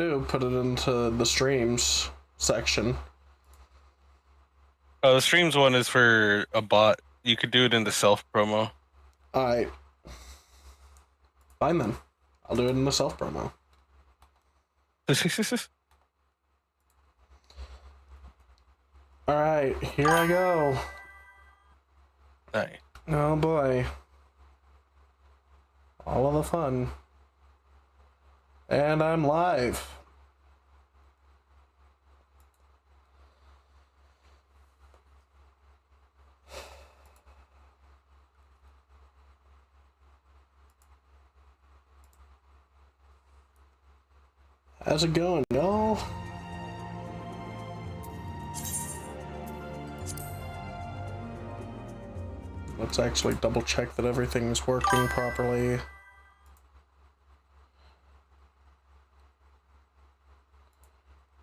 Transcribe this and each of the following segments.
do. Put it into the streams section. Oh, the streams one is for a bot. You could do it in the self promo. Alright. Fine then. I'll do it in the self promo. Alright, here I go. Nice. Oh boy. All of the fun. And I'm live. How's it going, y'all? Let's actually double check that everything's working properly.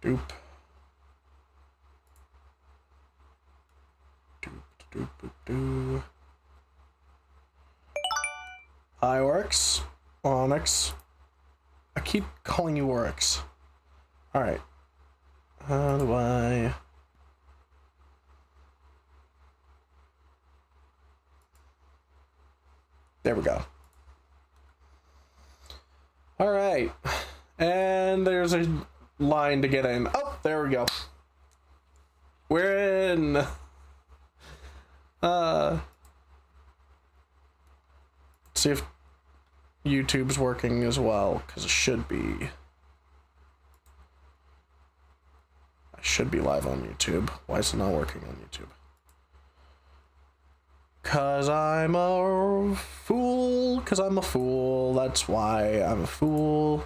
Doop. Doop, doop, doop, doop. Hi, Oryx. Onyx. I keep calling you Oryx. Alright. How do I... There we go. Alright. And there's a line to get in. Oh, there we go. We're in. See if YouTube's working as well, because it should be. I should be live on YouTube. Why is it not working on YouTube? Cause I'm a fool. Cause I'm a fool. That's why I'm a fool.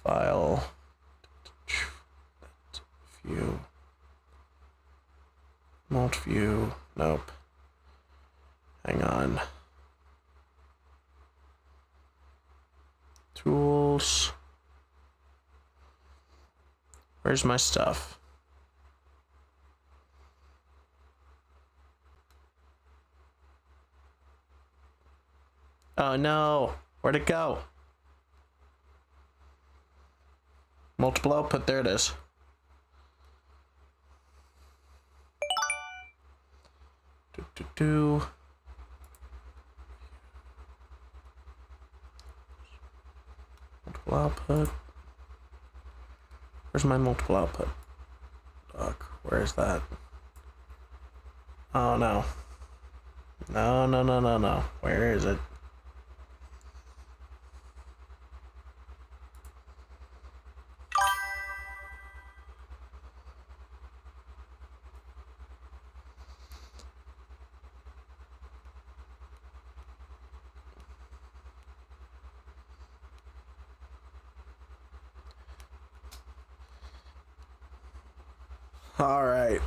File. View. Not view. Nope. Hang on. Tools. Where's my stuff? Oh no, where'd it go? Multiple output, there it is. Multiple output. Where's my multiple output? Doc, where is that? Oh no. No. Where is it? Alright.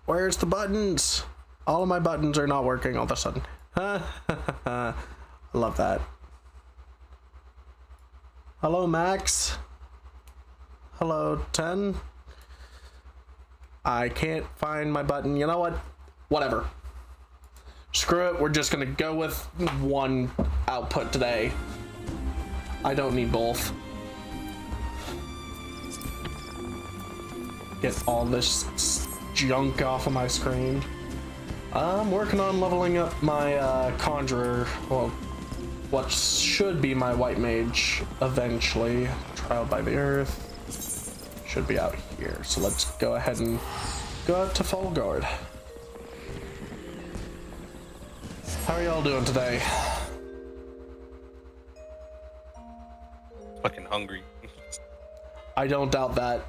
Where's the buttons? All of my buttons are not working all of a sudden. I love that. Hello, Max. Hello, 10. I can't find my button. You know what? Whatever. Screw it. We're just gonna go with one output today. I don't need both. Get all this junk off of my screen. I'm working on leveling up my Conjurer, well, what should be my White Mage eventually. Trial by the Earth should be out here. So let's go ahead and go out to Fulguard. How are y'all doing today? Fucking hungry. I don't doubt that.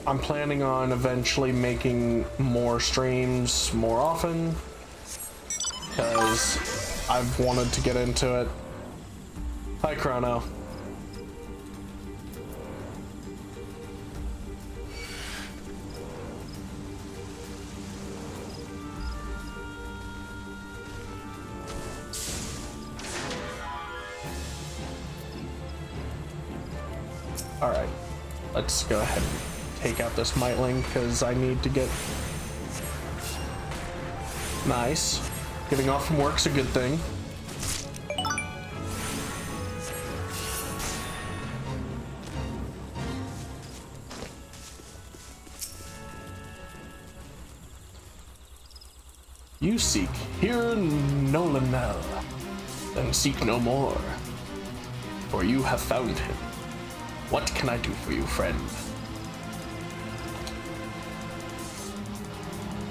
I'm planning on eventually making more streams more often because I've wanted to get into it. Hi, Chrono. Alright, let's go ahead and take out this Mightling, because I need to get... Nice. Getting off from work's a good thing. You seek here Nolanel, then seek no more, for you have found him. What can I do for you, friend?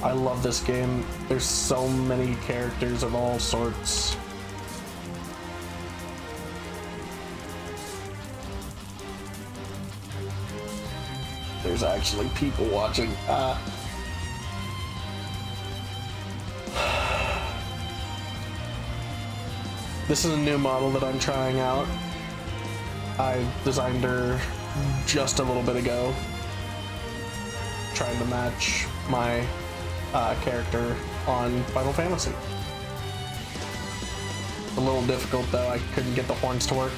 I love this game. There's so many characters of all sorts. There's actually people watching. This is a new model that I'm trying out. I designed her just a little bit ago, trying to match my character on Final Fantasy. A little difficult though, I couldn't get the horns to work.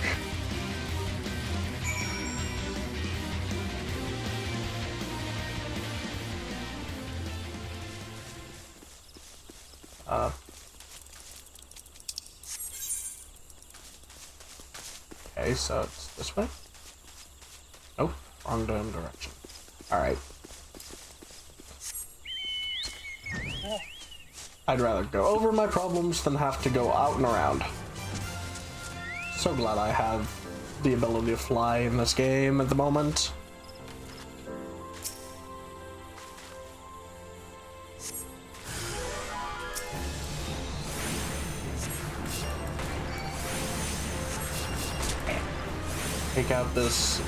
Okay, so it's this way? Nope, wrong damn direction. Alright. I'd rather go over my problems than have to go out and around. So glad I have the ability to fly in this game at the moment. Take out this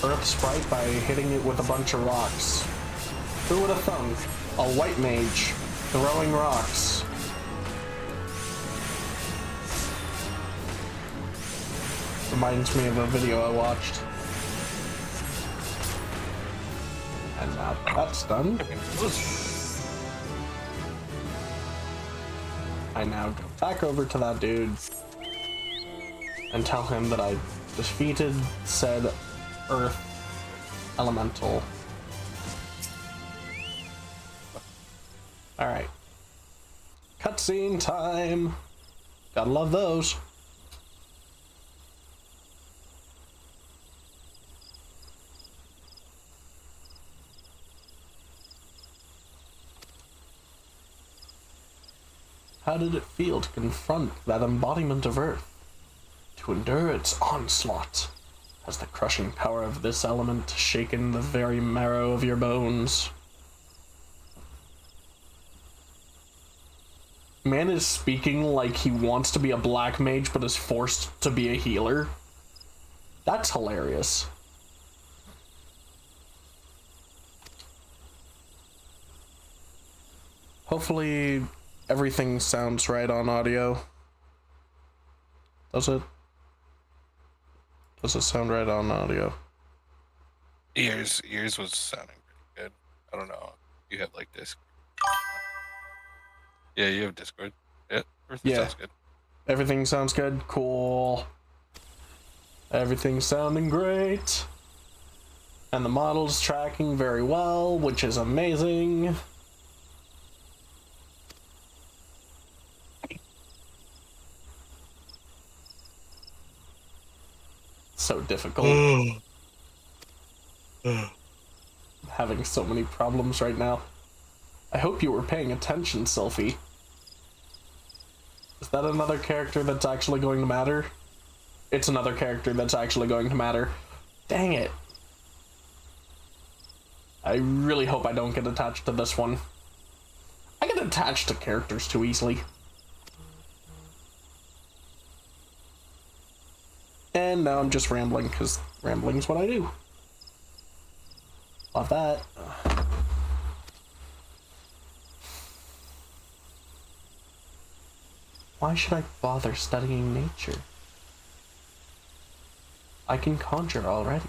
Earth Sprite by hitting it with a bunch of rocks. Who would have thunk? A white mage throwing rocks. Reminds me of a video I watched. And now that's done. I now go back over to that dude and tell him that I defeated said Earth Elemental. Alright. Cutscene time! Gotta love those. How did it feel to confront that embodiment of Earth? To endure its onslaught? Has the crushing power of this element shaken the very marrow of your bones? Man is speaking like he wants to be a black mage but is forced to be a healer. That's hilarious. Hopefully everything sounds right on audio. Does it? Does it sound right on audio? Yours was sounding pretty good. I don't know. You have like Discord. Yeah, you have Discord. Yeah, everything sounds good. Everything sounds good. Cool. Everything's sounding great. And the model's tracking very well, which is amazing. So difficult. Having so many problems right now. I hope you were paying attention, Sylphie. Is that another character that's actually going to matter? It's another character that's actually going to matter. Dang it. I really hope I don't get attached to this one. I get attached to characters too easily. And now I'm just rambling, because rambling's what I do. Love that. Why should I bother studying nature? I can conjure already.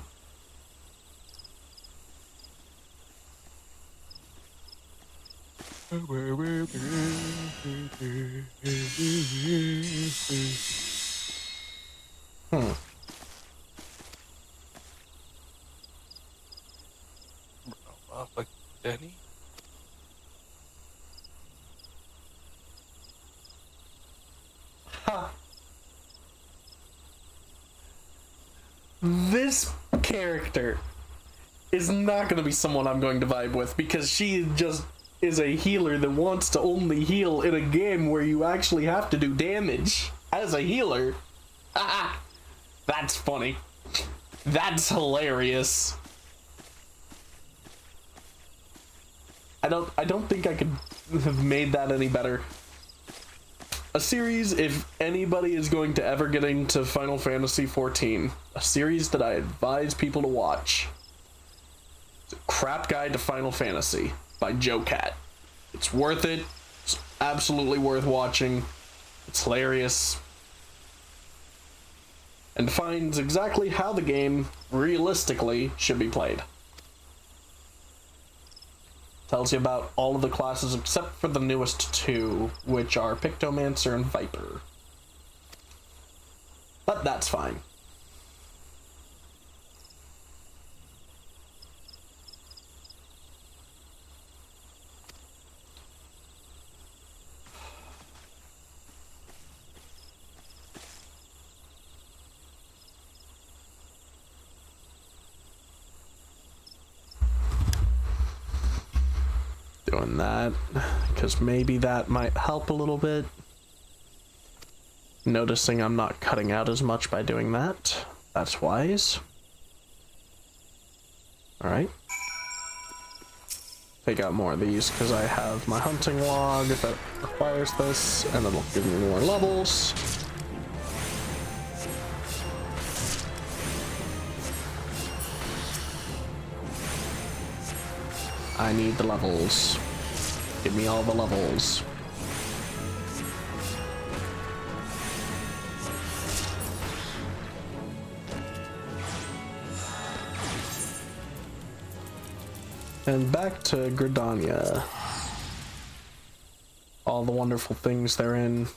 Like Danny? Ha. This character is not going to be someone I'm going to vibe with because she just is a healer that wants to only heal in a game where you actually have to do damage as a healer. Ah, that's funny. That's hilarious. I don't think I could have made that any better. A series, if anybody is going to ever get into Final Fantasy XIV, a series that I advise people to watch. It's a Crap Guide to Final Fantasy by Joe Cat. It's worth it. It's absolutely worth watching. It's hilarious. And defines exactly how the game, realistically, should be played. Tells you about all of the classes except for the newest two, which are Pictomancer and Viper. But that's fine. Doing that because maybe that might help a little bit. Noticing I'm not cutting out as much by doing that. That's wise. Alright. Take out more of these because I have my hunting log that requires this, and it'll give me more levels. I need the levels. Give me all the levels. And back to Gridania. All the wonderful things therein.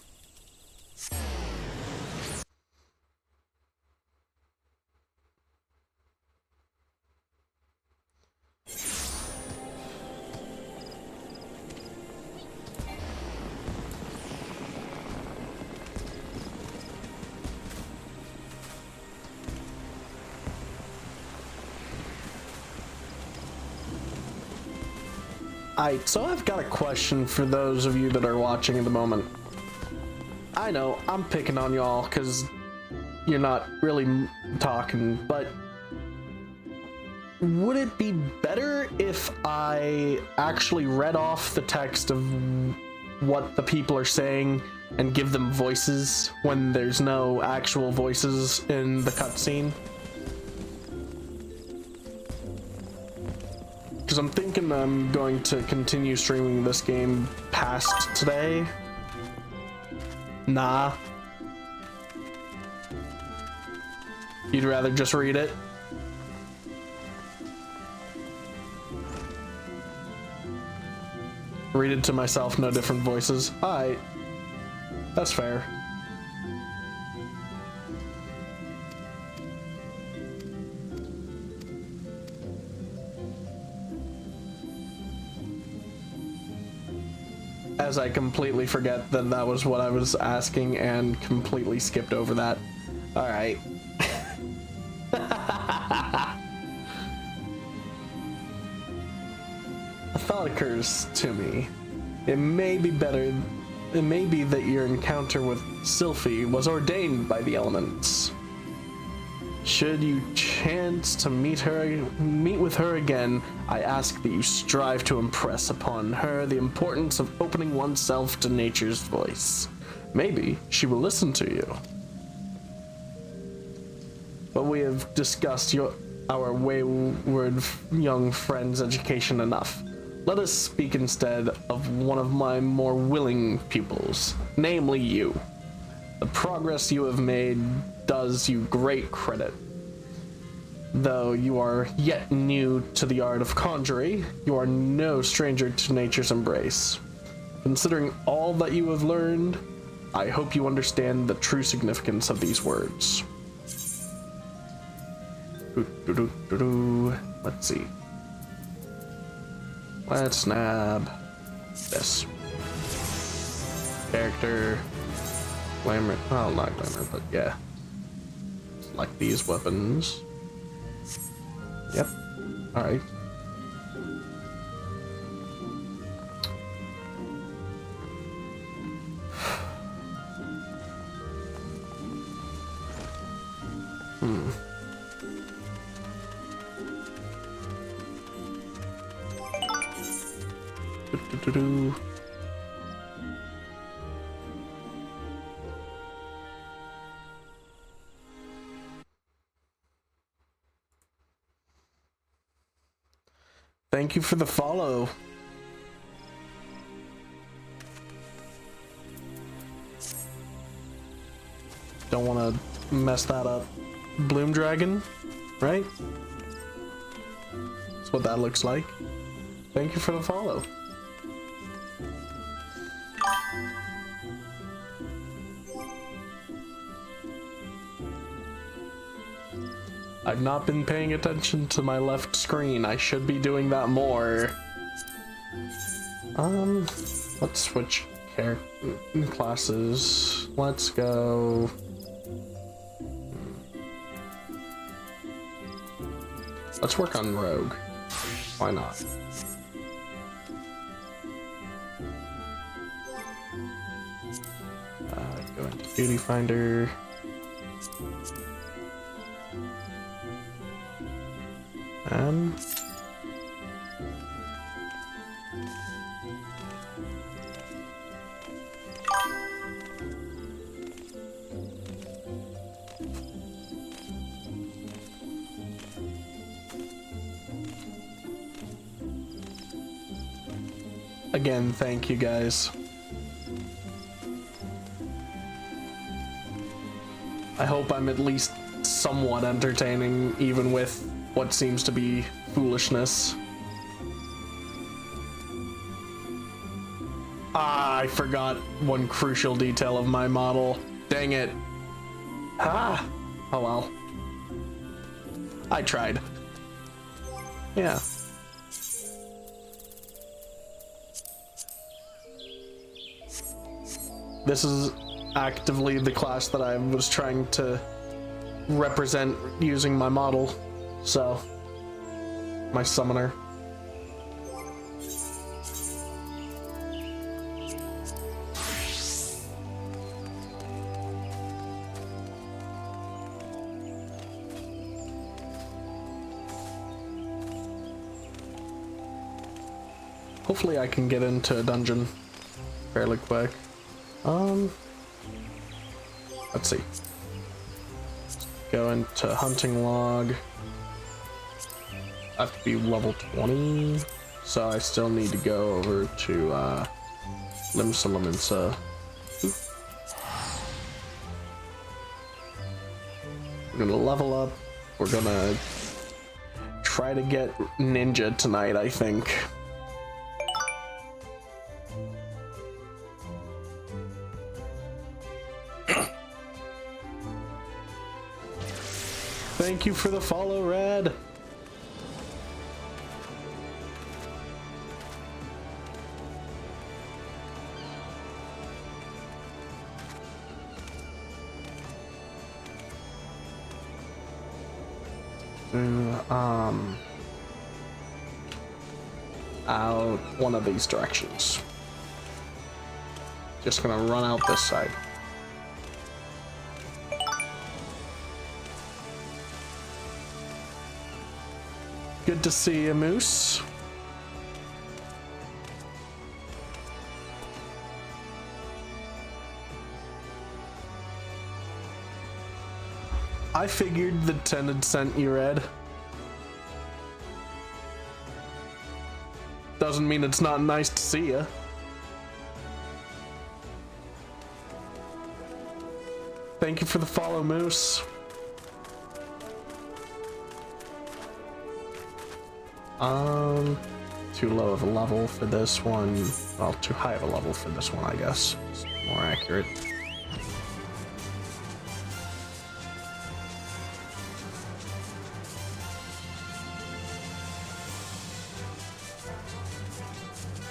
So I've got a question for those of you that are watching at the moment. I know, I'm picking on y'all because you're not really talking, but would it be better if I actually read off the text of what the people are saying and give them voices when there's no actual voices in the cutscene? Because I'm thinking I'm going to continue streaming this game past today. Nah. You'd rather just read it? Read it to myself, no different voices. Alright. That's fair. As I completely forget that that was what I was asking and completely skipped over that. Alright. A thought occurs to me. It may be that your encounter with Sylphie was ordained by the elements. Should you chance to meet with her again, I ask that you strive to impress upon her the importance of opening oneself to nature's voice. Maybe she will listen to you. But we have discussed our wayward young friend's education enough. Let us speak instead of one of my more willing pupils, namely you. The progress you have made does you great credit. Though you are yet new to the art of conjuring, you are no stranger to nature's embrace. Considering all that you have learned, I hope you understand the true significance of these words. Let's see. Let's nab this. Character. Glamour. Oh, not glamour, but yeah. Select these weapons. Yep. Alright. Do-do-do-do. Thank you for the follow. Don't want to mess that up. Bloom Dragon, right? That's what that looks like. Thank you for the follow. I've not been paying attention to my left screen. I should be doing that more. Let's switch classes. Let's go. Let's work on Rogue. Why not? Go into Duty Finder. And again, thank you guys. I hope I'm at least somewhat entertaining, even with what seems to be foolishness. Ah, I forgot one crucial detail of my model. Dang it. Ah, oh well. I tried. Yeah. This is actively the class that I was trying to represent using my model. So, my summoner. Hopefully I can get into a dungeon fairly quick. Let's see. Go into hunting log. I have to be level 20, so I still need to go over to Limsa Lominsa. We're gonna level up. We're gonna try to get ninja tonight, I think. Thank you for the follow, Red. Out one of these directions. Just gonna run out this side. Good to see you, Moose. I figured the 10 had sent you, Red. Doesn't mean it's not nice to see you. Thank you for the follow, Moose. Too low of a level for this one. Well, too high of a level for this one, I guess. It's more accurate.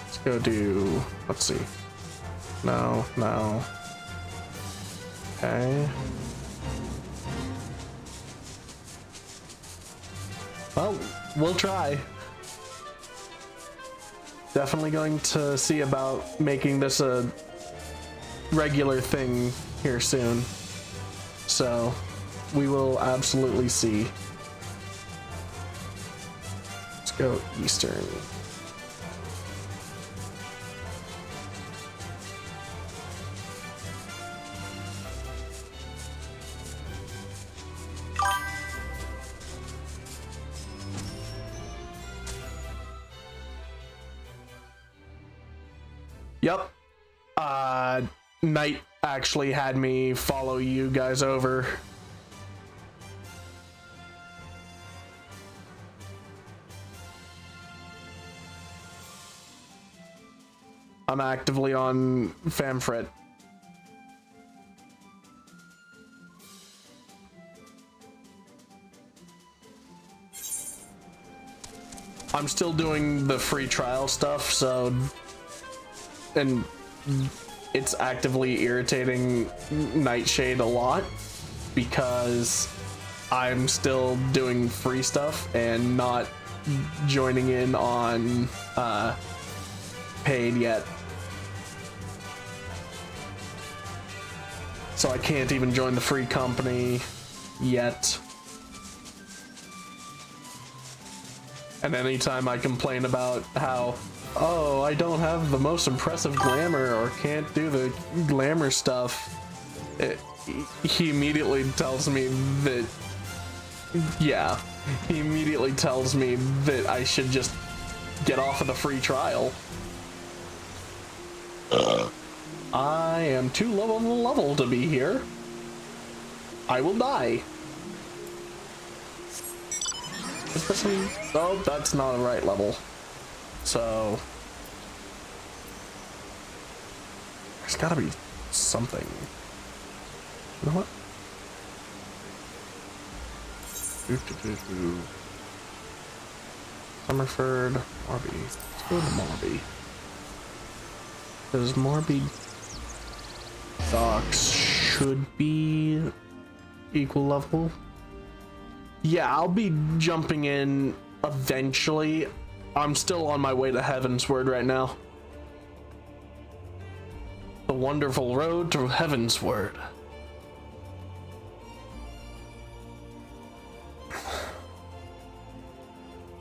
Let's go do, let's see. No, no. Okay. Well, we'll try. Definitely going to see about making this a regular thing here soon. So, we will absolutely see. Let's go Eastern. Yep. Knight actually had me follow you guys over. I'm actively on Famfrit. I'm still doing the free trial stuff, so... And it's actively irritating Nightshade a lot because I'm still doing free stuff and not joining in on paid yet. So I can't even join the free company yet. And anytime I complain about how, oh, I don't have the most impressive glamour or can't do the glamour stuff, he immediately tells me that, yeah, he immediately tells me that I should just get off of the free trial. I am too low of a level to be here. I will die. Is this one? Oh, that's not a right level. So there's gotta be something. You know what? Summerford, Morby. Let's go to Morby. Because Morby docks should be equal level. Yeah, I'll be jumping in eventually. I'm still on my way to Heavensward right now. The wonderful road to Heavensward.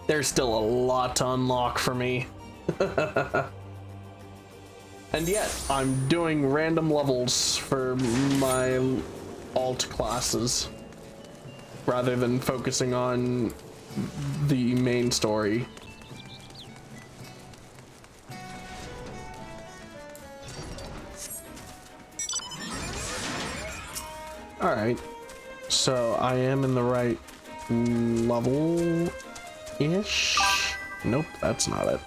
There's still a lot to unlock for me. And yet, I'm doing random levels for my alt classes rather than focusing on the main story. Alright, so I am in the right level-ish? Nope, that's not it.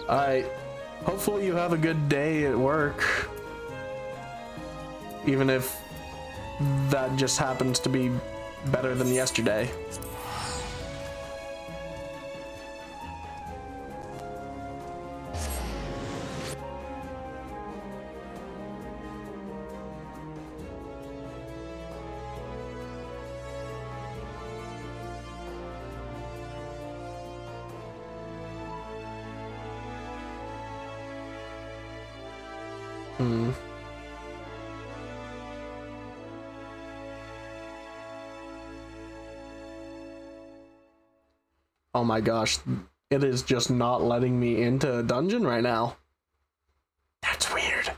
Alright, hopefully you have a good day at work. Even if that just happens to be better than yesterday. Oh my gosh, it is just not letting me into a dungeon right now. That's weird.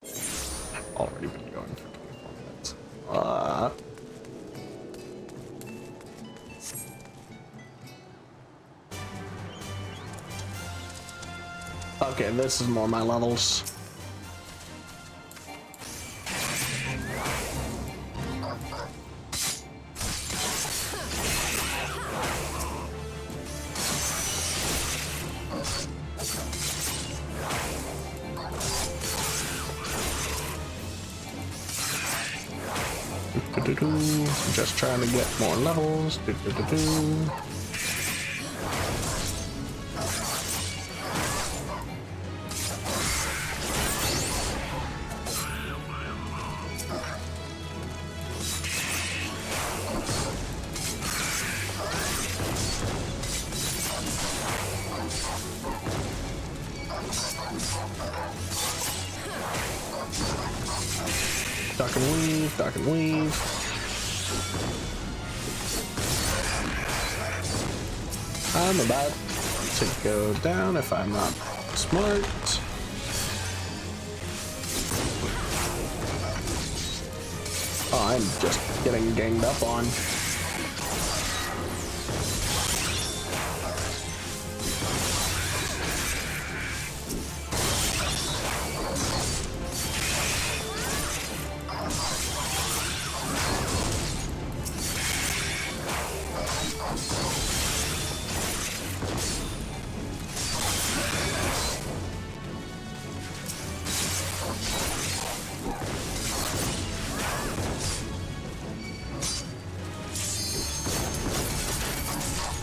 I've already been going for 24 minutes. Okay, this is more my levels. Just trying to get more levels. Duck and weave, duck and weave. I'm about to go down if I'm not smart. Oh, I'm just getting ganged up on.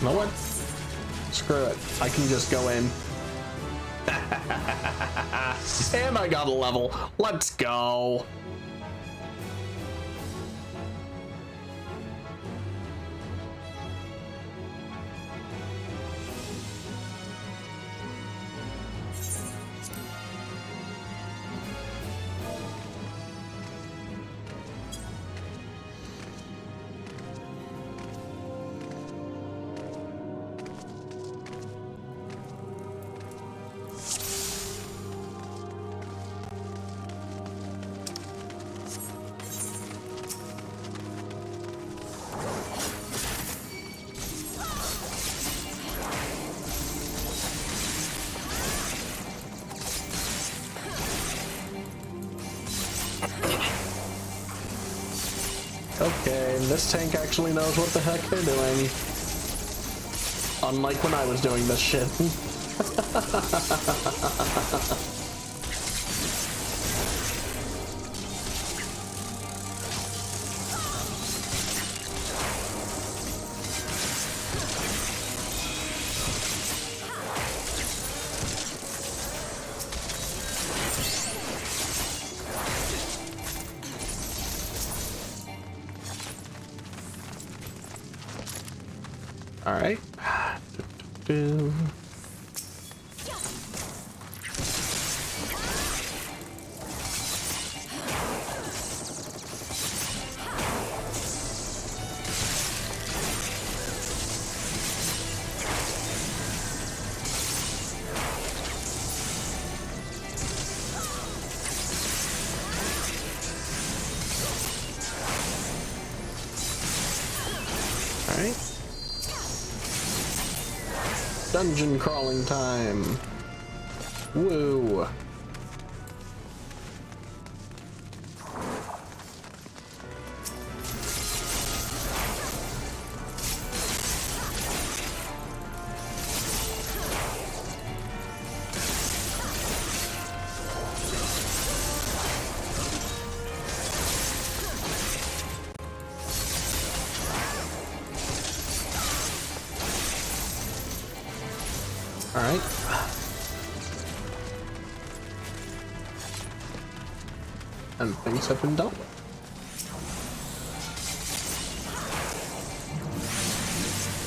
You know what? Screw it. I can just go in. And I got a level. Let's go. Okay, this tank actually knows what the heck they're doing. Unlike when I was doing this shit. All right. All right. Dungeon crawling time. Woo. All right. And things have been dealt with.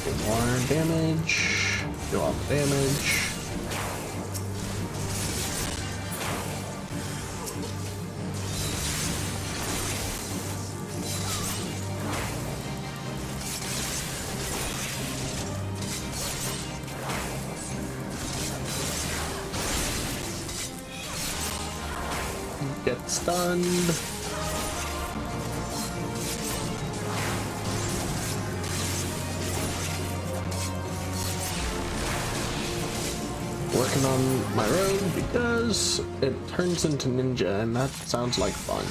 Do more damage. Do all the damage. Get stunned. working on my road because it turns into ninja, and that sounds like fun.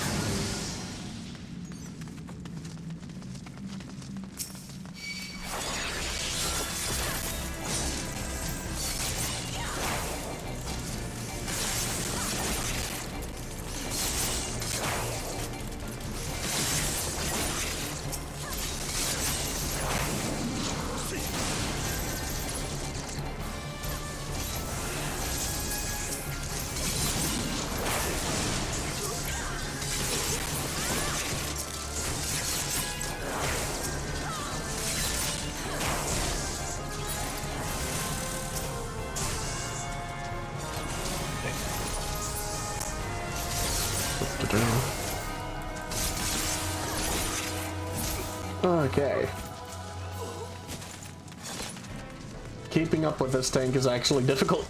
Okay. Keeping up with this tank is actually difficult.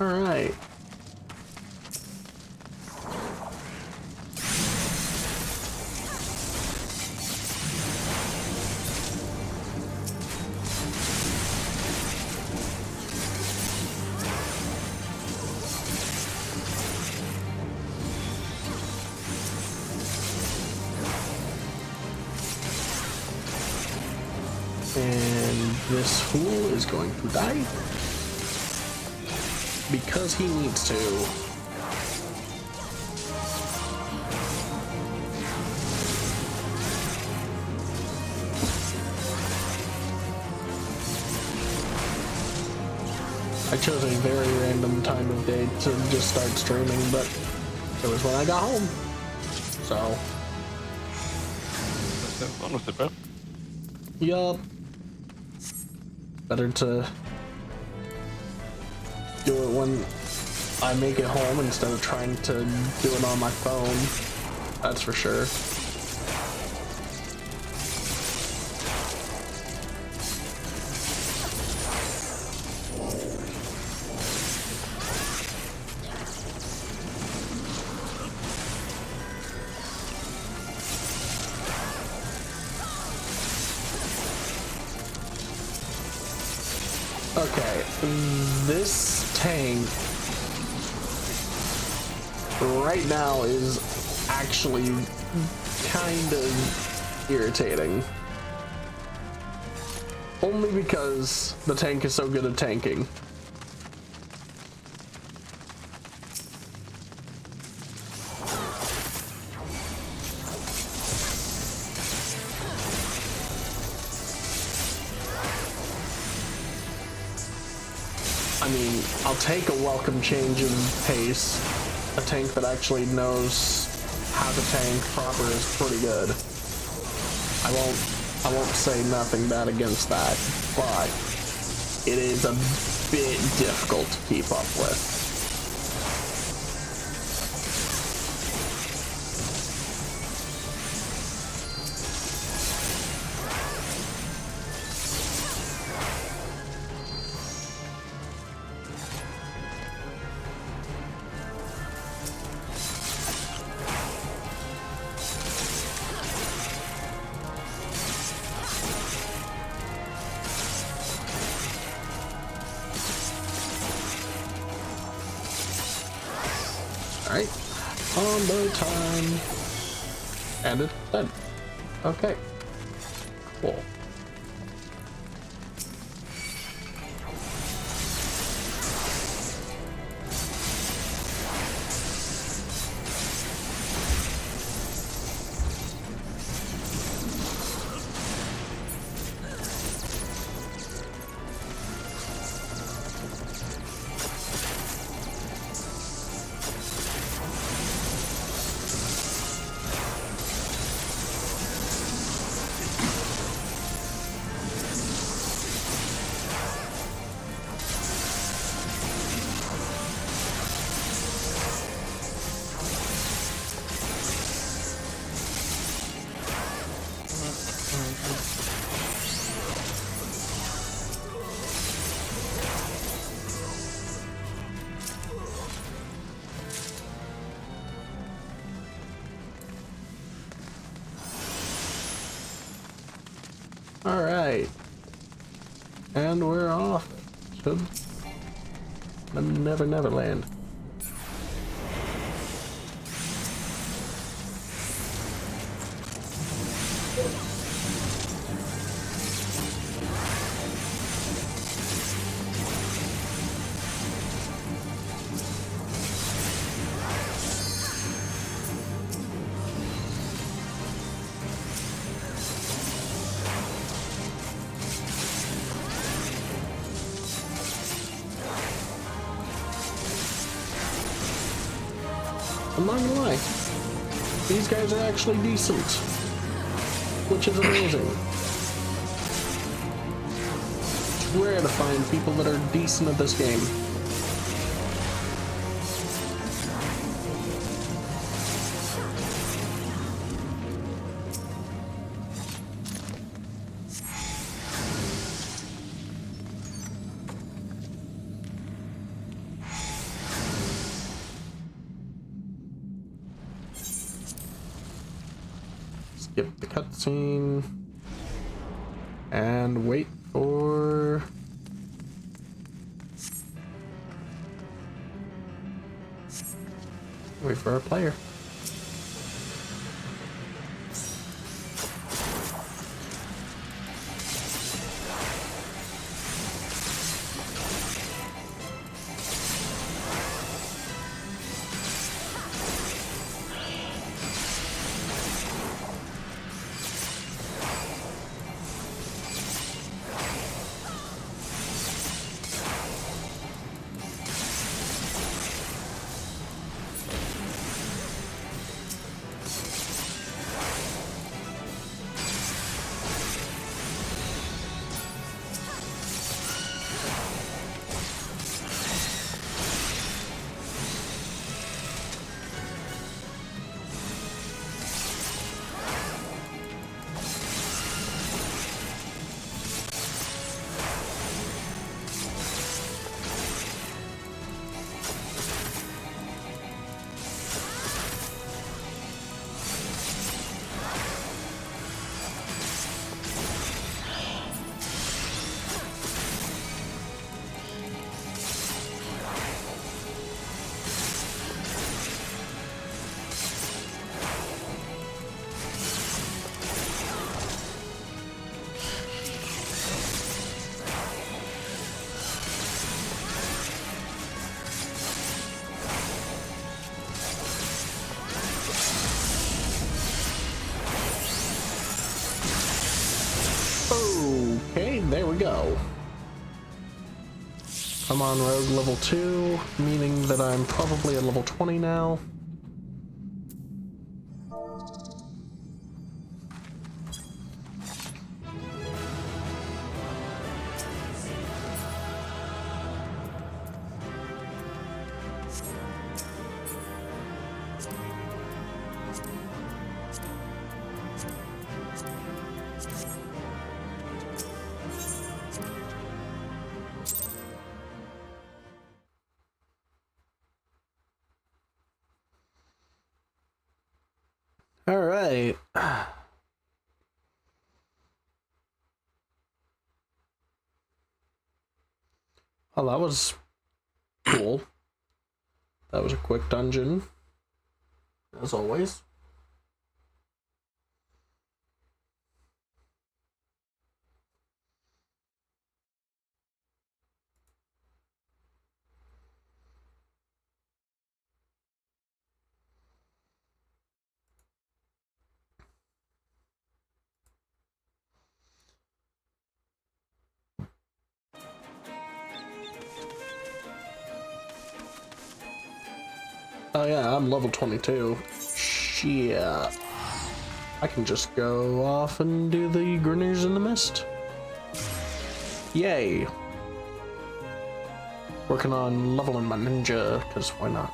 All right. And this fool is going to die because he needs to. I chose a very random time of day to just start streaming, but it was when I got home. So. Let's have fun with it, bro. Yup. Better to do it when I make it home instead of trying to do it on my phone. That's for sure. Okay, this tank right now is actually kind of irritating. Only because the tank is so good at tanking. I mean, I'll take a welcome change in pace. A tank that actually knows how to tank proper is pretty good. I won't say nothing bad against that, but it is a bit difficult to keep up with. Alright, combo time. And it's done. Okay, cool. And we're off to the Never Never Land. I'm not gonna lie, these guys are actually decent, which is amazing. It's rare to find people that are decent at this game. Skip the cutscene and wait for our player. Okay, there we go. I'm on Rogue level 2, meaning that I'm probably at level 20 now. All right. Well, that was cool. That was a quick dungeon, as always. Oh yeah, I'm level 22. Shit. I can just go off and do the Grinners in the Mist. Yay. Working on leveling my ninja, because why not?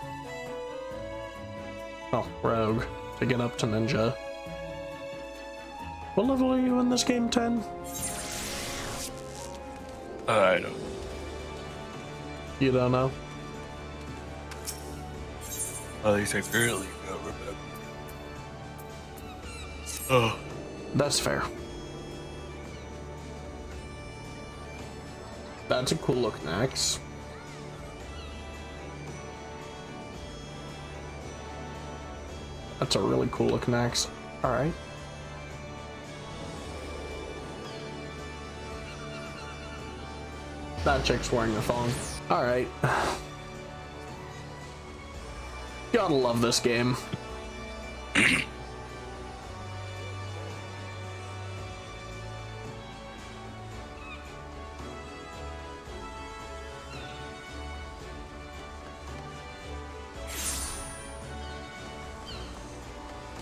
Oh, rogue. To get up to ninja. What level are you in this game, 10? I don't. You don't know? At least I barely don't remember. Oh. That's fair. That's a cool looking axe. That's a really cool looking axe. All right. That chick's wearing a thong. All right. Gotta love this game.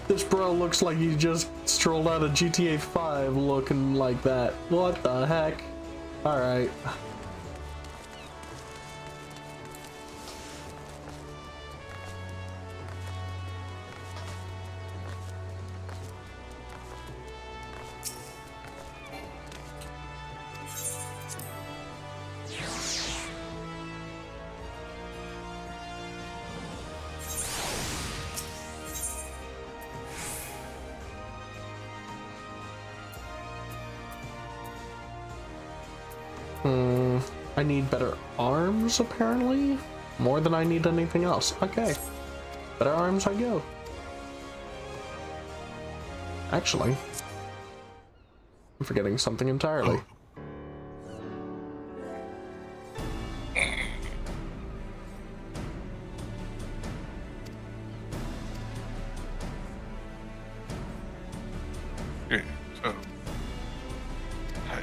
This bro looks like he just strolled out of GTA 5 looking like that. What the heck? Alright. I need better arms, apparently? More than I need anything else. Okay. Better arms I go. Actually, I'm forgetting something entirely. Okay, so. Hi.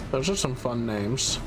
Those are some fun names.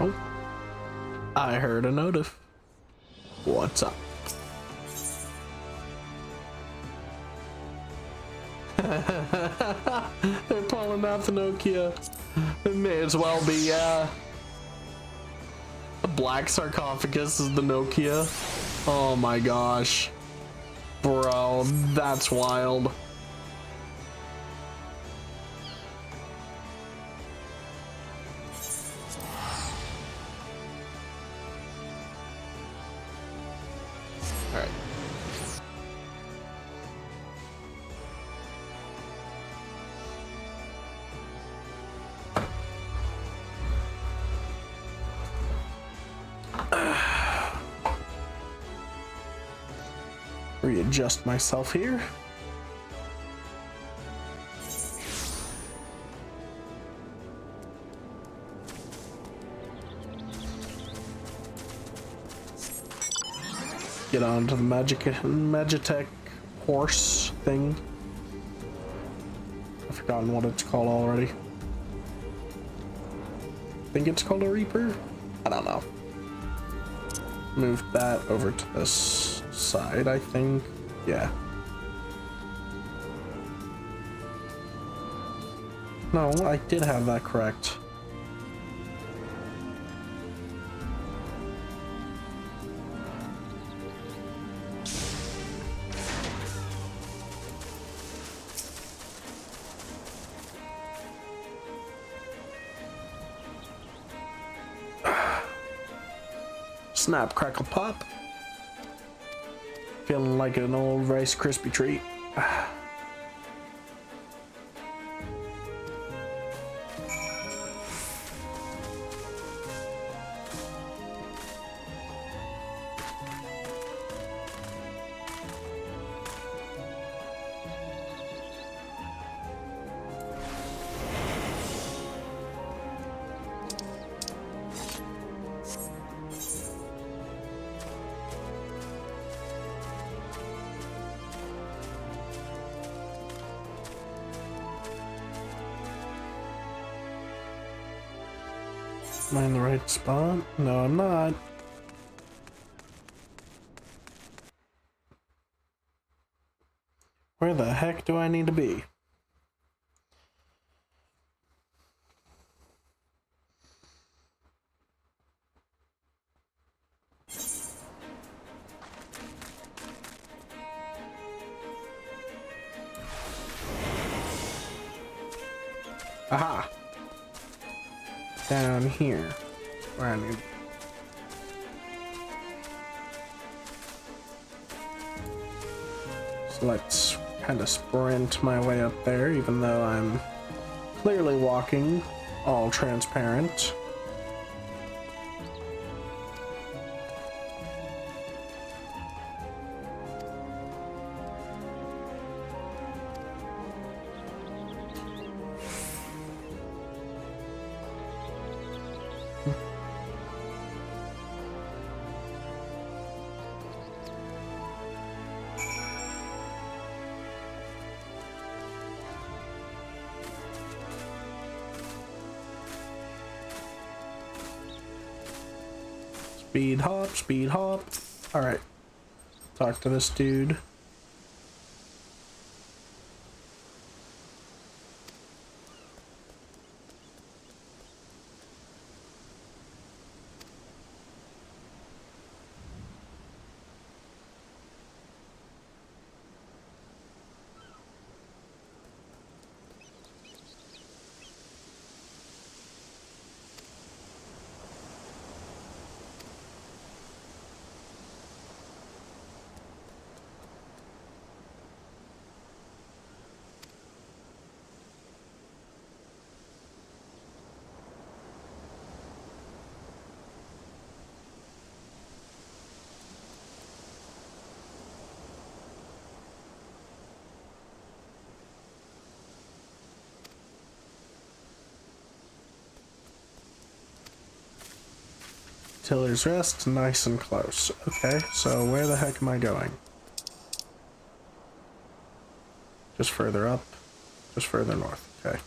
Oh, I heard a notif. What's up? They're pulling out the Nokia. It may as well be, a black sarcophagus is the Nokia. Oh my gosh. Bro, that's wild. Alright. Readjust myself here. Get on to the Magitech horse thing. I've forgotten what it's called already. I think it's called a Reaper? I don't know. moved that over to this side, I think. Yeah. No, I did have that correct. Snap, crackle, pop. Feeling like an old Rice Krispie treat. Am I in the right spot? No, I'm not. Where the heck do I need to be? Aha! Down here, where I need. So let's kind of sprint my way up there, even though I'm clearly walking, all transparent. Speed hop, speed hop. All right, talk to this dude. Tiller's Rest, nice and close. Okay, so where the heck am I going? Just further up, just further north, okay.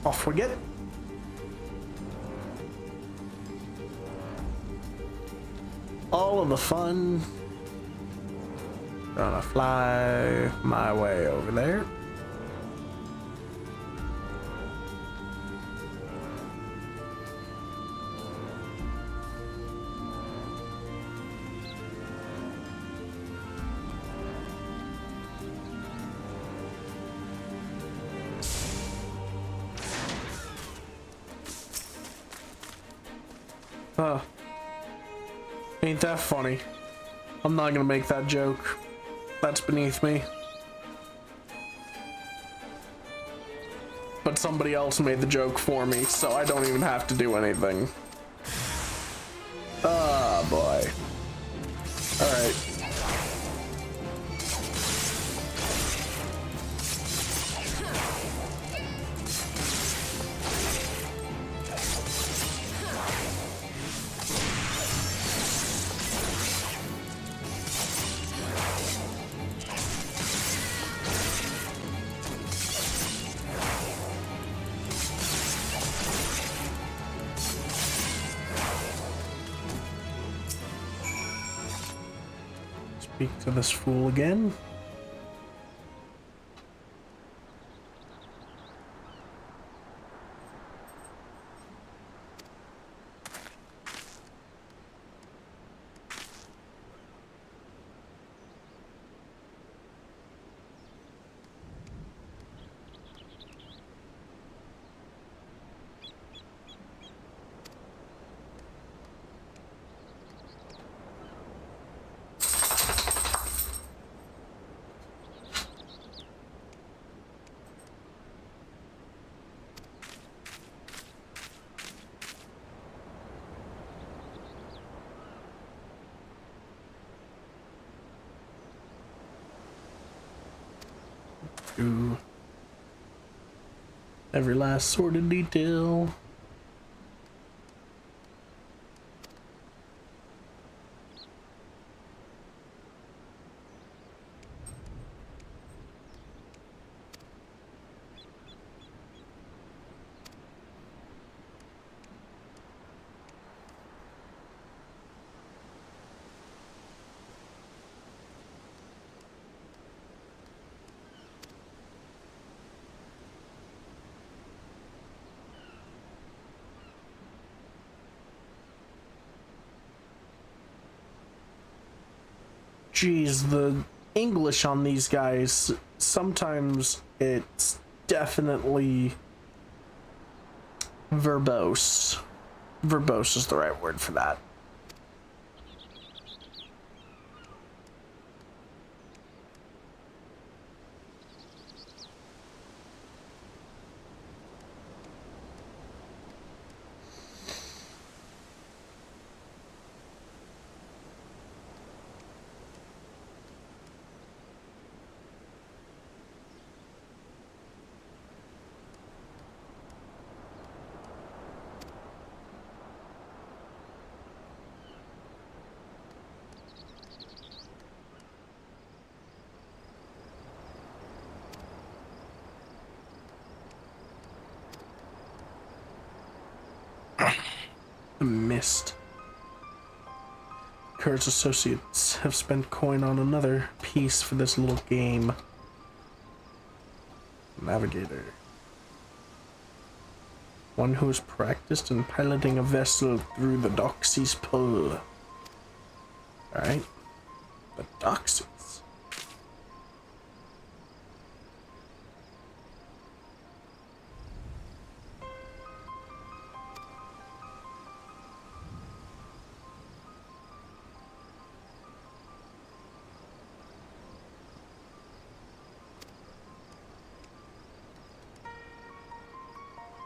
Off we get. All of the fun. Gonna fly my way over there. Ain't that funny? I'm not gonna make that joke. That's beneath me. But somebody else made the joke for me, so I don't even have to do anything. Ah, boy. Alright. Speak to this fool again. Do every last sordid detail. Geez, the English on these guys, sometimes it's definitely verbose. Verbose is the right word for that. The mist. Kurt's associates have spent coin on another piece for this little game. Navigator. One who has practiced in piloting a vessel through the Doxy's pull. Alright. The Doxys.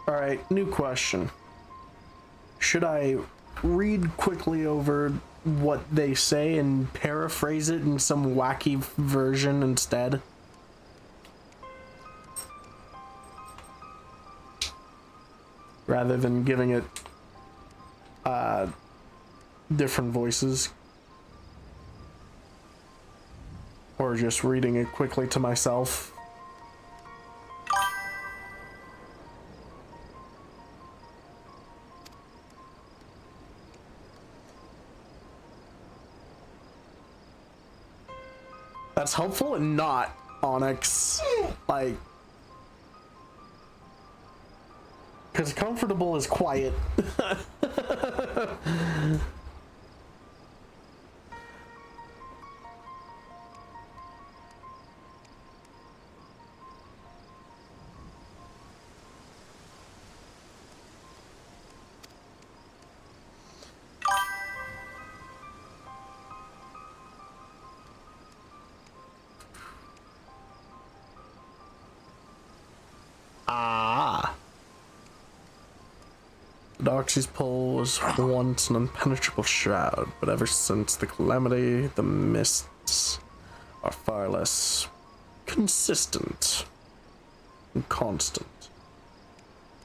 Alright, new question. Should I read quickly over what they say and paraphrase it in some wacky version instead? Rather than giving it different voices? Or just reading it quickly to myself? That's helpful and not, Onyx. Like, because comfortable is quiet. The Doxy's pull was once an impenetrable shroud, but ever since the calamity, the mists are far less consistent and constant.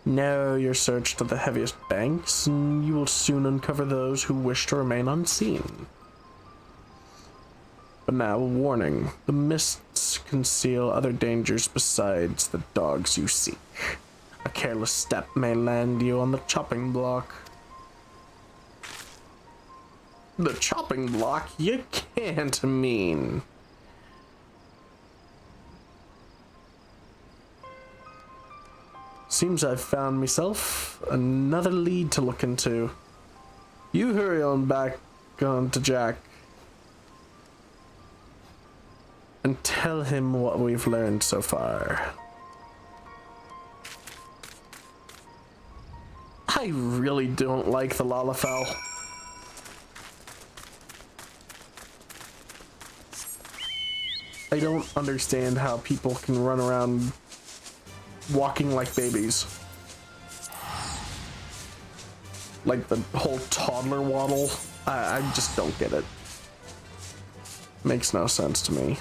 Narrow your search to the heaviest banks, and you will soon uncover those who wish to remain unseen. But now, a warning. The mists conceal other dangers besides the dogs you seek. A careless step may land you on the chopping block. The chopping block? You can't mean. Seems I've found myself another lead to look into. You hurry on back on to Jack and tell him what we've learned so far. I really don't like the Lalafell. I don't understand how people can run around walking like babies. Like the whole toddler waddle. I just don't get it. Makes no sense to me.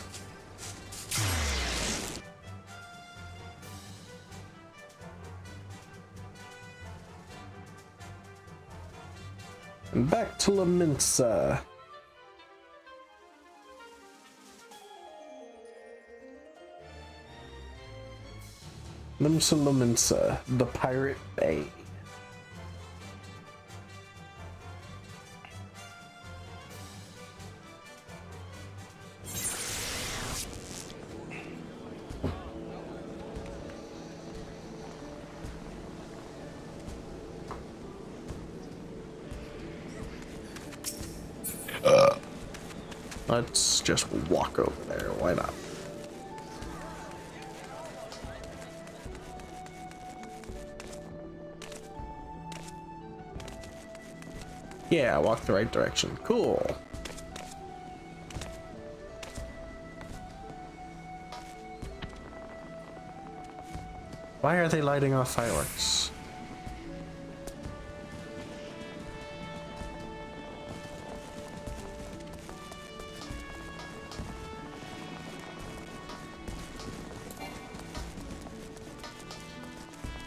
And back to Laminsa. Laminsa, the Pirate Bay. Let's just walk over there. Why not? Yeah, walk the right direction. Cool. Why are they lighting off fireworks?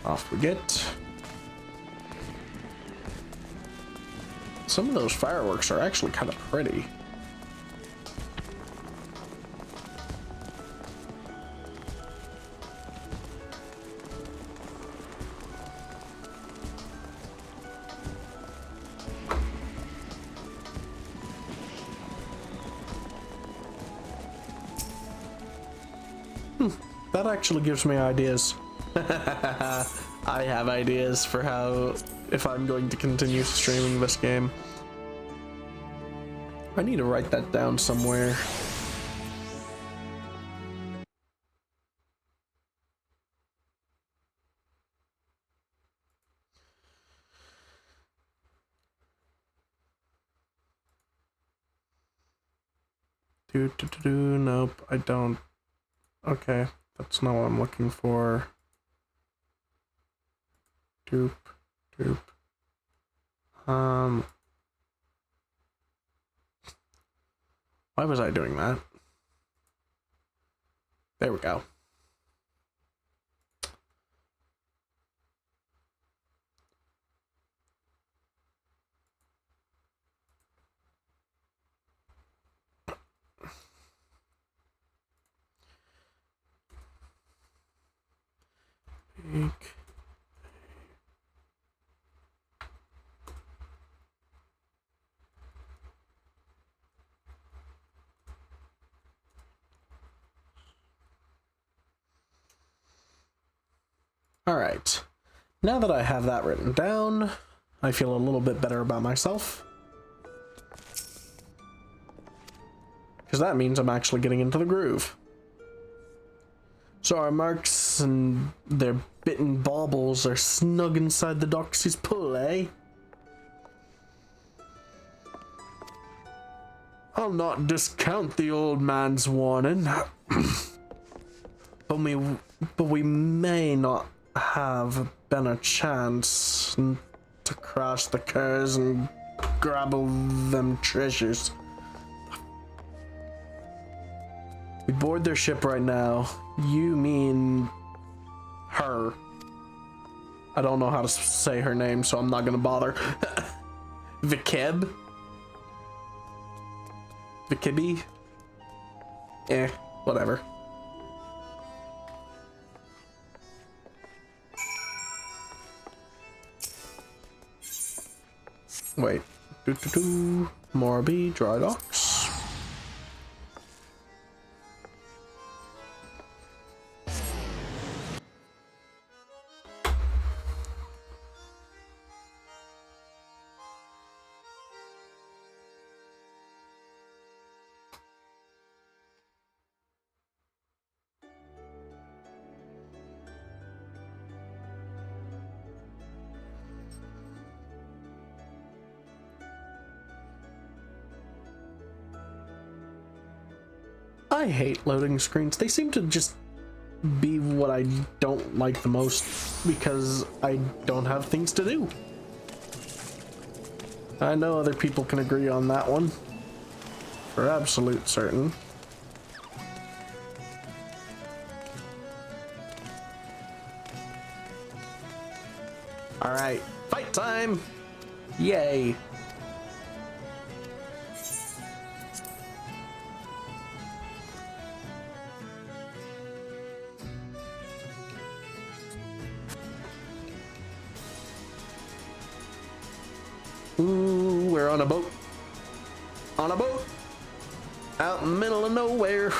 Off we get. Some of those fireworks are actually kind of pretty. That actually gives me ideas. I have ideas for how, if I'm going to continue streaming this game. I need to write that down somewhere. Nope, I don't. Okay, that's not what I'm looking for. Doop. Why was I doing that? There we go. Alright, now that I have that written down, I feel a little bit better about myself. Because that means I'm actually getting into the groove. So our marks and their bitten baubles are snug inside the Doxy's pull, eh? I'll not discount the old man's warning. but we may not have been a chance to cross the curse and grab all them treasures. We board their ship right now. You mean her. I don't know how to say her name, so I'm not gonna bother. Vikeb? Vikebi? Whatever. Wait, Morby, dry docks. I hate loading screens. They seem to just be what I don't like the most because I don't have things to do. I know other people can agree on that one for absolute certain. All right, fight time! Yay! Ooh, we're on a boat. On a boat. Out in the middle of nowhere.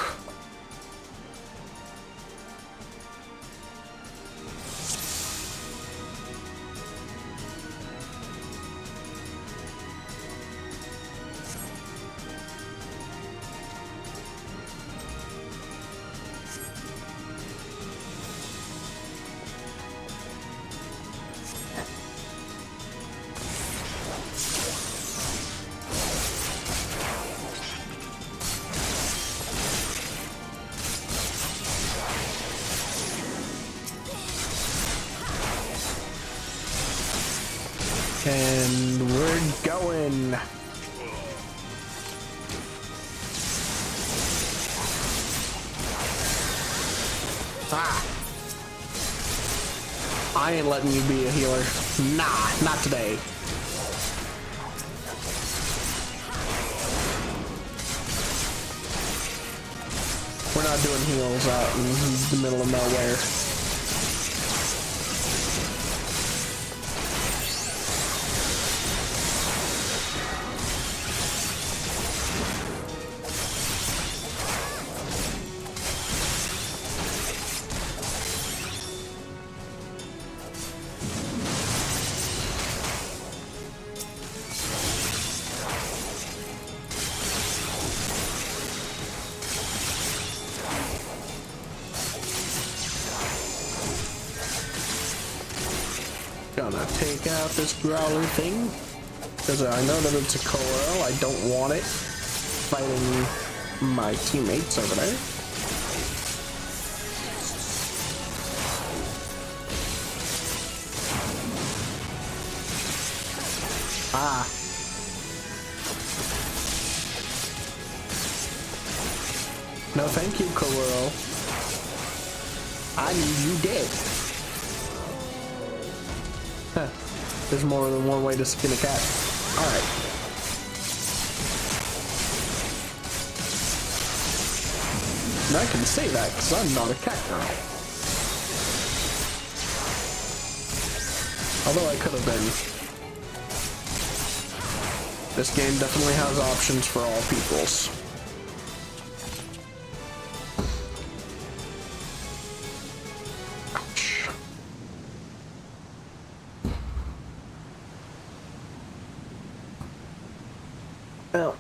And we're going. Ah. I ain't letting you be a healer. Nah, not today. We're not doing heals out in the middle of nowhere. Gonna take out this growler thing because I know that it's a coil. I don't want it fighting my teammates over there. Ah. No thank you, coil. I need you dead. Huh. There's more than one way to skin a cat. Alright. And I can say that because I'm not a cat girl. Although I could have been. This game definitely has options for all peoples. Well,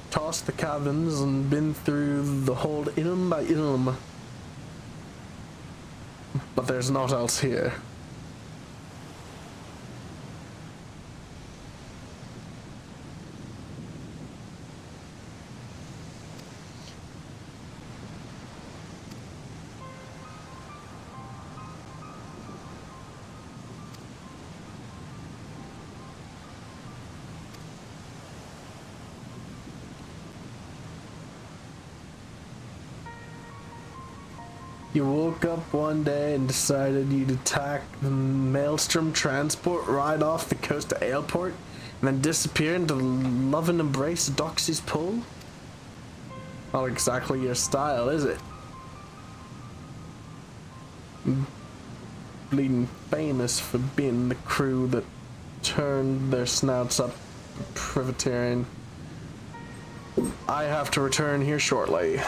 tossed the cabins and been through the hold ilm by ilm, but there's naught else here. You woke up one day and decided you'd attack the Maelstrom transport right off the coast of Aleport and then disappear into the love and embrace of Doxy's pool? Not exactly your style, is it? Bleeding famous for being the crew that turned their snouts up privateering. I have to return here shortly.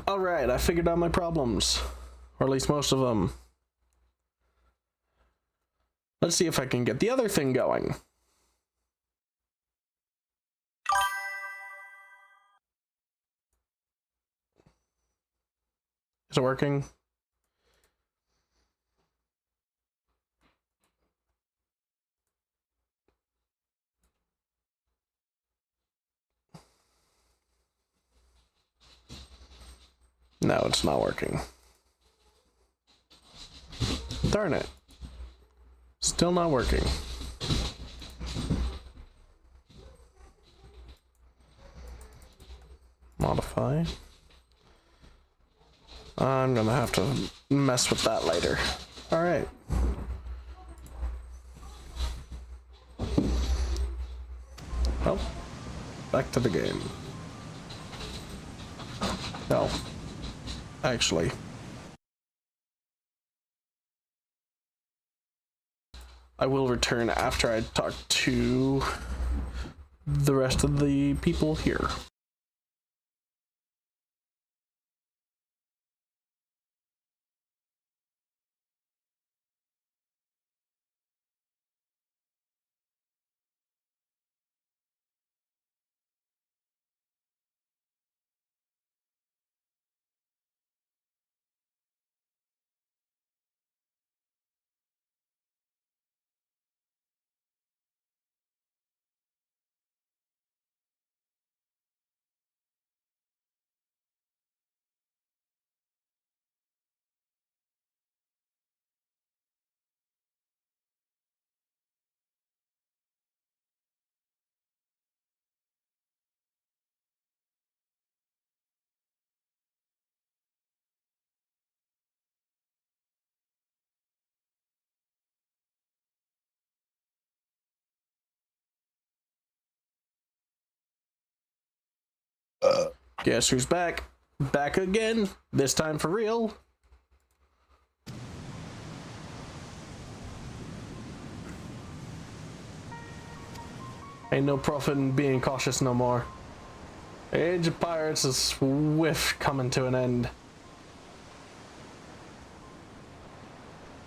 Alright, I figured out my problems. Or at least most of them. Let's see if I can get the other thing going. Is it working? No, it's not working. Darn it. Still not working. Modify. I'm gonna have to mess with that later. Alright. Well, back to the game. No. Actually. I will return after I talk to the rest of the people here. Guess who's back? Back again. This time for real. Ain't no profit in being cautious no more. Age of Pirates is swift coming to an end.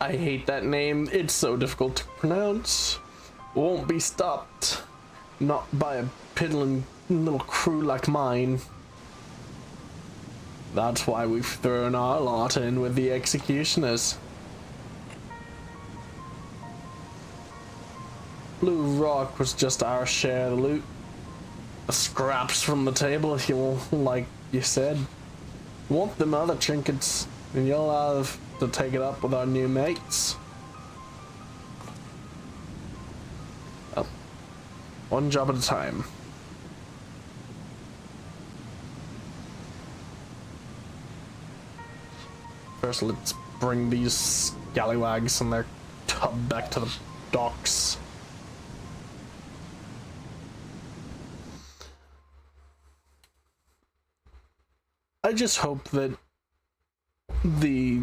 I hate that name. It's so difficult to pronounce. Won't be stopped. Not by a piddling little crew like mine. That's why we've thrown our lot in with the executioners. Blue Rock was just our share of the loot. The scraps from the table, if you will, like you said. Want them other trinkets, and you'll have to take it up with our new mates. Well, one job at a time. First, let's bring these scallywags and their tub back to the docks. I just hope that the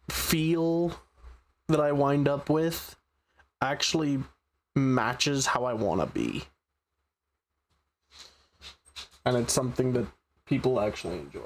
feel that I wind up with actually matches how I want to be. And it's something that people actually enjoy.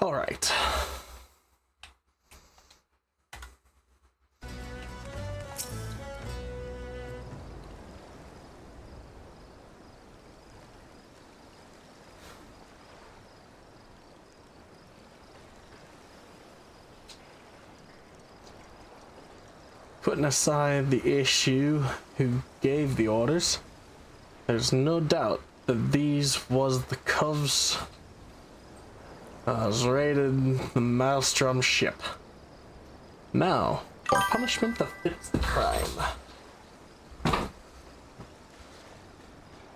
All right. Putting aside the issue who gave the orders, there's no doubt that these was the Cubs has raided the Maelstrom ship. Now, for punishment that fits the crime.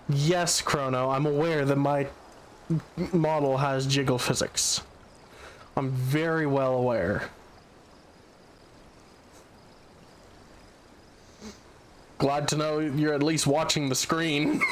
Yes, Chrono, I'm aware that my model has jiggle physics. I'm very well aware. Glad to know you're at least watching the screen.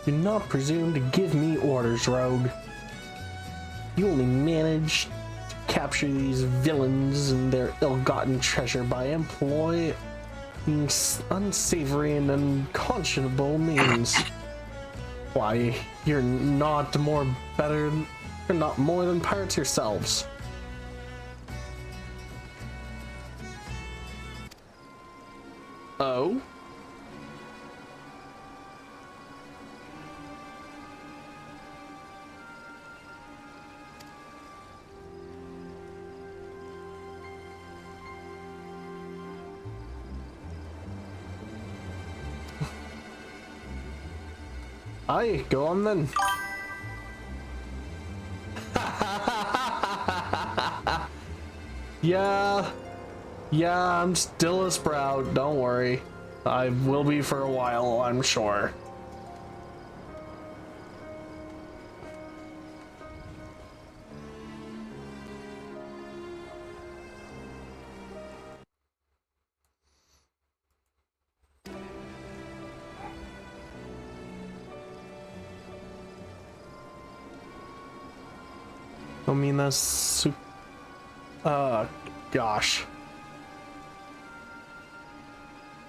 Do not presume to give me orders, rogue. You only manage to capture these villains and their ill-gotten treasure by employing unsavory and unconscionable means. Why, you're not more than pirates yourselves. Oh? Aye, go on then. Yeah, I'm still a sprout, don't worry. I will be for a while, I'm sure. I mean, that's gosh.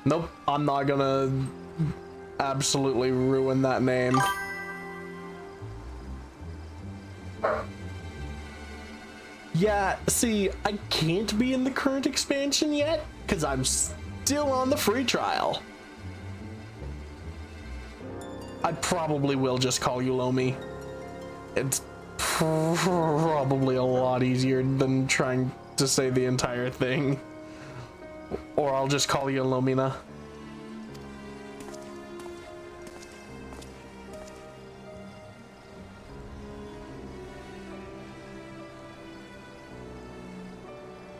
Nope, I'm not gonna absolutely ruin that name. Yeah, see, I can't be in the current expansion yet because I'm still on the free trial. I probably will just call you Lomi. It's probably a lot easier than trying to say the entire thing. Or I'll just call you Lomina.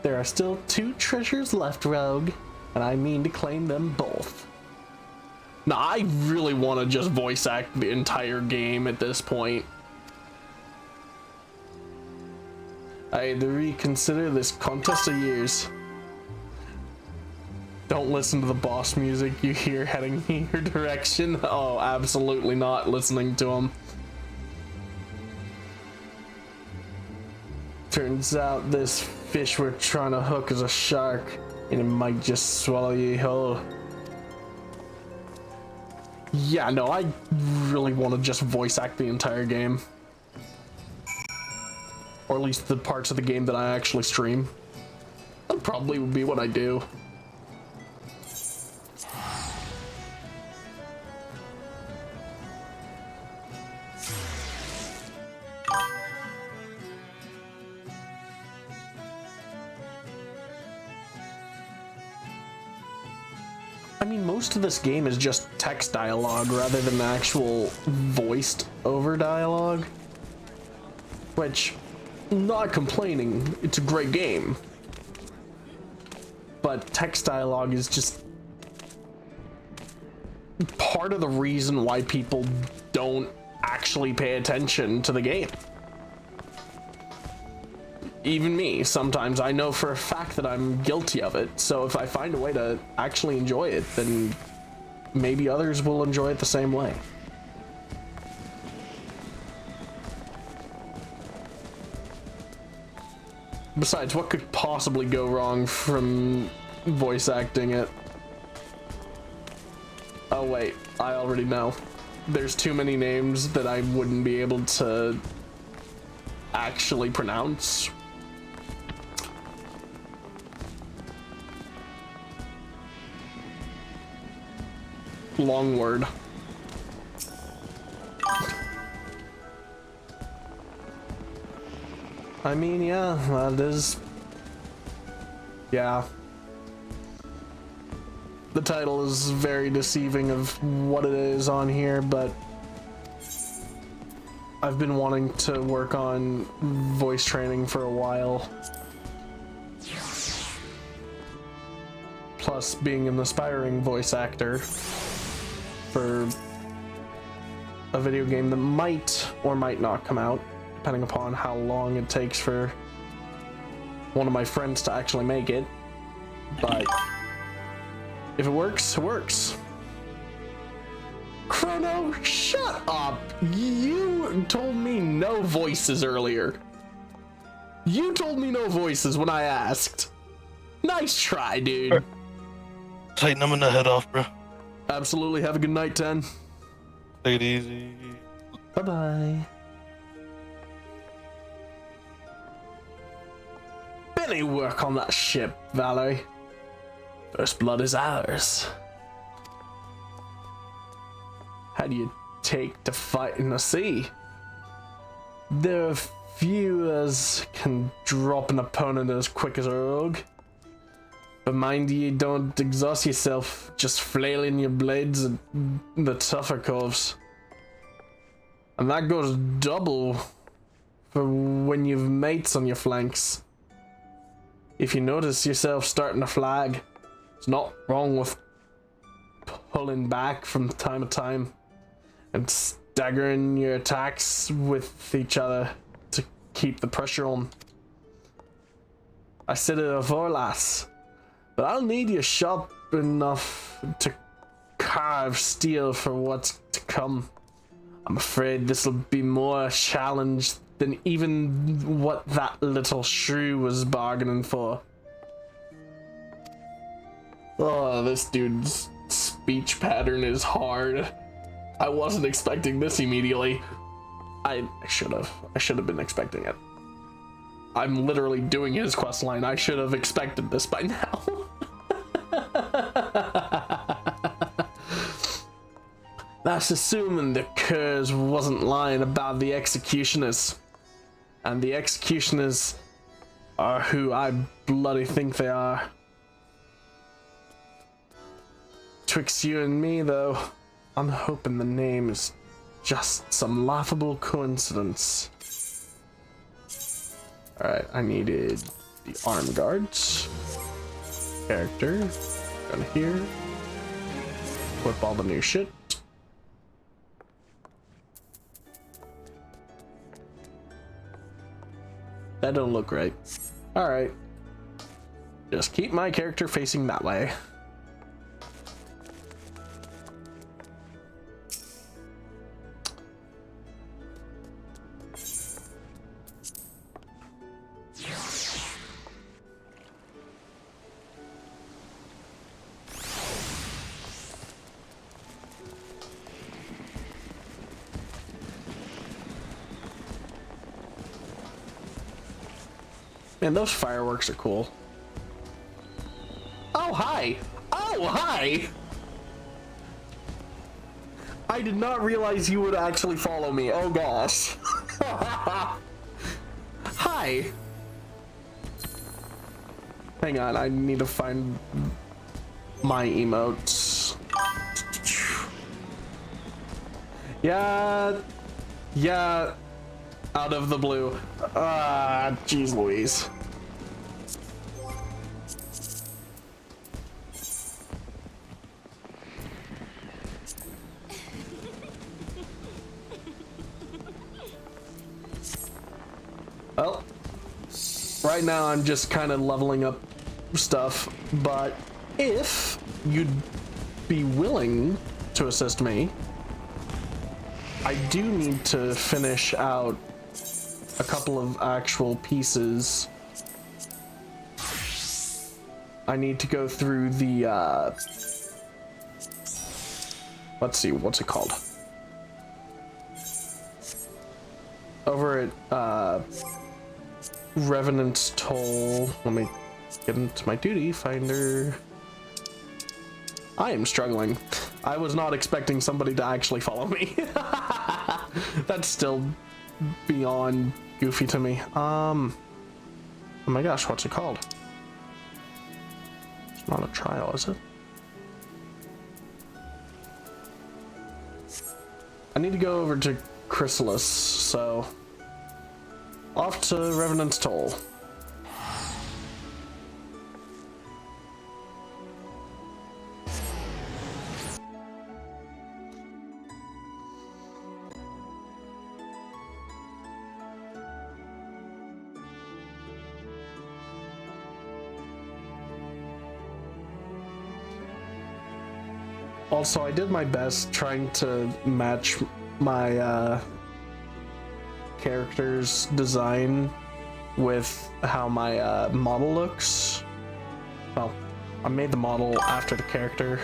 There are still 2 treasures left, Rogue, and I mean to claim them both. Now, I really want to just voice act the entire game at this point. I had to reconsider this contest of years. Don't listen to the boss music you hear heading in your direction. Oh, absolutely not listening to him. Turns out this fish we're trying to hook is a shark, and it might just swallow you whole. Yeah, no, I really want to just voice act the entire game. Or at least the parts of the game that I actually stream. That probably would be what I do. I mean, most of this game is just text dialogue rather than actual voiced over dialogue. Which, not complaining, it's a great game. But text dialogue is just part of the reason why people don't actually pay attention to the game. Even me, sometimes I know for a fact that I'm guilty of it, so if I find a way to actually enjoy it, then maybe others will enjoy it the same way. Besides, what could possibly go wrong from voice acting it? Oh wait, I already know. There's too many names that I wouldn't be able to actually pronounce. Long word. I mean, yeah, that is... Yeah. The title is very deceiving of what it is on here, but I've been wanting to work on voice training for a while. Plus, being an aspiring voice actor for a video game that might or might not come out, depending upon how long it takes for one of my friends to actually make it. But if it works, it works. Chrono, shut up. You told me no voices earlier. You told me no voices when I asked. Nice try, dude. Tighten them in the head off, bro. Absolutely. Have a good night, 10. Take it easy. Bye-bye. Benny, work on that ship, Valerie. First blood is ours. How do you take to fight in the sea? There are few as can drop an opponent as quick as a rogue. But mind you, don't exhaust yourself just flailing your blades at the tougher curves. And that goes double for when you've mates on your flanks. If you notice yourself starting to flag, it's not wrong with pulling back from time to time and staggering your attacks with each other to keep the pressure on. I said it before, lass, but I'll need you sharp enough to carve steel for what's to come. I'm afraid this'll be more a challenge than even what that little shrew was bargaining for. Oh, this dude's speech pattern is hard. I wasn't expecting this immediately. I should have been expecting it. I'm literally doing his quest line. I should have expected this by now. That's assuming the curs wasn't lying about the executioners. And the executioners are who I bloody think they are. Twixt you and me, though, I'm hoping the name is just some laughable coincidence. Alright, I needed the arm guards. Character. Down here. Equip all the new shit. That don't look right. Alright. Just keep my character facing that way. Man, those fireworks are cool. Oh, hi! Oh, hi! I did not realize you would actually follow me. Oh, gosh. Hi! Hang on, I need to find my emotes. Yeah, out of the blue. Jeez Louise. Well, right now I'm just kind of leveling up stuff, but if you'd be willing to assist me, I do need to finish out a couple of actual pieces. I need to go through the, let's see, what's it called? Over at, Revenant's Toll. Let me get into my duty finder. I am struggling. I was not expecting somebody to actually follow me. That's still beyond goofy to me. Oh my gosh, what's it called? It's not a trial, is it? I need to go over to Chrysalis, so off to Revenant's Toll. Also, I did my best trying to match my character's design with how my model looks. Well, I made the model after the character.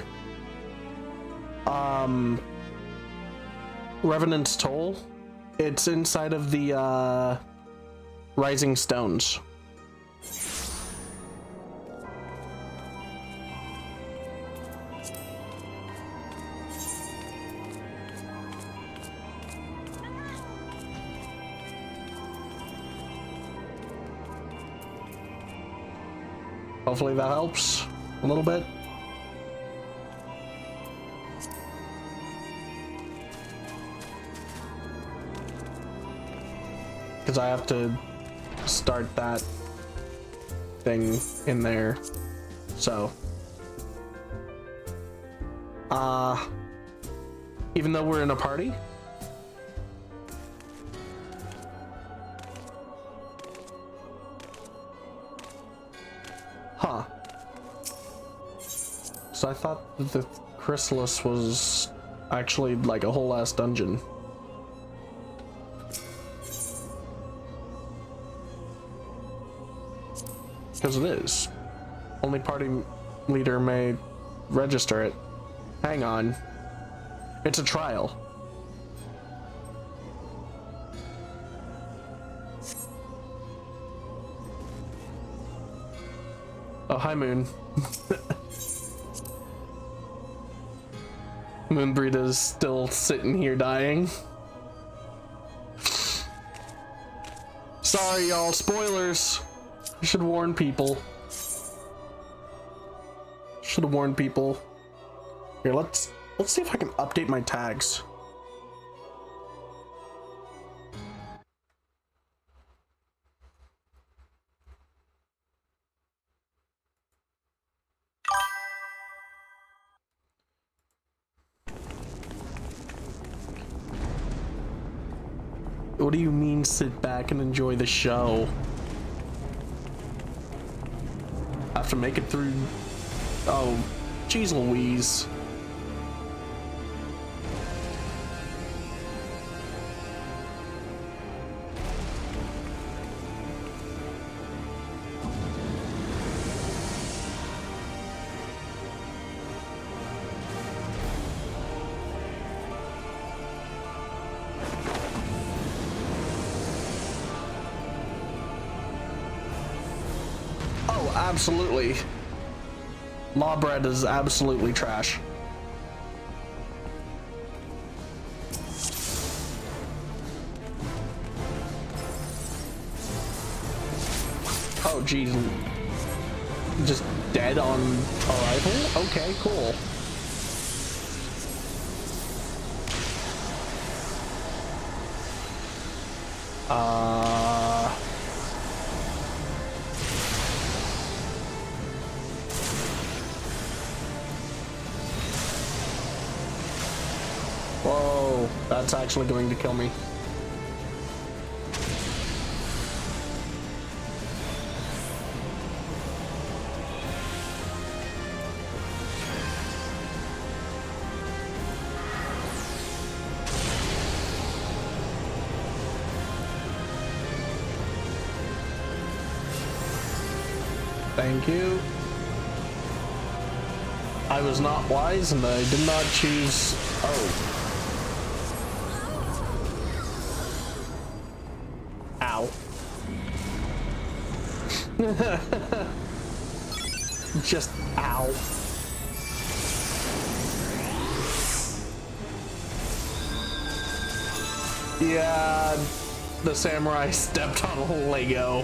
Revenant's Toll. It's inside of the Rising Stones. Hopefully that helps a little bit. Because I have to start that thing in there. So, even though we're in a party, huh? So I thought that the Chrysalis was actually like a whole ass dungeon. Because it is. Only party leader may register it. Hang on. It's a trial. Oh, hi, Moon. Moonbreed is still sitting here dying. Sorry, y'all. Spoilers. I should warn people. Should have warned people. Here, let's see if I can update my tags. What do you mean sit back and enjoy the show? I have to make it through. Oh, geez Louise. Oh, absolutely. Lawbread is absolutely trash. Oh, geez. Just dead on arrival? Okay, cool. Whoa, that's actually going to kill me. Thank you. I was not wise and I did not choose. Oh. Ow. Just ow. Yeah, the samurai stepped on a Lego.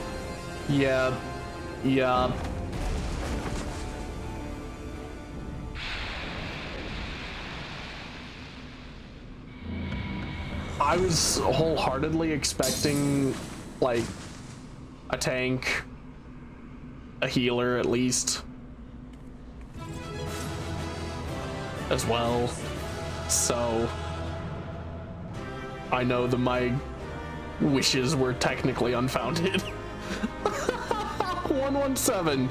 Yeah. Yeah. I was wholeheartedly expecting, like, a tank, a healer at least, as well. So, I know that my wishes were technically unfounded. 117.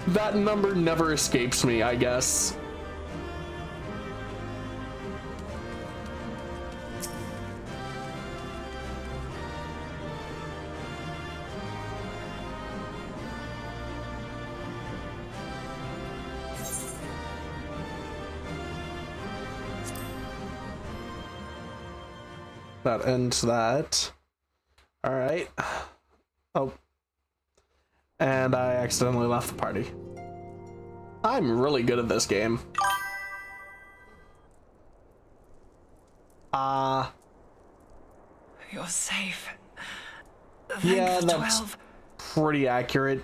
That number never escapes me, I guess. That ends that. Alright. Oh. And I accidentally left the party. I'm really good at this game. You're safe. Yeah, Thanks, that's 12. pretty accurate.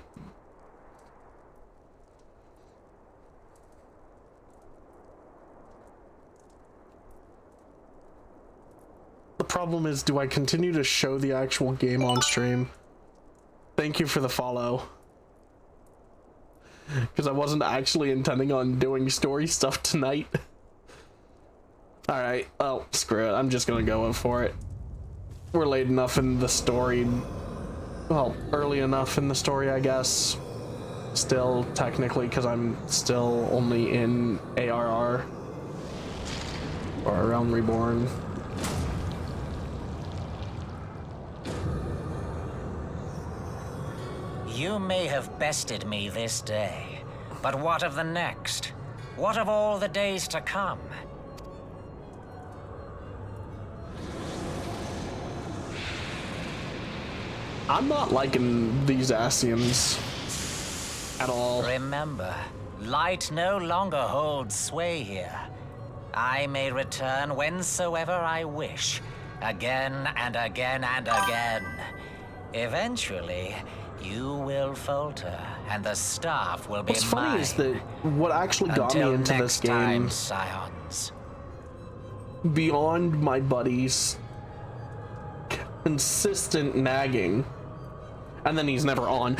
The problem is, do I continue to show the actual game on stream? Thank you for the follow. Because I wasn't actually intending on doing story stuff tonight. Alright, oh, screw it. I'm just gonna go in for it. We're late enough in the story. Well, early enough in the story, I guess. Still, technically, because I'm still only in ARR. Or Realm Reborn. You may have bested me this day, but what of the next? What of all the days to come? I'm not liking these Asians at all. Remember, light no longer holds sway here. I may return whensoever I wish, again and again and again. Eventually, you will falter, and the staff will be What's mine. funny is that what actually got me Until into this next game, time, scions. beyond my buddy's consistent nagging, and then he's never on,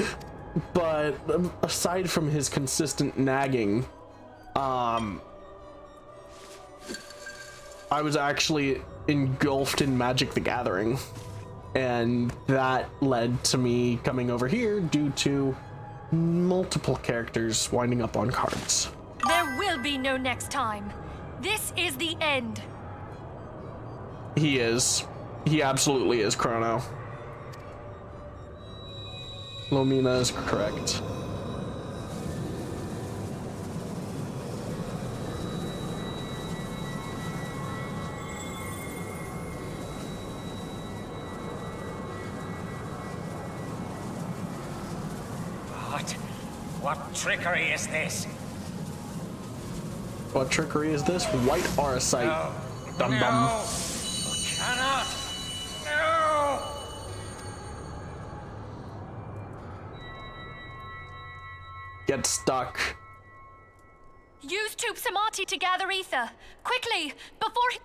but aside from his consistent nagging, I was actually engulfed in Magic the Gathering, and that led to me coming over here due to multiple characters winding up on cards. There will be no next time. This is the end. He is. He absolutely is, Chrono. Lomina is correct. What trickery is this? What trickery is this? White Auracite. No. Dum No. dum. Cannot. No. Get stuck. Use Tube Samati to gather ether. Quickly, before he...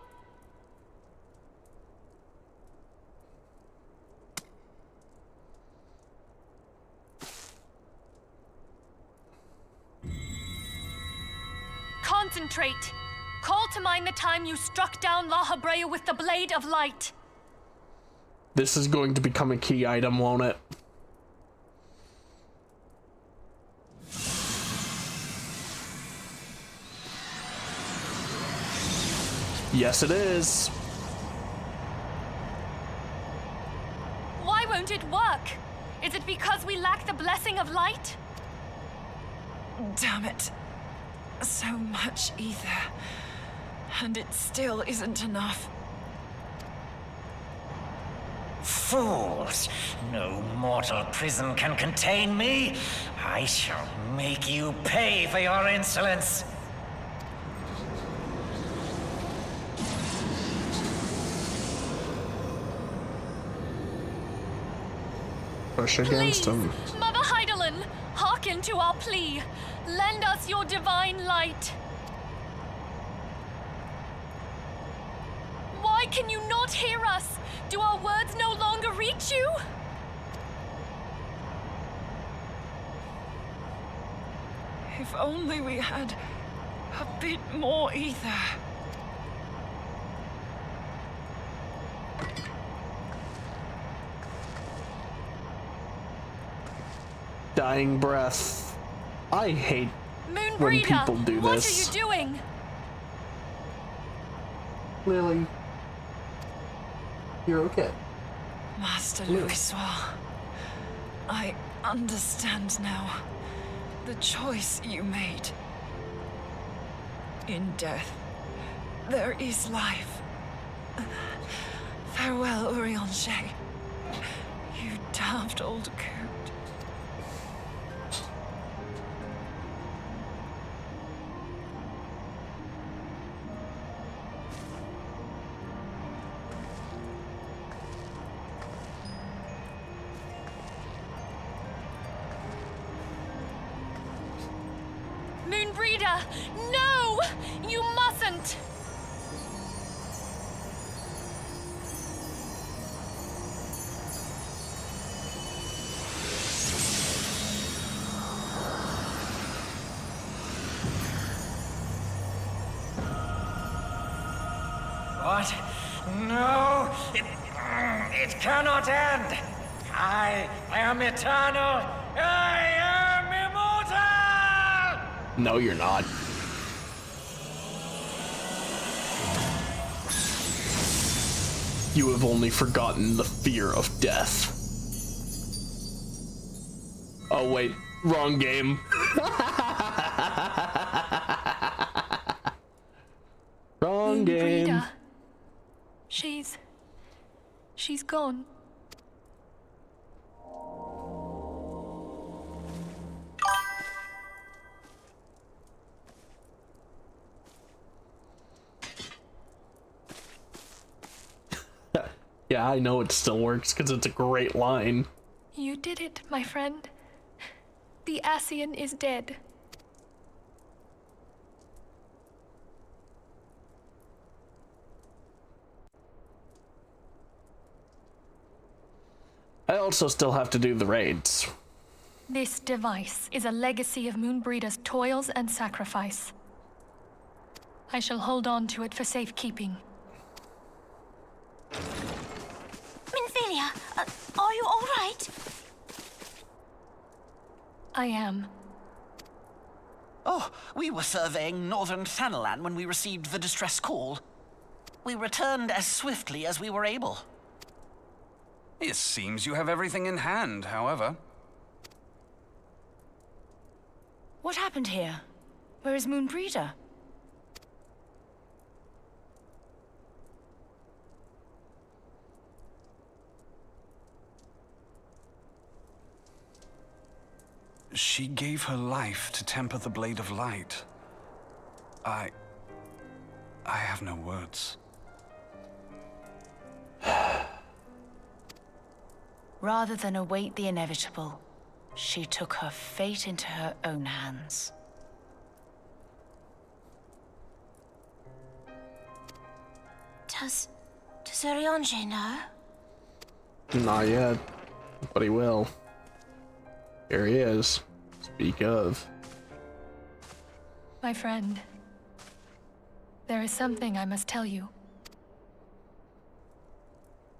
Concentrate. Call to mind the time you struck down La Habrea with the Blade of Light. This is going to become a key item, won't it? Yes, it is. Why won't it work? Is it because we lack the blessing of light? Damn it. So much ether. And it still isn't enough. Fools! No mortal prison can contain me. I shall make you pay for your insolence. Push against him. Mother Heidelin, hearken to our plea. Lend us your divine light. Why can you not hear us? Do our words no longer reach you? If only we had a bit more ether. Dying breath. I hate Moonbreeder, when people do what this. are you doing? Lily. You're okay. Master Look. Louisoix, I understand now the choice you made. In death, there is life. Farewell, Urianger. You daft old coot. Moonbreeder! No! You mustn't! What? No! It cannot end! I am eternal! I am immortal! No, you're not. You have only forgotten the fear of death. Oh wait, wrong game. Wrong game. Moonbreeder. She's gone. Yeah, I know it still works because it's a great line. You did it, my friend. The Ascian is dead. I also still have to do the raids. This device is a legacy of Moonbreeder's toils and sacrifice. I shall hold on to it for safekeeping. Minfilia, are you all right? I am. Oh, we were surveying northern Thanalan when we received the distress call. We returned as swiftly as we were able. It seems you have everything in hand, however. What happened here? Where is Moonbreeder? She gave her life to temper the Blade of Light. I have no words. Rather than await the inevitable, she took her fate into her own hands. Does Urianger know? Not yet, but he will. Here he is. Speak of. My friend, there is something I must tell you.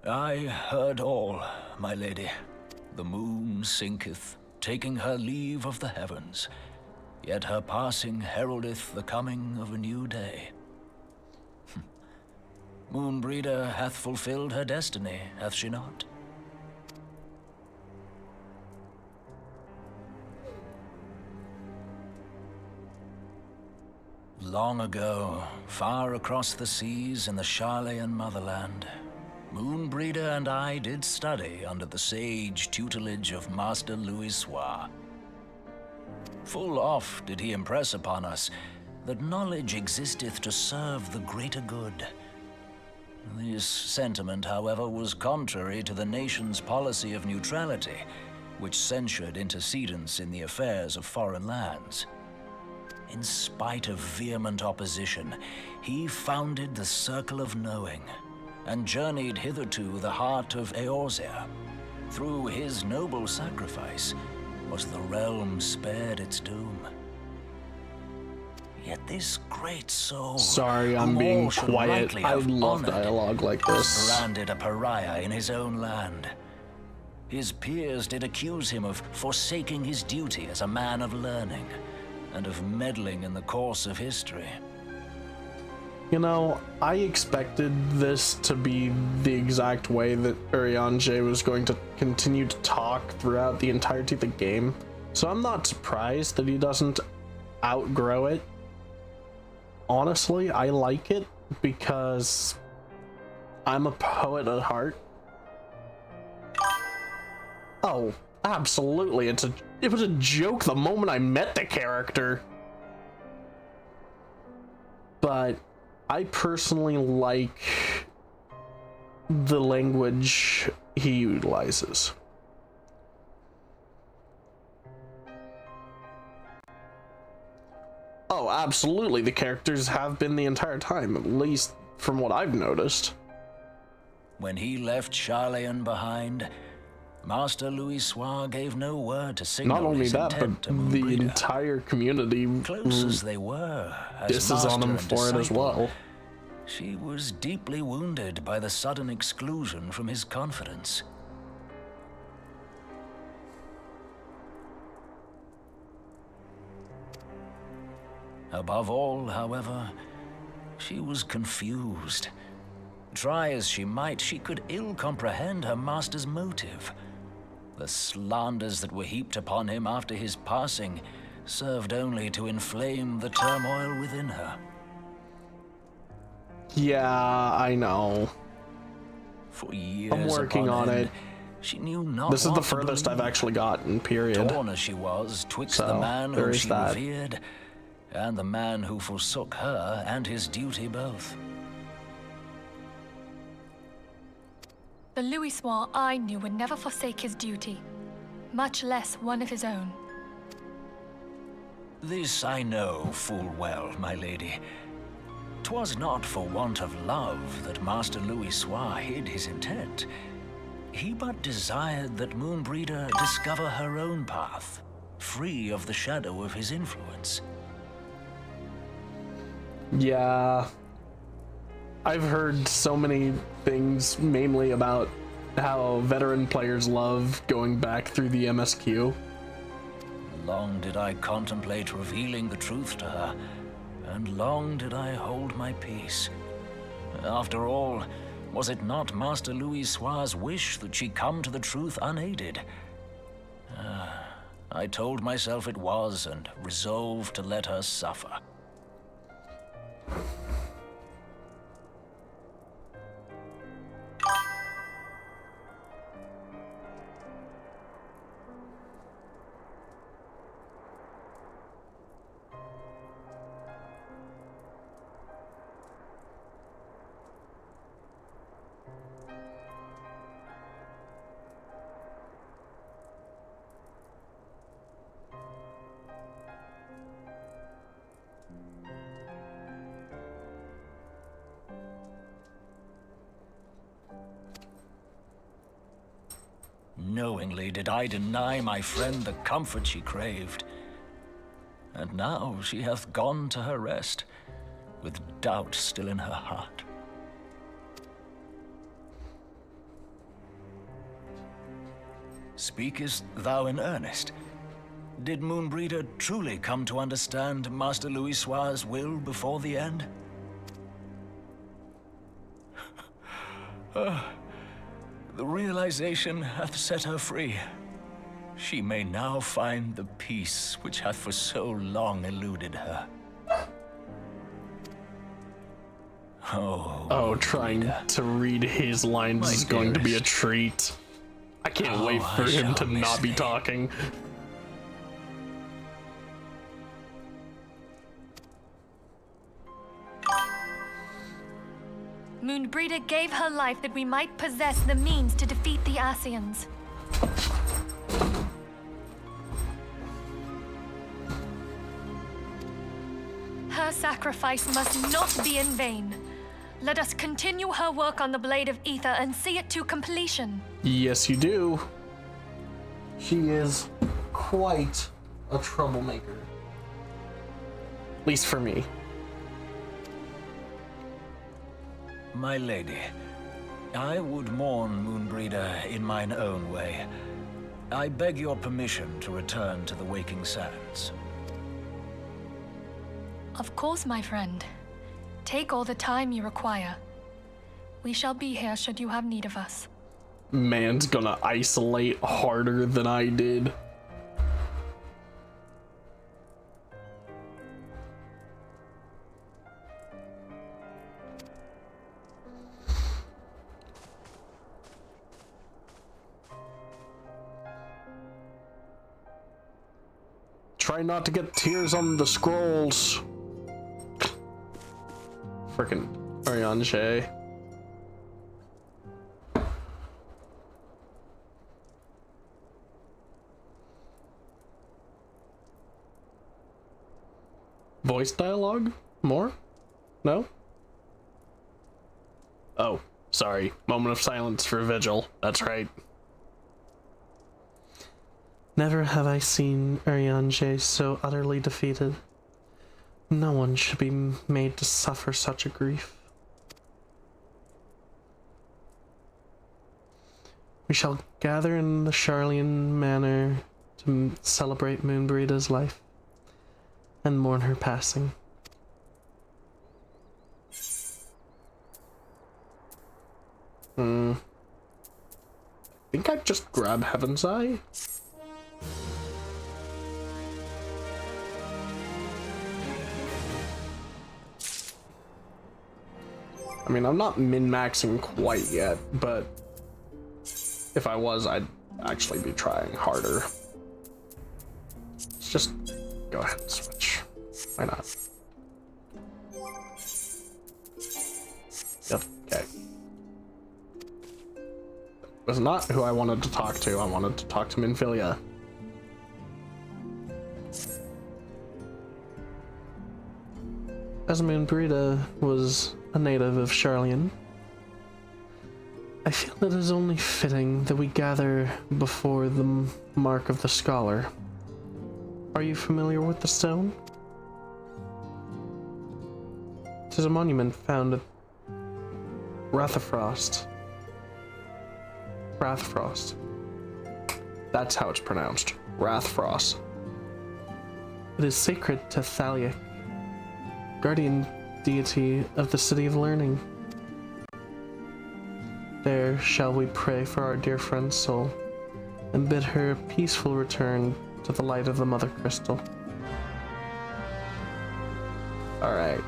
I heard all, my lady. The moon sinketh, taking her leave of the heavens, yet her passing heraldeth the coming of a new day. Moonbreeder hath fulfilled her destiny, hath she not? Long ago, far across the seas in the Sharlayan motherland, Moonbreeder and I did study under the sage tutelage of Master Louisoix. Full oft did he impress upon us that knowledge existeth to serve the greater good. This sentiment, however, was contrary to the nation's policy of neutrality, which censured intercedence in the affairs of foreign lands. In spite of vehement opposition, he founded the Circle of Knowing, and journeyed hitherto the heart of Eorzea. Through his noble sacrifice was the realm spared its doom. Yet this great soul, Sorry, I'm whom being all should quiet. rightly I have love honored, dialogue like was this. branded a pariah in his own land. His peers did accuse him of forsaking his duty as a man of learning, and of meddling in the course of history. You know, I expected this to be the exact way that Urianger was going to continue to talk throughout the entirety of the game, so I'm not surprised that he doesn't outgrow it. Honestly, I like it because I'm a poet at heart. Oh, absolutely. It was a joke the moment I met the character. But I personally like the language he utilizes. Oh, absolutely. The characters have been the entire time, at least from what I've noticed. When he left Charlayan behind, Master Louisoix gave no word to signal Not only his that, intent but to Moon the Breeder. entire community Close as they were, as disses on master him and for it as disciple, well. she was deeply wounded by the sudden exclusion from his confidence. Above all, however, she was confused. Try as she might, she could ill comprehend her master's motive. The slanders that were heaped upon him after his passing served only to inflame the turmoil within her. Yeah, I know. For years I'm working upon on end, it. she knew not This is what the to furthest I've believe. actually gotten, period. Torn as she was twixt So, the man there whom is she that. revered and the man who forsook her and his duty both. The Louisoix I knew would never forsake his duty, much less one of his own. This I know full well, my lady. 'Twas not for want of love that Master Louisoix hid his intent. He but desired that Moonbreeder discover her own path, free of the shadow of his influence. Yeah. I've heard so many things, mainly about how veteran players love going back through the MSQ. Long did I contemplate revealing the truth to her, and long did I hold my peace. After all, was it not Master Louisoix's wish that she come to the truth unaided? I told myself it was, and resolved to let her suffer. Knowingly did I deny my friend the comfort she craved. And now she hath gone to her rest, with doubt still in her heart. Speakest thou in earnest? Did Moonbreeder truly come to understand Master Louisoix's will before the end? The realization hath set her free. She may now find the peace which hath for so long eluded her. Oh, trying to read his lines My is going to be a dearest. treat. I can't Oh, wait I for him shall to miss not be thee. talking. Moonbreeder gave her life that we might possess the means to defeat the Ascians. Her sacrifice must not be in vain. Let us continue her work on the Blade of Ether and see it to completion. Yes, you do. She is quite a troublemaker. At least for me. My lady, I would mourn Moonbreeder in mine own way. I beg your permission to return to the Waking Sands. Of course, my friend. Take all the time you require. We shall be here should you have need of us. Man's gonna isolate harder than I did. Try not to get tears on the scrolls. Frickin' Ariane. Voice dialogue? More? No? Oh, sorry. Moment of silence for Vigil. That's right. Never have I seen Urianger so utterly defeated. No one should be made to suffer such a grief. We shall gather in the Sharlayan Manor to celebrate Moonbreeda's life and mourn her passing. I think I'd just grab Heaven's Eye. I mean, I'm not min-maxing quite yet, but if I was, I'd actually be trying harder. Let's just go ahead and switch. Why not? Yep, okay. Was not who I wanted to talk to. I wanted to talk to Minfilia. As Moonbreeda was a native of Sharlayan, I feel it is only fitting that we gather before the Mark of the Scholar. Are you familiar with the stone? It is a monument found at Rathafrost. Rathfrost. That's how it's pronounced. Rathfrost. It is sacred to Thalia, guardian deity of the City of Learning. There shall we pray for our dear friend's soul and bid her a peaceful return to the light of the Mother Crystal. Alright.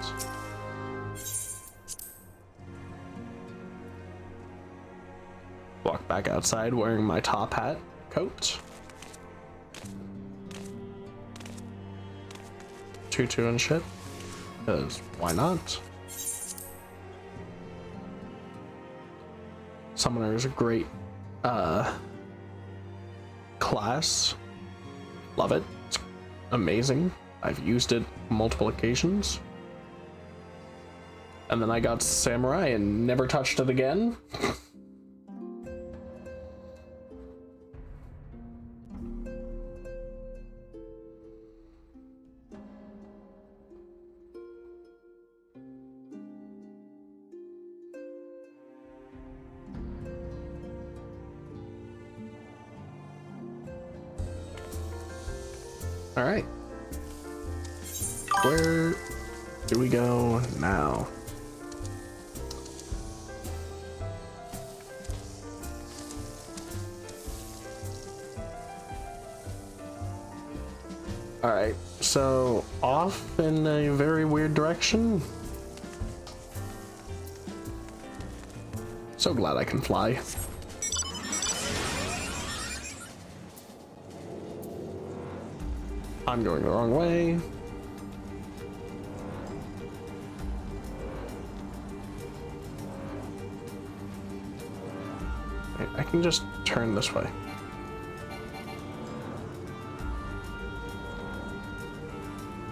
Walk back outside wearing my top hat, coat. Tutu and shit. Because why not? Summoner is a great class. Love it. It's amazing. I've used it multiple occasions. And then I got Samurai and never touched it again. All right. Where do we go now? All right, so off in a very weird direction. So glad I can fly. I'm going the wrong way. Wait, I can just turn this way.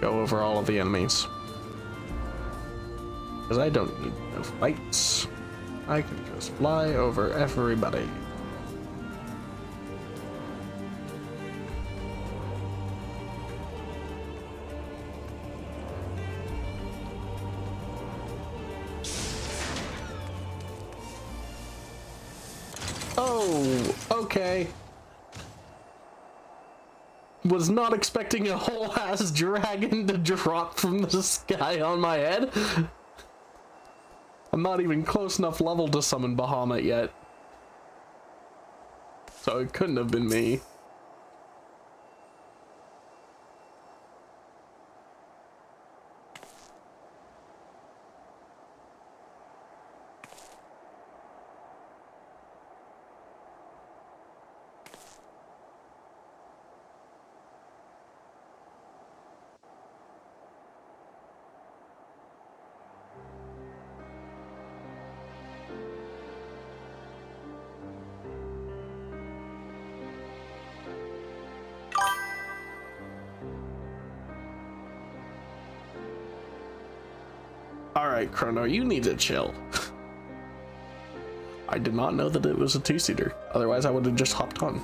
Go over all of the enemies. Because I don't need no fights. I can just fly over everybody. Oh, okay. Was not expecting a whole ass dragon to drop from the sky on my head. I'm not even close enough level to summon Bahamut yet. So it couldn't have been me. Alright, Chrono, you need to chill. I did not know that it was a two-seater. Otherwise, I would have just hopped on.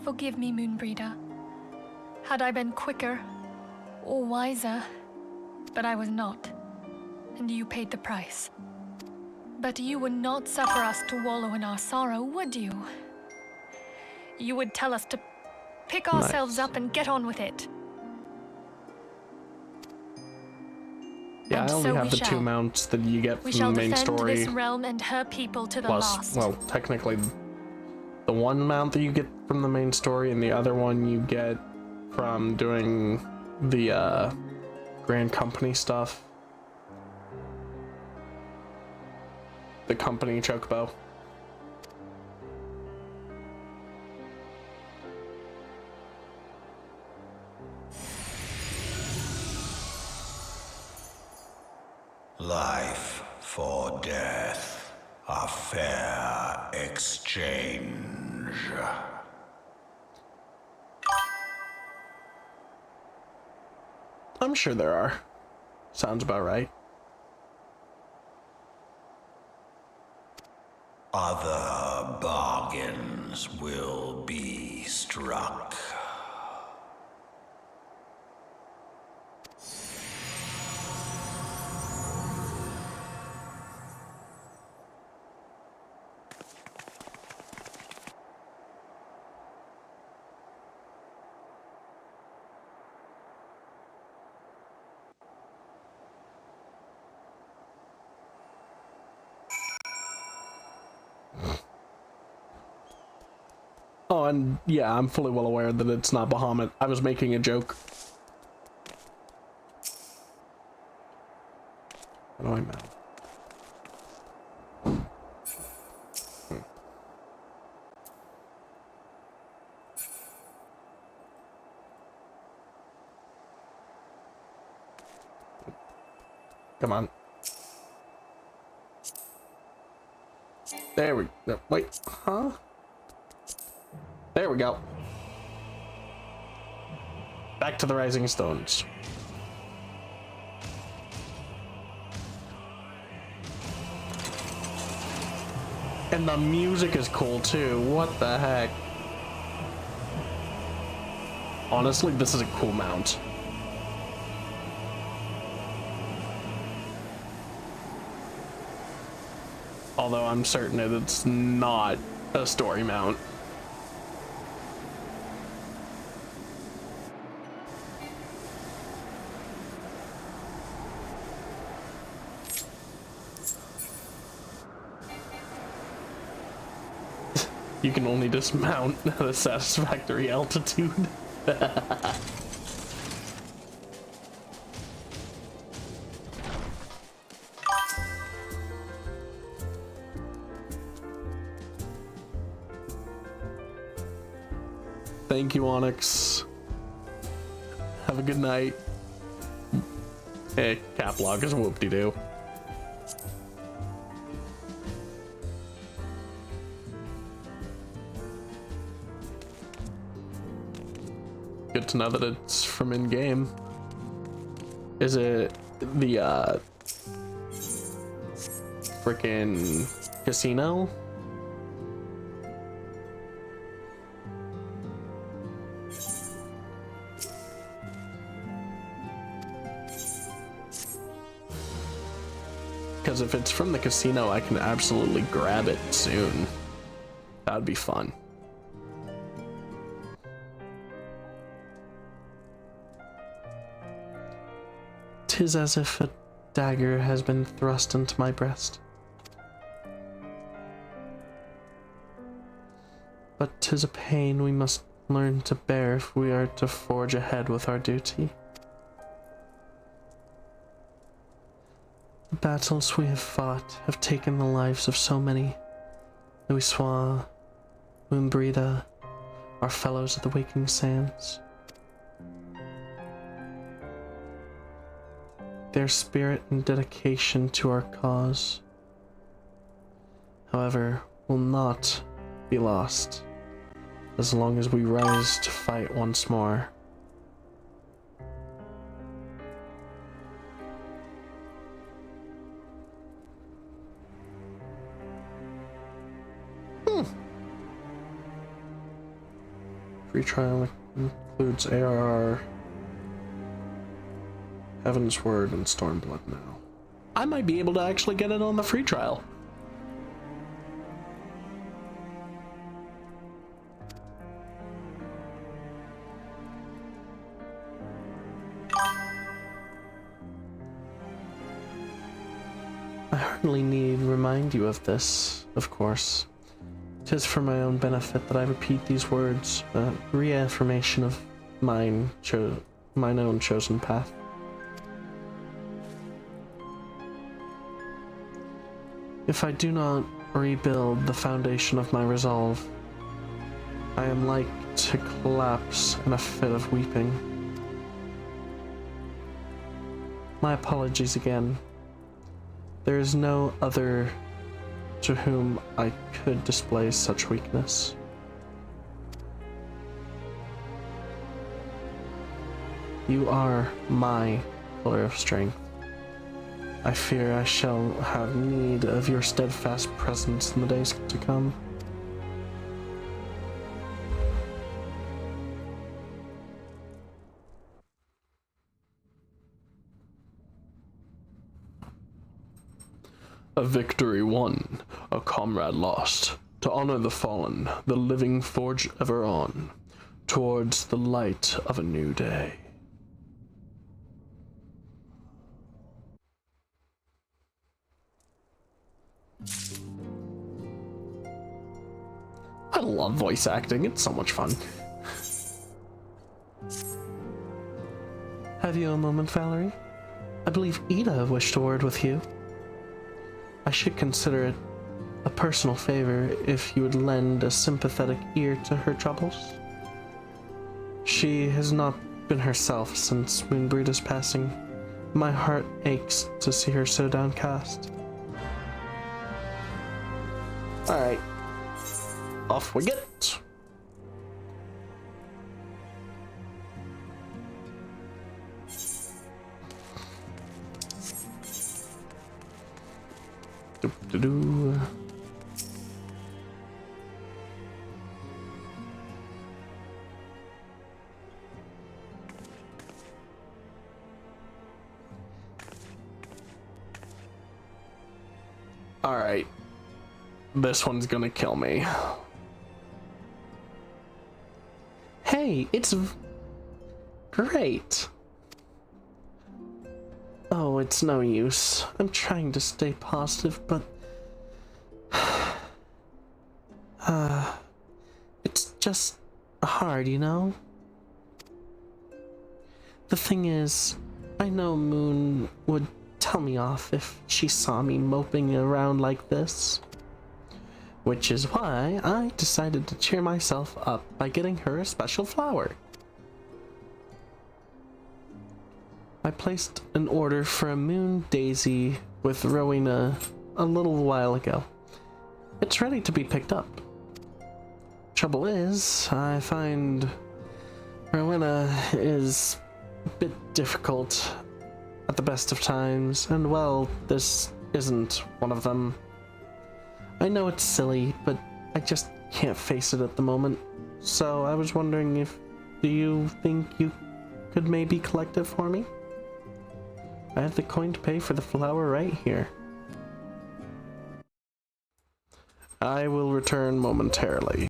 Forgive me, Moonbreeder. Had I been quicker or wiser, but I was not, and you paid the price. But you would not suffer us to wallow in our sorrow, would you? You would tell us to pick ourselves up and get on with it. Yeah, And I only so have we the two shall. mounts that you get We from shall the main defend story. this realm and her people to the Plus, last. well, technically, the one mount that you get from the main story, and the other one you get from doing the Grand Company stuff. The company chocobo. Life for death, a fair exchange. I'm sure there are. Sounds about right. Other bargains will be struck. Oh, and yeah, I'm fully well aware that it's not Bahamut. I was making a joke. How do I mount? Come on. There we go. Wait, huh? There we go. Back to the Rising Stones. And the music is cool too. What the heck? Honestly, this is a cool mount. Although I'm certain that it's not a story mount. You can only dismount at a satisfactory altitude. Thank you, Onyx. Have a good night. Hey, cap lock is whoop-de-doo. Good to know that it's from in-game. Is it the frickin' casino? Because if it's from the casino, I can absolutely grab it soon. That'd be fun. "'Tis as if a dagger has been thrust into my breast. But 'tis a pain we must learn to bear if we are to forge ahead with our duty. The battles we have fought have taken the lives of so many. Louisoix, Moonbreeder, our fellows of the Waking Sands. their spirit and dedication to our cause, however, will not be lost as long as we rise to fight once more. Free trial includes ARR, Heaven's Word, and Stormblood now. I might be able to actually get it on the free trial. I hardly need remind you of this, of course. 'Tis for my own benefit that I repeat these words, a reaffirmation of mine own chosen path. If I do not rebuild the foundation of my resolve, I am like to collapse in a fit of weeping. My apologies again. There is no other to whom I could display such weakness. You are my pillar of strength. I fear I shall have need of your steadfast presence in the days to come. A victory won, a comrade lost. To honor the fallen, the living forge ever on, towards the light of a new day. I love voice acting, it's so much fun. Have you a moment, Valerie? I believe Ida wished a word with you. I should consider it a personal favor if you would lend a sympathetic ear to her troubles. She has not been herself since Moonbreeda's passing. My heart aches to see her so downcast. Alright. Off we get. Doop-de-doo. All right. This one's gonna kill me. Hey, it's great. Oh, it's no use. I'm trying to stay positive, but it's just hard, you know? The thing is, I know Moon would tell me off if she saw me moping around like this. Which is why I decided to cheer myself up by getting her a special flower. I placed an order for a moon daisy with Rowena a little while ago. It's ready to be picked up. Trouble is, I find Rowena is a bit difficult at the best of times, and well, this isn't one of them. I know it's silly, but I just can't face it at the moment. So I was wondering do you think you could maybe collect it for me? I have the coin to pay for the flower right here. I will return momentarily.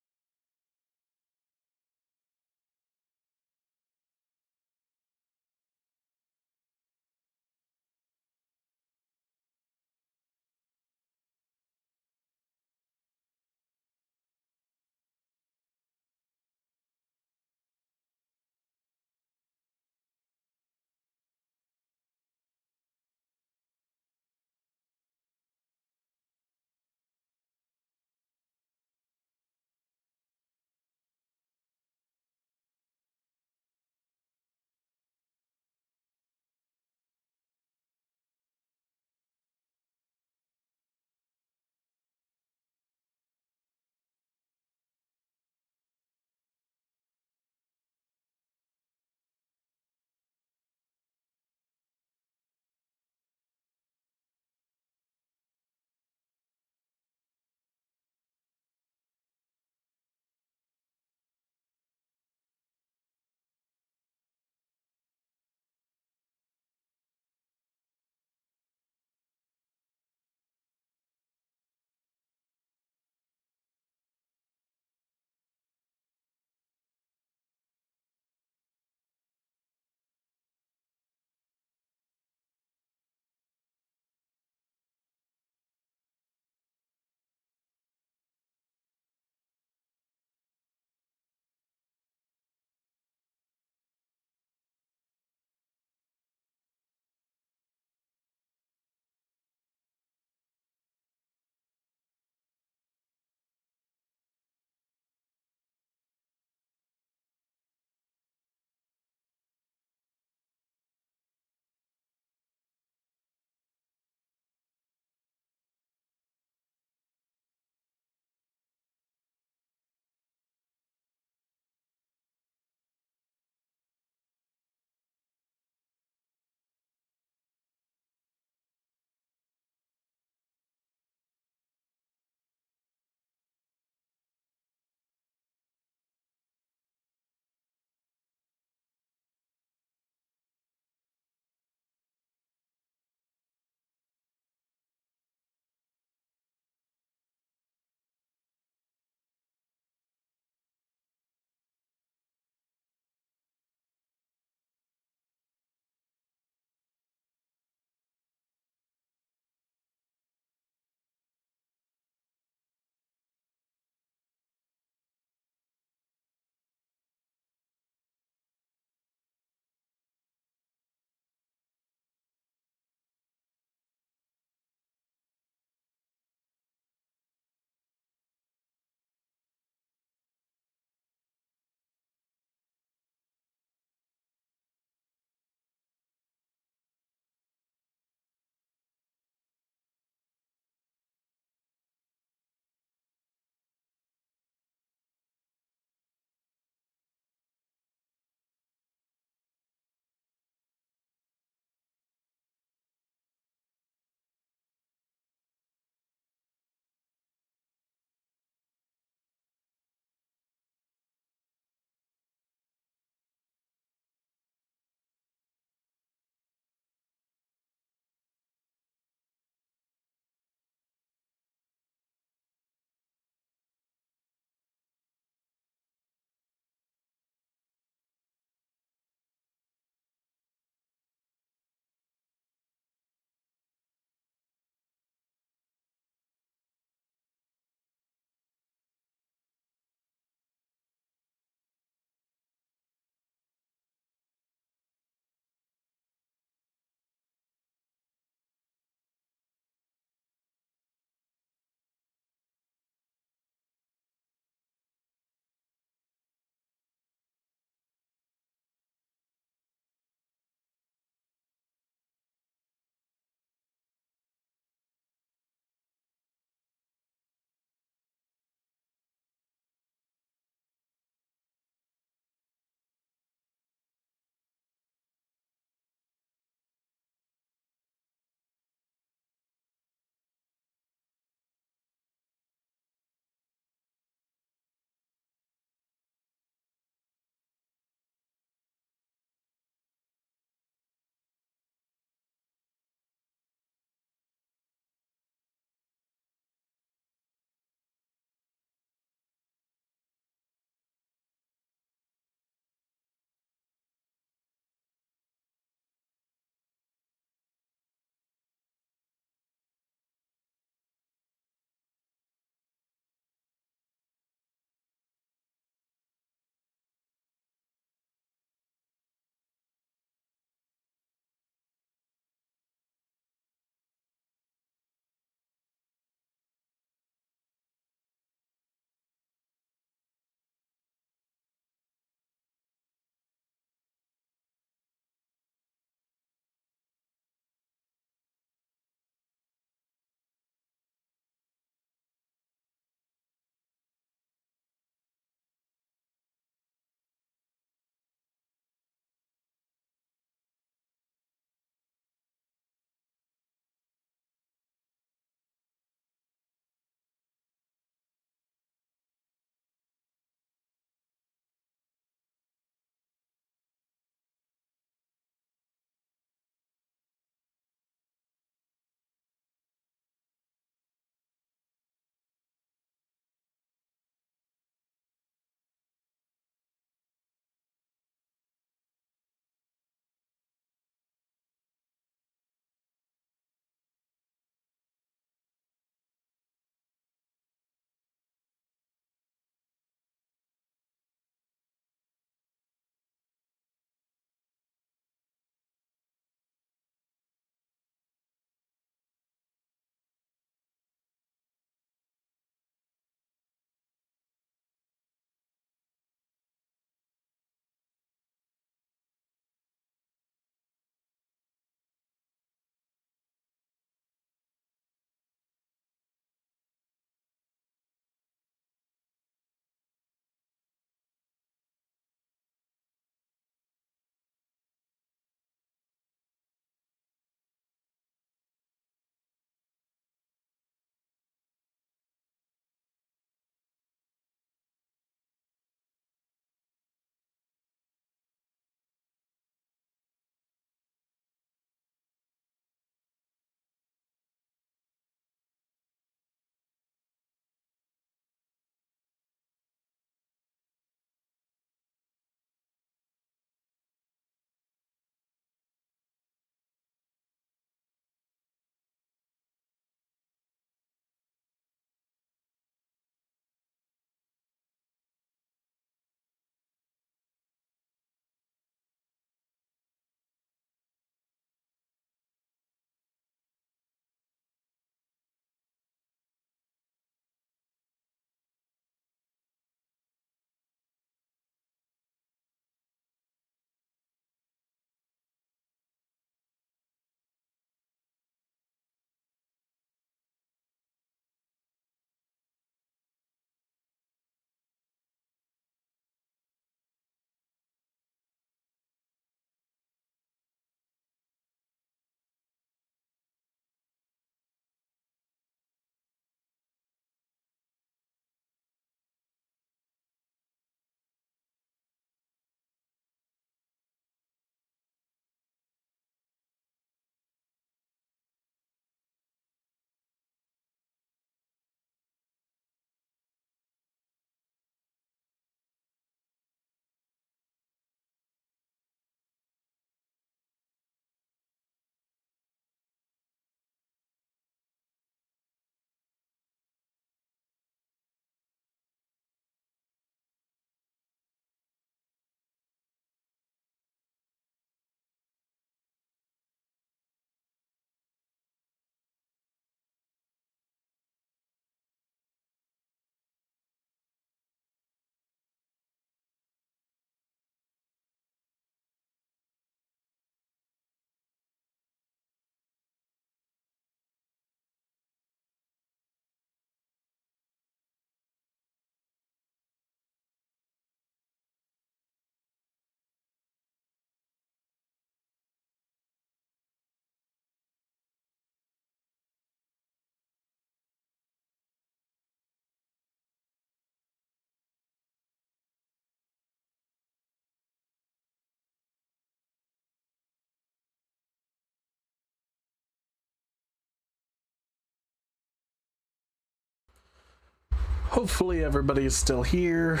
Hopefully everybody's still here.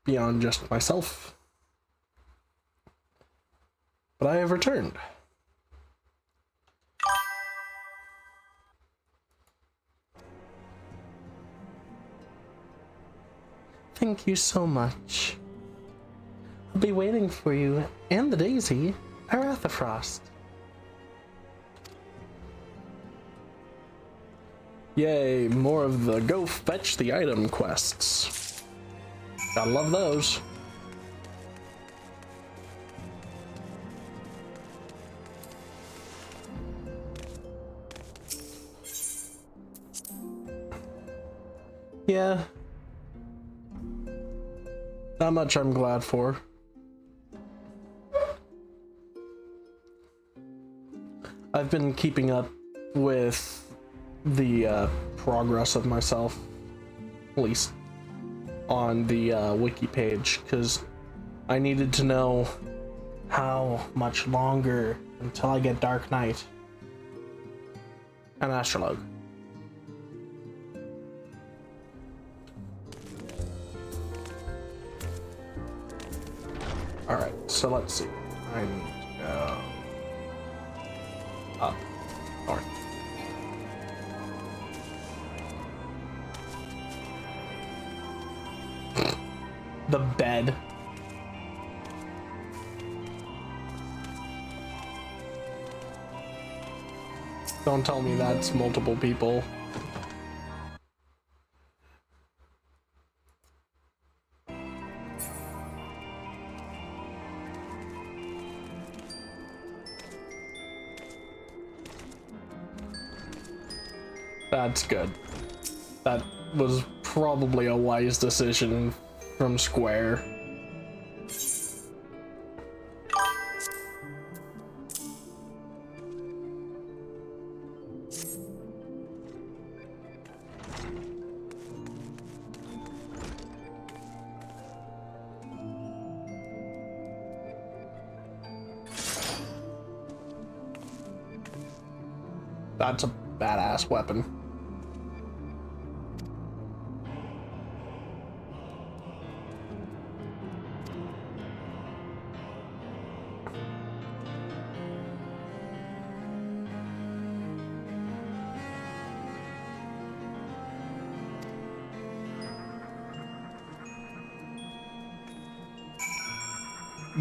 Beyond just myself. But I have returned. Thank you so much. I'll be waiting for you and the Daisy at Rathafrost. Yay, more of the go fetch the item quests. Gotta love those. Yeah. Not much I'm glad for. I've been keeping up with the progress of myself, at least on the wiki page, because I needed to know how much longer until I get Dark Knight and Astrologue. Alright, so let's see. I need to go up north. The bed. Don't tell me that's multiple people. That's good. That was probably a wise decision from Square. That's a badass weapon.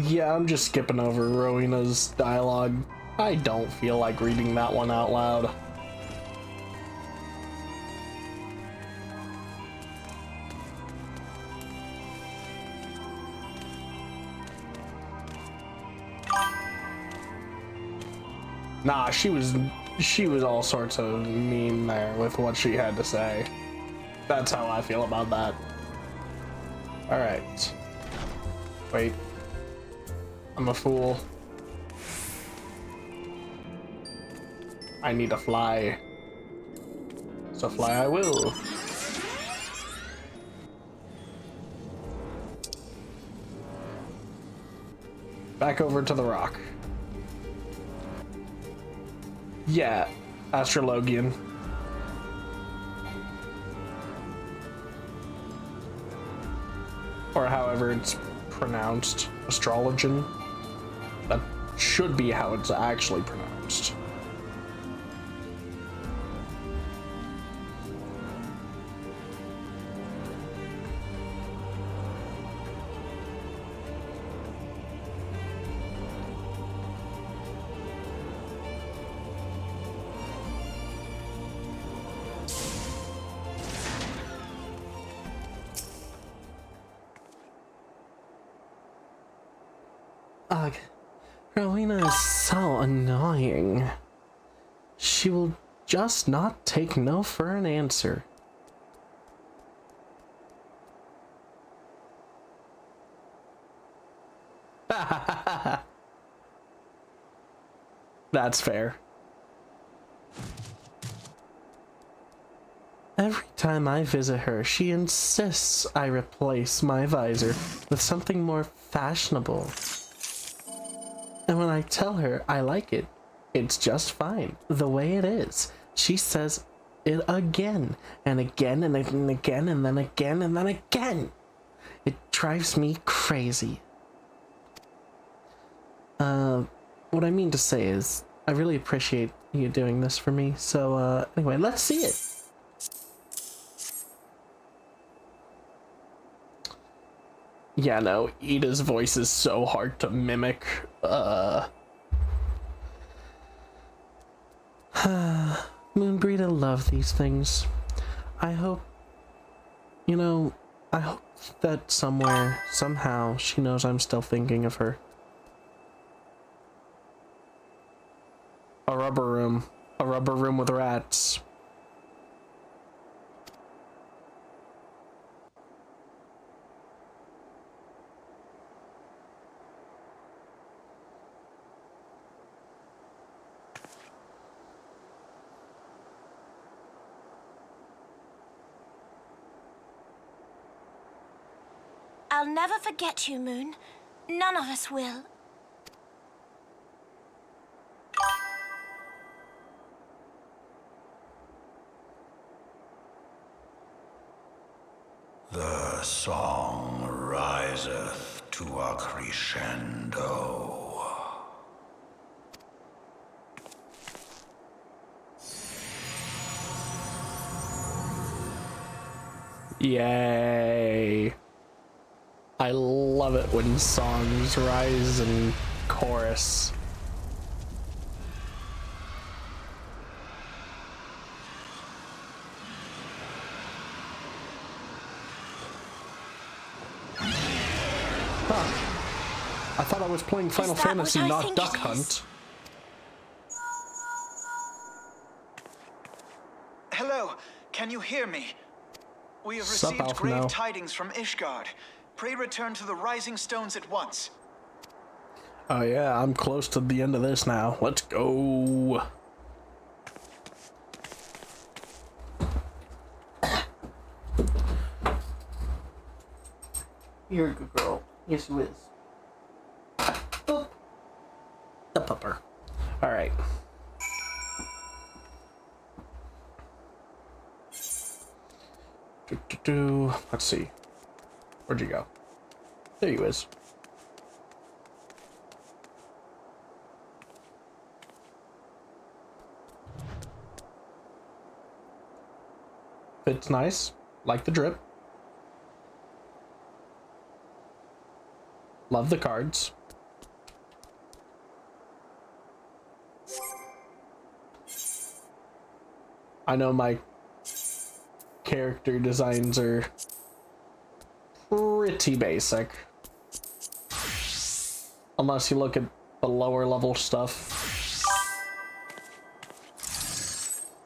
Yeah, I'm just skipping over Rowena's dialogue. I don't feel like reading that one out loud. Nah, she was all sorts of mean there with what she had to say. That's how I feel about that. Alright. Wait. I'm a fool. I need to fly. So fly I will. Back over to the rock. Yeah, Astrologian. Or however it's pronounced. Astrologian. That should be how it's actually pronounced. Ugh, Rowena is so annoying. She will just not take no for an answer. That's fair. Every time I visit her, she insists I replace my visor with something more fashionable. And when I tell her I like it, it's just fine, the way it is. She says it again and again and again and then again and then again. It drives me crazy. What I mean to say is, I really appreciate you doing this for me. So, anyway, let's see it. Yeah, no, Ida's voice is so hard to mimic. Moonbreeder love these things. I hope, you know, I hope that somewhere, somehow, she knows I'm still thinking of her. A rubber room with rats. I'll never forget you, Moon. None of us will. The song riseth to a crescendo. Yay. I love it when songs rise in chorus. I thought I was playing Final Fantasy, not Duck Hunt. Hello, can you hear me? We have Sup, received Alf, grave no. tidings from Ishgard. Pray return to the Rising Stones at once. Oh yeah, I'm close to the end of this now. Let's go. You're a good girl. Yes, you is. Boop. The pupper. All right. Let's see. Where'd you go? There you is. Fits nice. Like the drip. Love the cards. I know my character designs are pretty basic. Unless you look at the lower level stuff.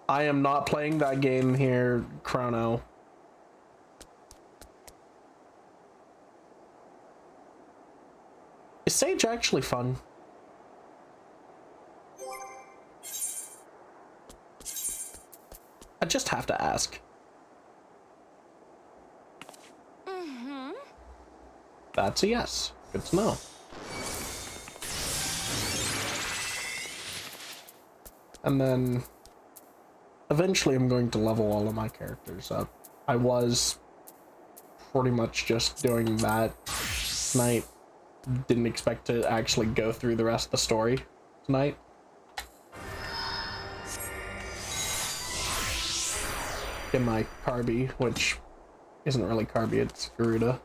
I am not playing that game here, Chrono. Is Sage actually fun? I just have to ask. That's a yes. Good to know. And then eventually I'm going to level all of my characters up. I was pretty much just doing that tonight. Didn't expect to actually go through the rest of the story tonight. Get my Carby, which isn't really Carby, it's Garuda.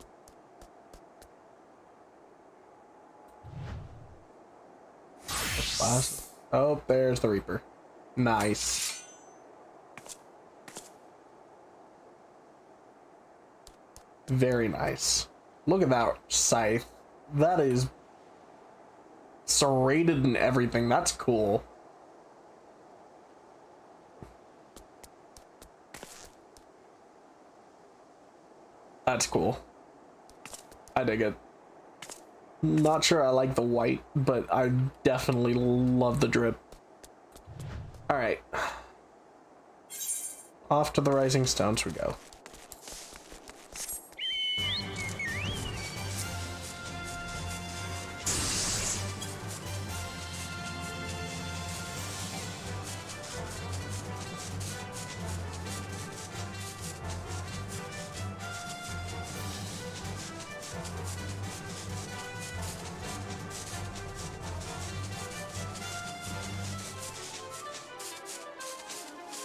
Oh, there's the Reaper. Nice. Very nice. Look at that scythe. That is serrated and everything. That's cool. That's cool. I dig it. Not sure I like the white, but I definitely love the drip. Alright. Off to the Rising Stones we go.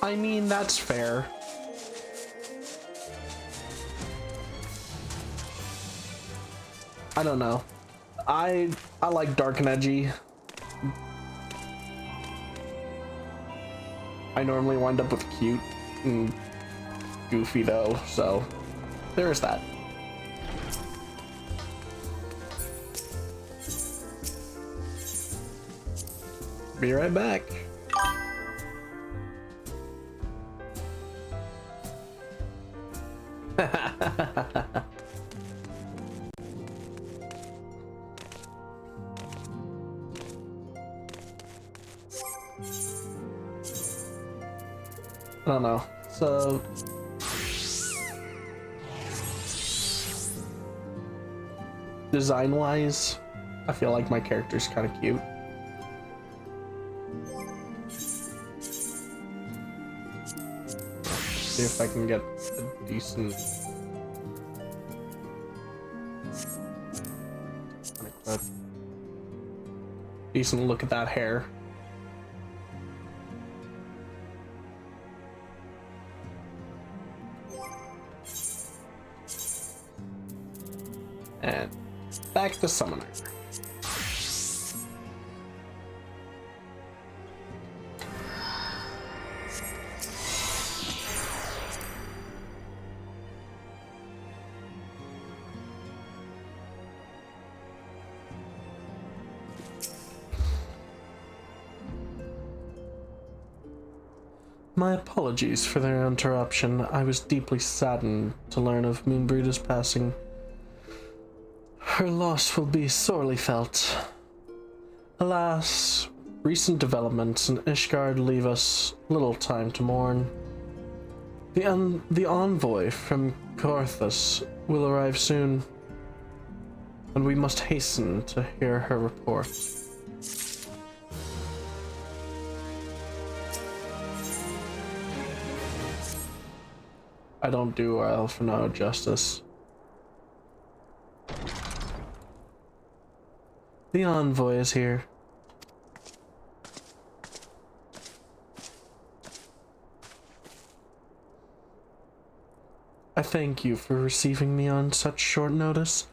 I mean, that's fair. I don't know. I like dark and edgy. I normally wind up with cute and goofy though, so there is that. Be right back. I don't know. So design-wise, I feel like my character's kind of cute. See if I can get a decent look at that hair. And back to Summoner. My apologies for their interruption. I was deeply saddened to learn of Moonbreeder's passing. Her loss will be sorely felt. Alas, recent developments in Ishgard leave us little time to mourn. The envoy from Corthus will arrive soon, and we must hasten to hear her report. I don't do Elfino justice. The envoy is here. I thank you for receiving me on such short notice.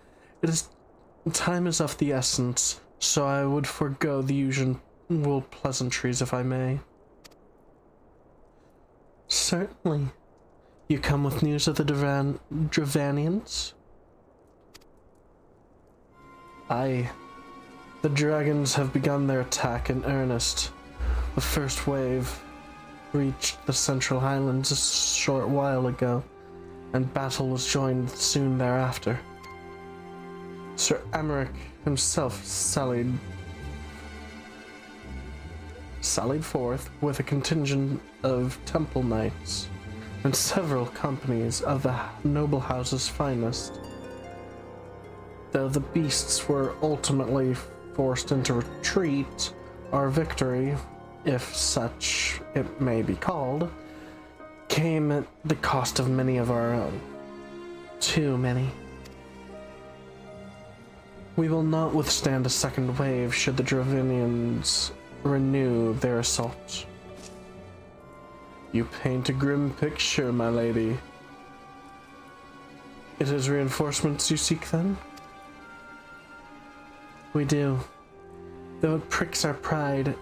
Time is of the essence, so I would forego the usual pleasantries if I may. Certainly. You come with news of the Dravanians? Aye. The dragons have begun their attack in earnest. The first wave reached the Central Highlands a short while ago, and battle was joined soon thereafter. Sir Emmerich himself sallied forth with a contingent of temple knights and several companies of the noble house's finest. Though the beasts were ultimately forced into retreat, our victory, if such it may be called, came at the cost of many of our own. Too many. We will not withstand a second wave should the Dravanians renew their assault. You paint a grim picture, my lady. It is reinforcements you seek, then? We do. Though it pricks our pride,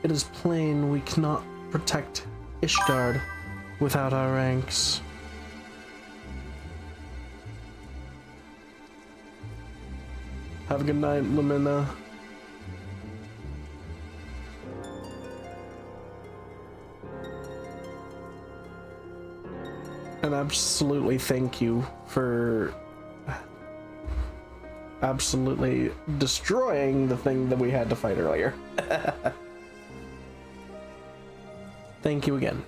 it is plain we cannot protect Ishgard without our ranks. Have a good night, Lamina. And absolutely thank you for absolutely destroying the thing that we had to fight earlier. Thank you again.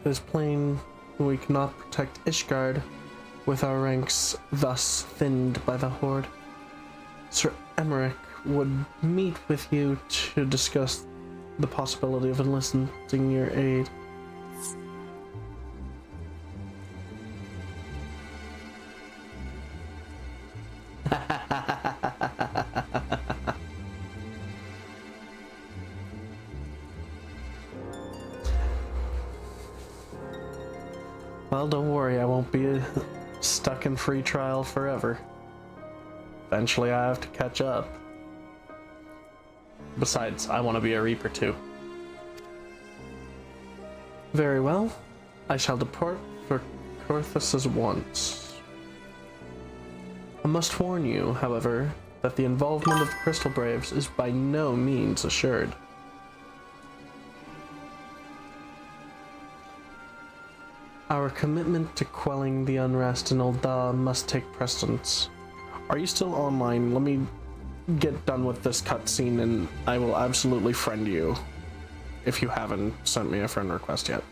It is plain we cannot protect Ishgard with our ranks thus thinned by the Horde. Sir Emmerich would meet with you to discuss the possibility of enlisting your aid. Well, don't worry, I won't be stuck in free trial forever. Eventually I have to catch up. Besides, I want to be a Reaper too. Very well. I shall depart for Coerthas at once. I must warn you, however, that the involvement of the Crystal Braves is by no means assured. Our commitment to quelling the unrest in Ul'dah must take precedence. Are you still online? Let me get done with this cutscene and I will absolutely friend you if you haven't sent me a friend request yet.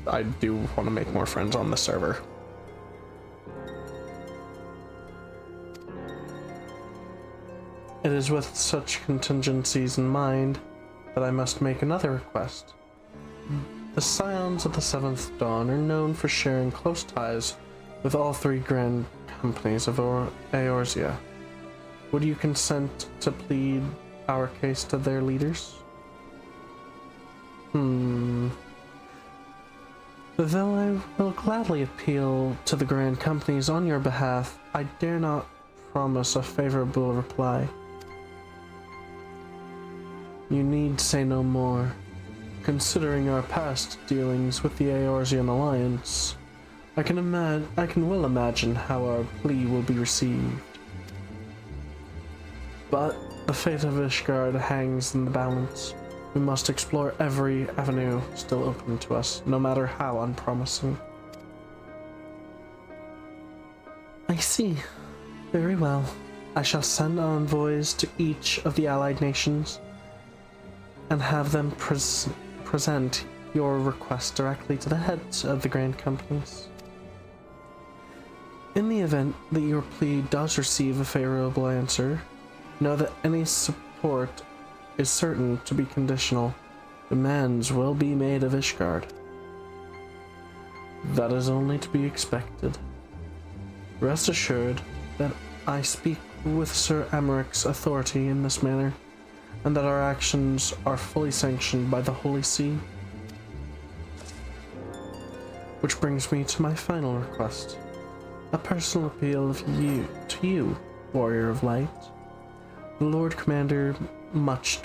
I do want to make more friends on the server. It is with such contingencies in mind that I must make another request. The Scions of the Seventh Dawn are known for sharing close ties with all three grand companies of Eorzea. Would you consent to plead our case to their leaders? Though I will gladly appeal to the grand companies on your behalf, I dare not promise a favorable reply. You need say no more. Considering our past dealings with the Eorzean Alliance, I can well imagine how our plea will be received. But the fate of Ishgard hangs in the balance. We must explore every avenue still open to us, no matter how unpromising. I see. Very well. I shall send envoys to each of the allied nations and have them present your request directly to the heads of the grand companies. In the event that your plea does receive a favorable answer, know that any support is certain to be conditional. Demands will be made of Ishgard. That is only to be expected. Rest assured that I speak with Sir Amaric's authority in this matter, and that our actions are fully sanctioned by the Holy See. Which brings me to my final request. A personal appeal to you, Warrior of Light. The Lord Commander much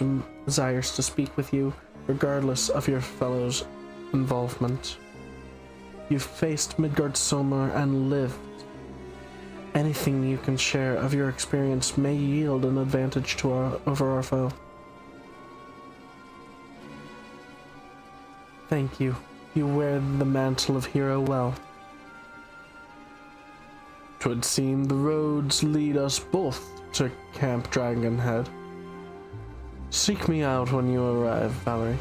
desires to speak with you, regardless of your fellow's involvement. You've faced Midgard-Solmar and lived. Anything you can share of your experience may yield an advantage over our foe. Thank you. You wear the mantle of hero well. 'Twould seem the roads lead us both to Camp Dragonhead. Seek me out when you arrive, Valerie.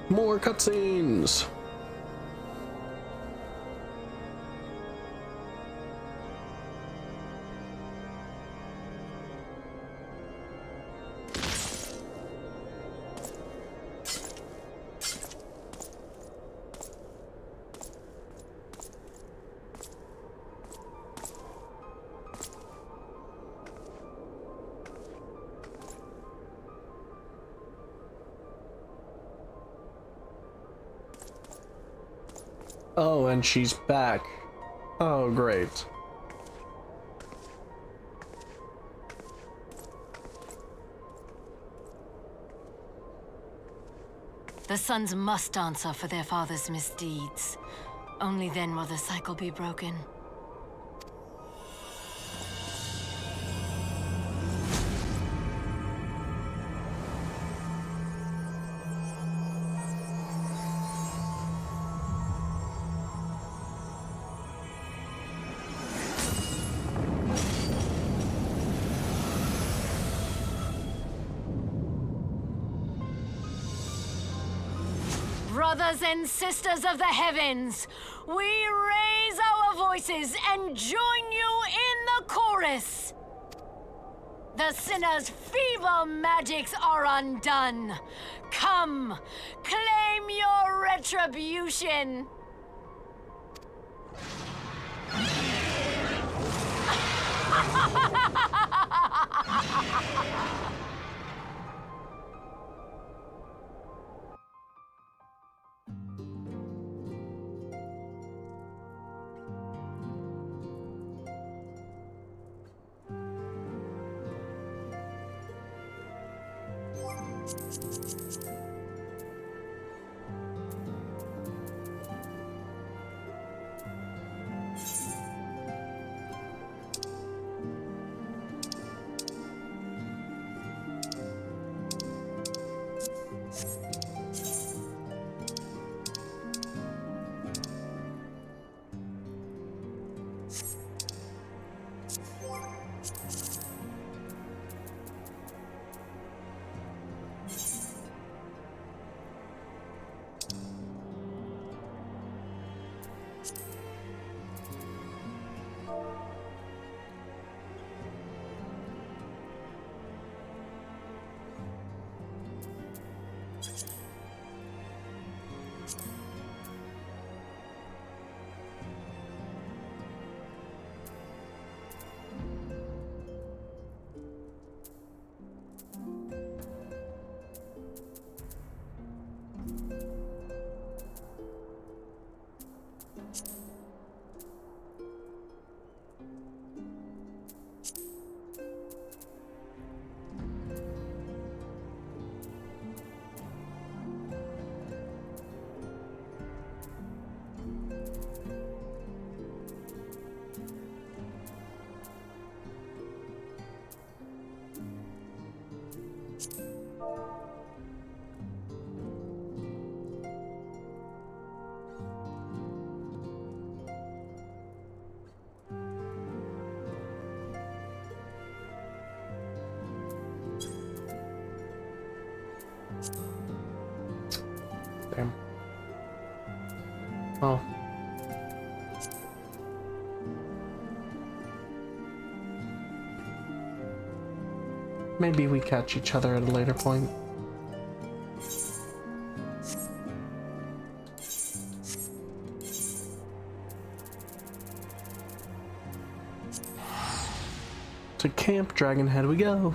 More cutscenes! Oh, and she's back. Oh, great. The sons must answer for their father's misdeeds. Only then will the cycle be broken. brothers and sisters of the heavens, we raise our voices and join you in the chorus. The sinner's feeble magics are undone. Come, claim your retribution. Damn. Oh. Maybe we catch each other at a later point. To Camp Dragonhead we go.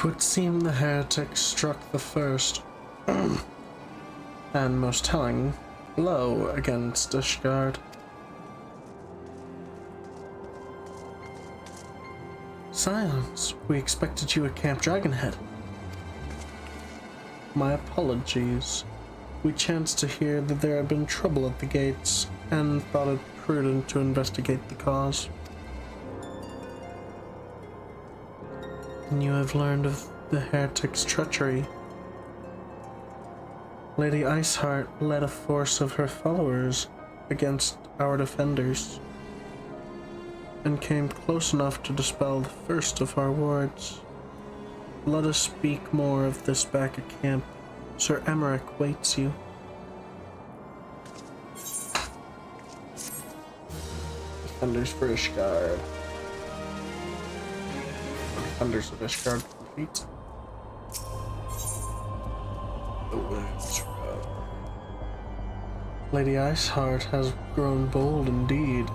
It would seem the heretic struck the first, and most telling, blow against Ishgard. Silence. We expected you at Camp Dragonhead. My apologies. We chanced to hear that there had been trouble at the gates, and thought it prudent to investigate the cause. And you have learned of the heretic's treachery. Lady Iceheart led a force of her followers against our defenders, and came close enough to dispel the first of our wards. Let us speak more of this back at camp. Sir Emmerich waits you. Defenders for Ishgard. Defenders of Ishgard complete. The wounds rub. Lady Iceheart has grown bold indeed.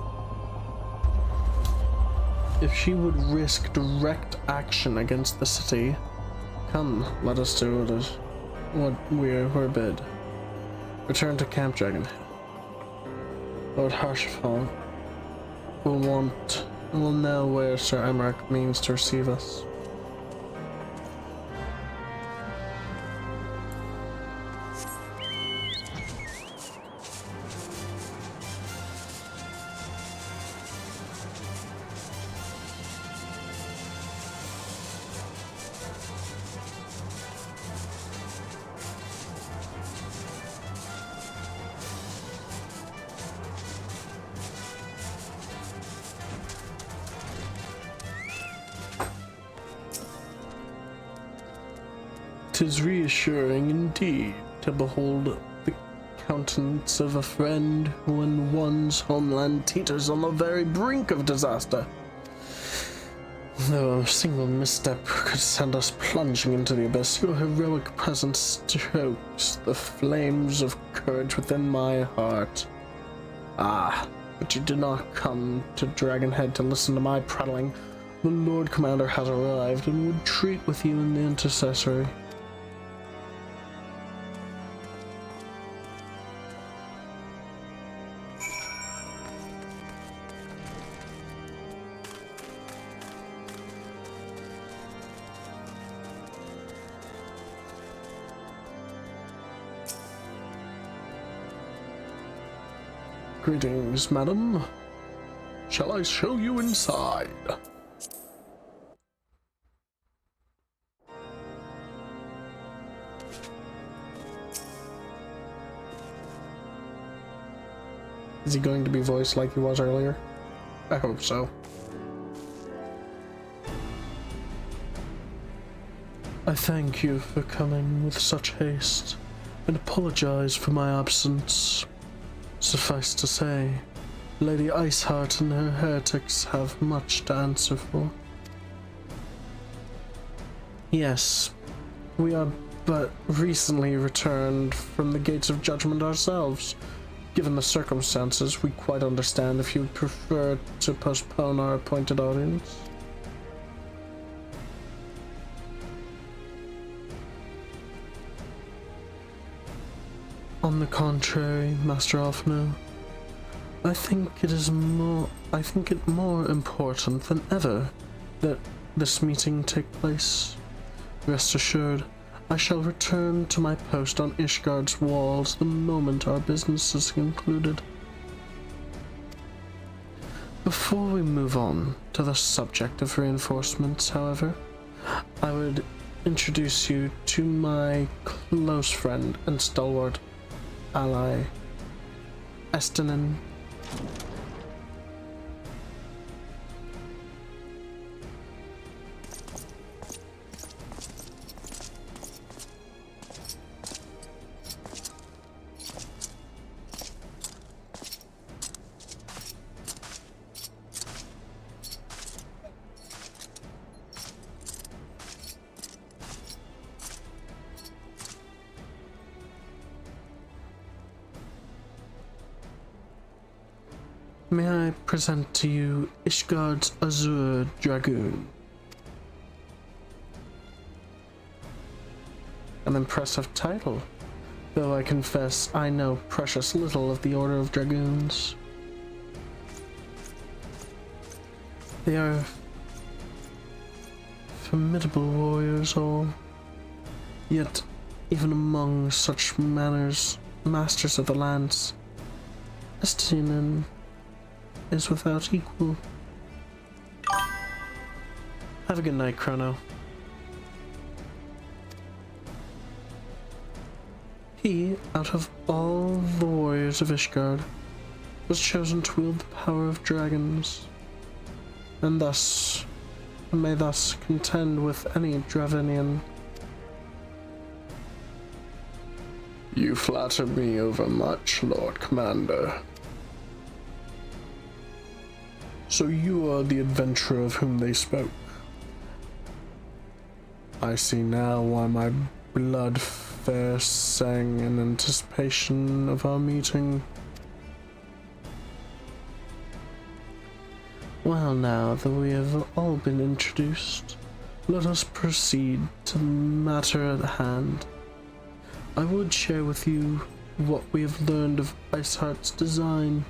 If she would risk direct action against the city, come, let us do what we're bid. Return to Camp Dragonhead. Lord Harshafall will know where Sir Emmerich means to receive us. "'Tis reassuring indeed to behold the countenance of a friend when one's homeland teeters on the very brink of disaster. Though a single misstep could send us plunging into the abyss, your heroic presence stokes the flames of courage within my heart. Ah, but you did not come to Dragonhead to listen to my prattling. The Lord Commander has arrived and would treat with you in the intercessory." "Greetings, madam. Shall I show you inside?" Is he going to be voiced like he was earlier? I hope so. "I thank you for coming with such haste, and apologize for my absence. Suffice to say, Lady Iceheart and her heretics have much to answer for." "Yes, we are but recently returned from the Gates of Judgment ourselves. Given the circumstances, we quite understand if you would prefer to postpone our appointed audience." "On the contrary, Master Alphino, I think it more important than ever that this meeting take place. Rest assured, I shall return to my post on Ishgard's walls the moment our business is concluded. Before we move on to the subject of reinforcements, however, I would introduce you to my close friend and stalwart ally, Estinin." "May I present to you Ishgard's Azure Dragoon?" an impressive title, though I confess I know precious little of the Order of Dragoons. They are formidable warriors all, yet even among such masters of the lance, Estinian is without equal. Have a good night, Chrono. He, out of all the warriors of Ishgard, was chosen to wield the power of dragons, and may thus contend with any Dravenian. You flatter me overmuch, Lord Commander. So you are the adventurer of whom they spoke. I see now why my blood fair sang in anticipation of our meeting. Well, now that we have all been introduced, let us proceed to the matter at hand. I would share with you what we have learned of Iceheart's design,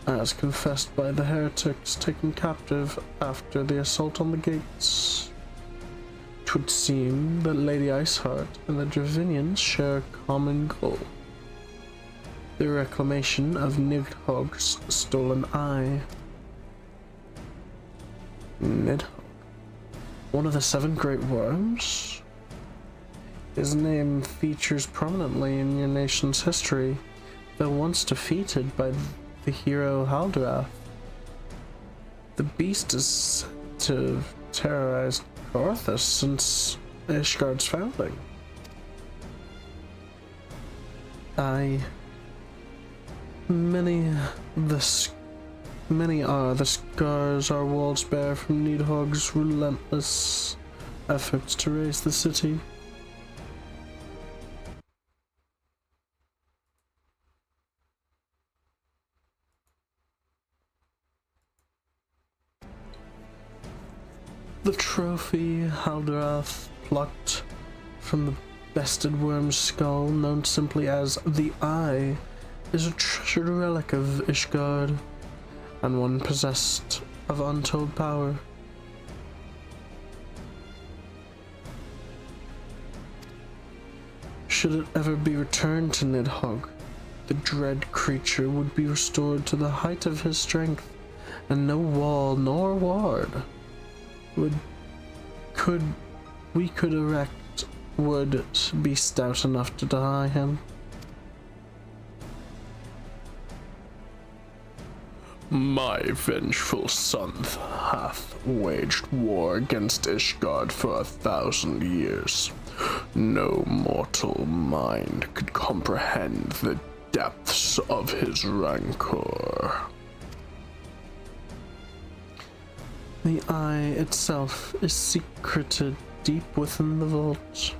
as confessed by the heretics taken captive after the assault on the gates. 'Twould seem that Lady Iceheart and the Dravinians share a common goal: the reclamation of Nidhogg's stolen eye. Nidhogg, one of the 7 great worms? His name features prominently in your nation's history, though once defeated by the hero Haldrath. The beast is said to have terrorized Arthas since Ishgard's founding. Many are the scars our walls bear from Nidhogg's relentless efforts to raise the city. The trophy Haldrath plucked from the bested worm's skull, known simply as the Eye, is a treasured relic of Ishgard, and one possessed of untold power. Should it ever be returned to Nidhogg, the dread creature would be restored to the height of his strength, and no wall nor ward we could erect would be stout enough to deny him. My vengeful son hath waged war against Ishgard for 1,000 years. No mortal mind could comprehend the depths of his rancor. The Eye itself is secreted deep within the vault.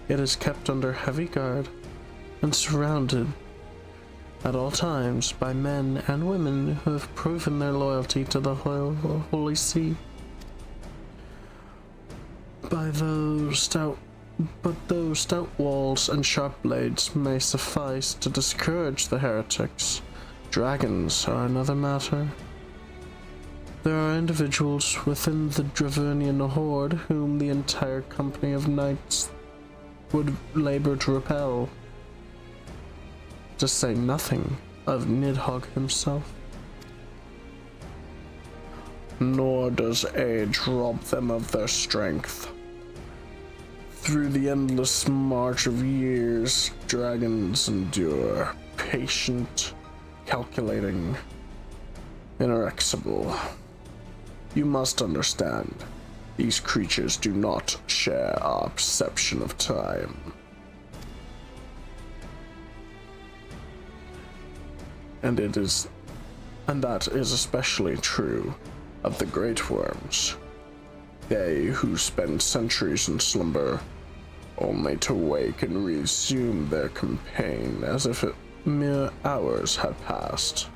It is kept under heavy guard and surrounded at all times by men and women who have proven their loyalty to the Holy See. Though stout walls and sharp blades may suffice to discourage the heretics, dragons are another matter. There are individuals within the Dravernian horde whom the entire company of knights would labor to repel, to say nothing of Nidhogg himself. Nor does age rob them of their strength. Through the endless march of years, dragons endure, patient, calculating, inexorable. You must understand, these creatures do not share our perception of time. And that is especially true of the great worms. They who spend centuries in slumber, only to wake and resume their campaign as if mere hours had passed.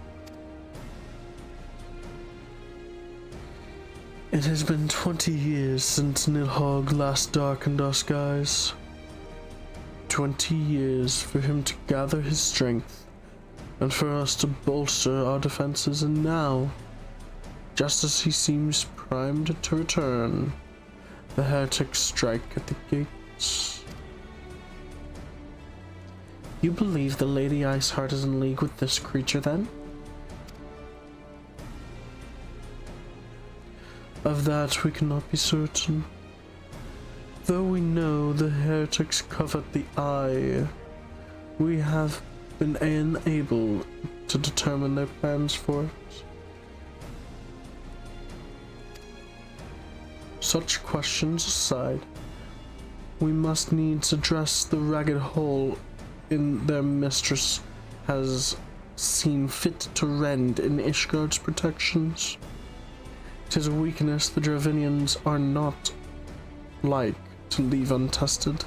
It has been 20 years since Nidhogg last darkened our skies. 20 years for him to gather his strength and for us to bolster our defenses, and now, just as he seems primed to return, the heretics strike at the gates. You believe the Lady Iceheart is in league with this creature, then? Of that we cannot be certain. Though we know the heretics covet the eye, we have been unable to determine their plans for it. Such questions aside, we must needs address the ragged hole in their mistress has seen fit to rend in Ishgard's protections. 'Tis a weakness the Dravinians are not like to leave untested.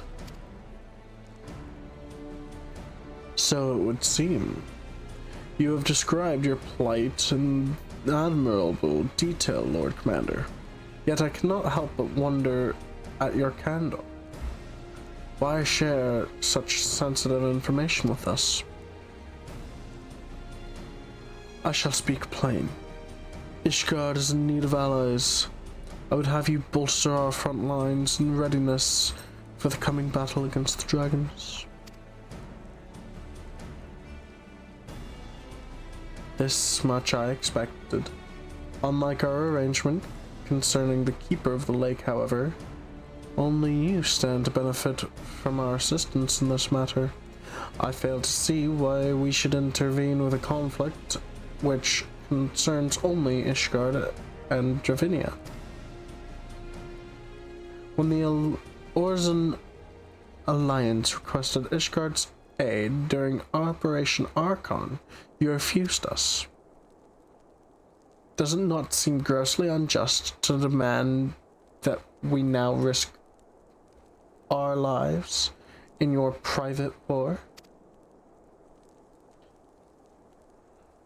So it would seem. You have described your plight in admirable detail, Lord Commander. Yet I cannot help but wonder at your candor. Why share such sensitive information with us? I shall speak plain. Ishgard is in need of allies. I would have you bolster our front lines in readiness for the coming battle against the dragons. This much I expected. Unlike our arrangement concerning the Keeper of the Lake, however, only you stand to benefit from our assistance in this matter. I fail to see why we should intervene with a conflict which concerns only Ishgard and Dravinia. When the Orzen Alliance requested Ishgard's aid during Operation Archon, you refused us. Does it not seem grossly unjust to demand that we now risk our lives in your private war?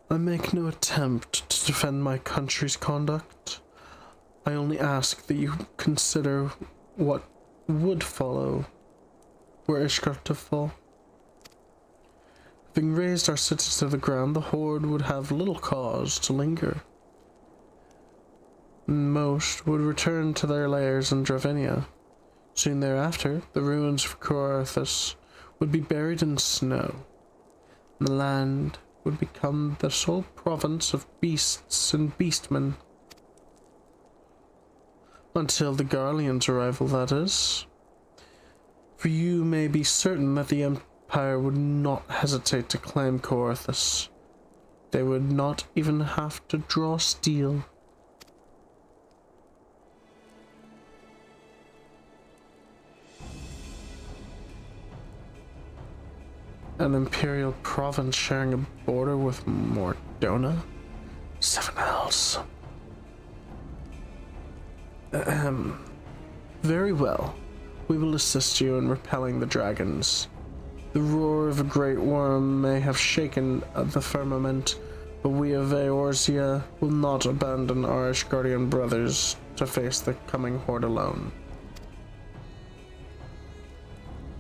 I make no attempt to defend my country's conduct. I only ask that you consider what would follow were Ishgard to fall. Having razed our city to the ground, the Horde would have little cause to linger. Most would return to their lairs in Dravinia. Soon thereafter, the ruins of Coerthas would be buried in snow, and the land would become the sole province of beasts and beastmen. Until the Garlean's arrival, that is. For you may be certain that the Empire would not hesitate to claim Coerthas. They would not even have to draw steel. An imperial province sharing a border with Mordona? 7 Hells. Very well. We will assist you in repelling the dragons. The roar of a great worm may have shaken the firmament, but we of Eorzea will not abandon our Ishgardian brothers to face the coming horde alone.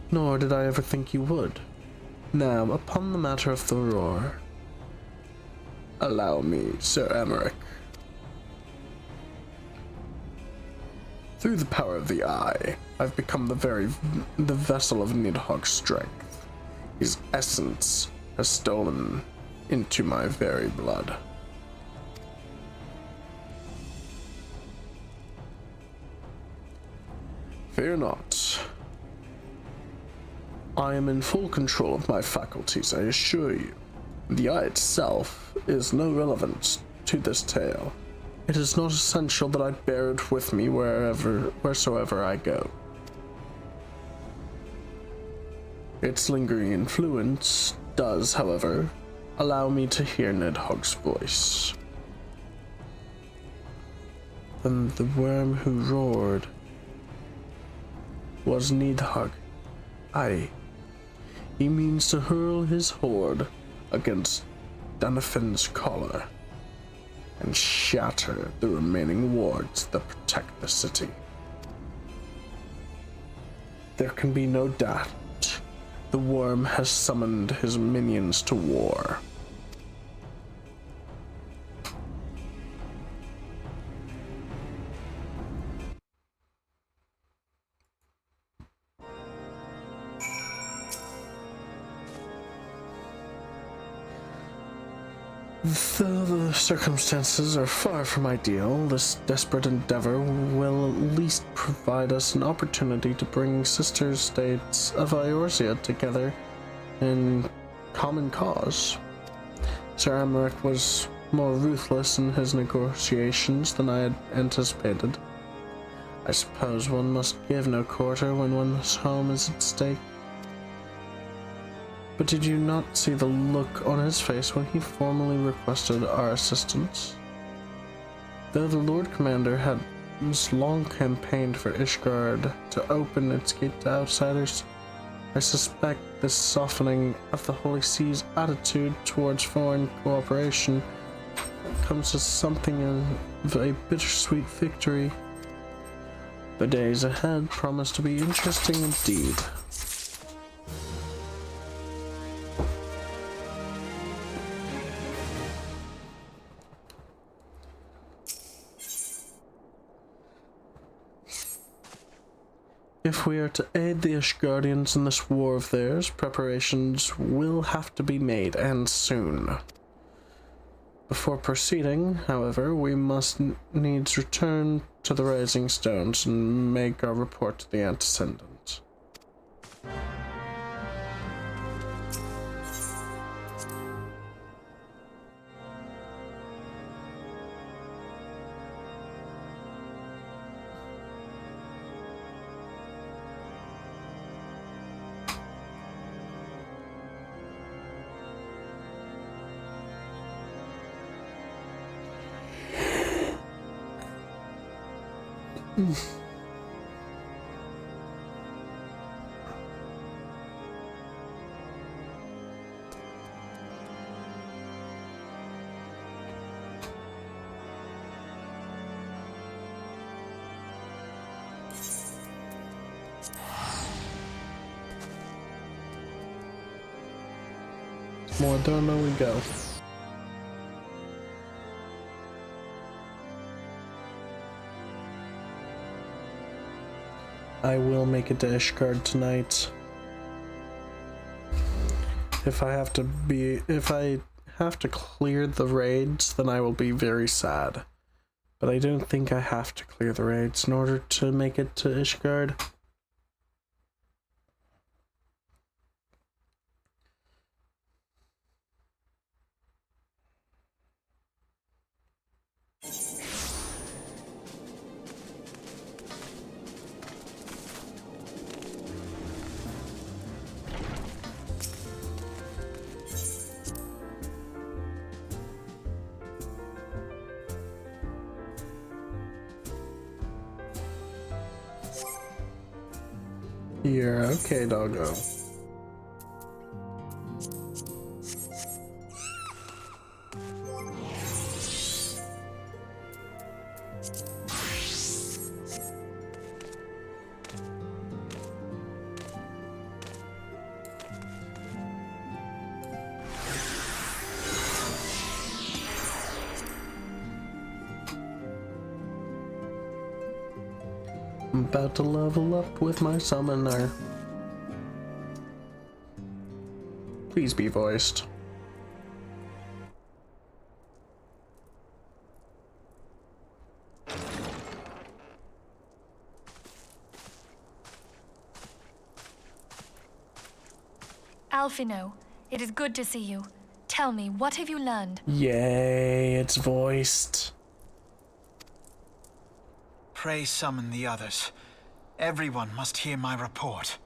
Nor did I ever think you would. Now, upon the matter of the roar. Allow me, Sir Emeric. Through the power of the Eye, I've become the vessel of Nidhogg's strength. His essence has stolen into my very blood. Fear not. I am in full control of my faculties, I assure you. The Eye itself is no relevance to this tale. It is not essential that I bear it with me wheresoever I go. Its lingering influence does, however, allow me to hear Nidhogg's voice. Then the worm who roared was Nidhogg. Aye. He means to hurl his horde against Danafin's collar and shatter the remaining wards that protect the city. There can be no doubt The worm has summoned his minions to war. Though the circumstances are far from ideal, this desperate endeavor will at least provide us an opportunity to bring sister states of Eorzea together in common cause. Sir Aymeric was more ruthless in his negotiations than I had anticipated. I suppose one must give no quarter when one's home is at stake. But did you not see the look on his face when he formally requested our assistance? Though the Lord Commander had long campaigned for Ishgard to open its gate to outsiders, I suspect this softening of the Holy Sea's attitude towards foreign cooperation comes as something of a bittersweet victory. The days ahead promise to be interesting indeed. If we are to aid the Ishgardians in this war of theirs, preparations will have to be made, and soon. Before proceeding, however, we must needs return to the Rising Stones and make our report to the Antecedent. Mordorma we go. I will make it to Ishgard tonight. If I have to clear the raids, then I will be very sad. But I don't think I have to clear the raids in order to make it to Ishgard. Here, okay, doggo. I'm about to level up with my summoner. Please be voiced. Alphino, it is good to see you. Tell me, what have you learned? Yay, it's voiced. Pray summon the others. Everyone must hear my report.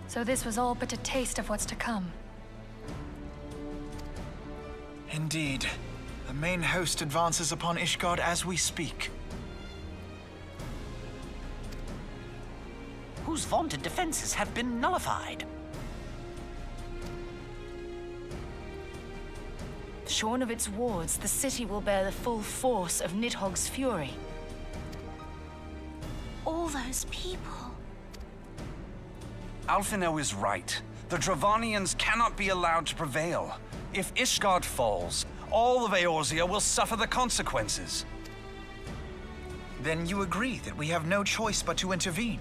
So this was all but a taste of what's to come. Indeed. The main host advances upon Ishgard as we speak. Whose vaunted defenses have been nullified. Shorn of its wards, the city will bear the full force of Nidhogg's fury. All those people. Alphinaud is right. The Dravanians cannot be allowed to prevail. If Ishgard falls, all of Eorzea will suffer the consequences. Then you agree that we have no choice but to intervene.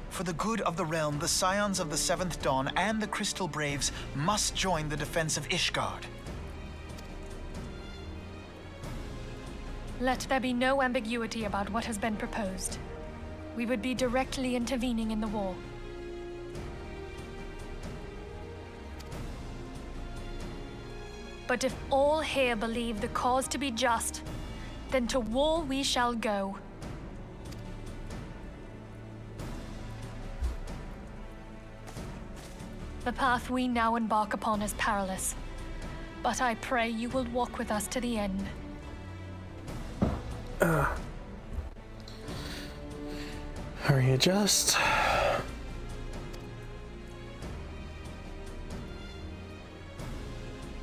For the good of the realm, the Scions of the Seventh Dawn and the Crystal Braves must join the defense of Ishgard. Let there be no ambiguity about what has been proposed. We would be directly intervening in the war. But if all here believe the cause to be just, then to war we shall go. The path we now embark upon is perilous, but I pray you will walk with us to the end. Readjust.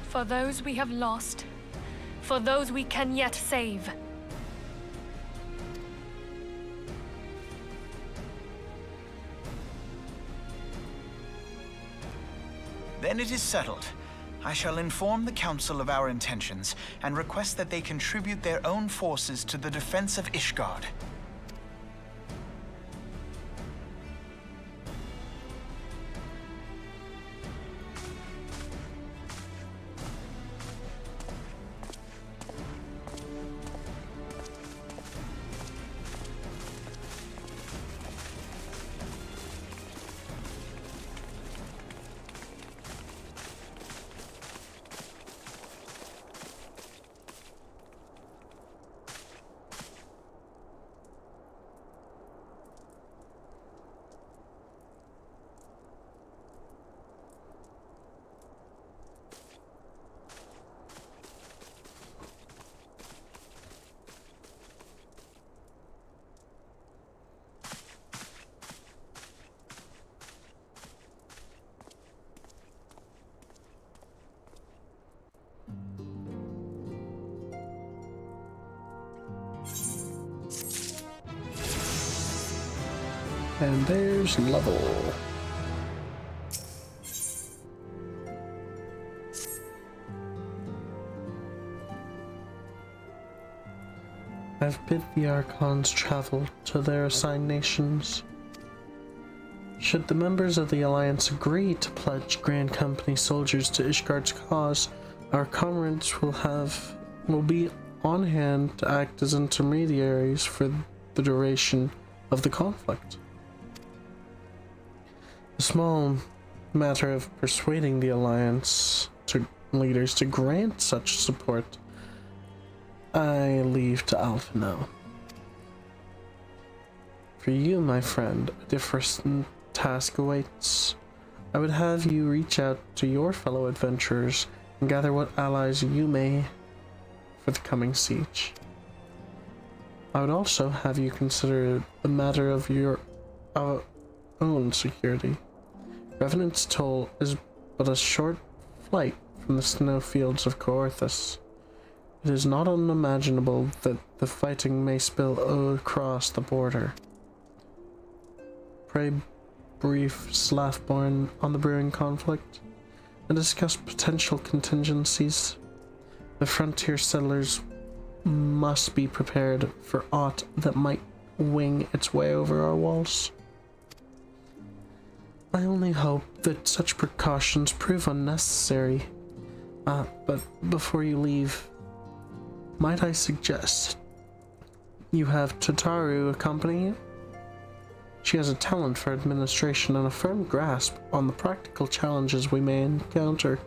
For those we have lost, for those we can yet save. Then it is settled. I shall inform the Council of our intentions and request that they contribute their own forces to the defense of Ishgard. And there's level. I've bid the Archons travel to their assigned nations. Should the members of the Alliance agree to pledge Grand Company soldiers to Ishgard's cause, our comrades will be on hand to act as intermediaries for the duration of the conflict. The small matter of persuading the Alliance leaders to grant such support, I leave to Alphinaud. For you, my friend, a different task awaits. I would have you reach out to your fellow adventurers and gather what allies you may for the coming siege. I would also have you consider the matter of your own security. Revenant's Toll is but a short flight from the snowfields of Coerthas. It is not unimaginable that the fighting may spill across the border. Pray brief Slathborn on the brewing conflict and discuss potential contingencies. The frontier settlers must be prepared for aught that might wing its way over our walls. I only hope that such precautions prove unnecessary. But before you leave, might I suggest you have Tataru accompany you? She has a talent for administration and a firm grasp on the practical challenges we may encounter.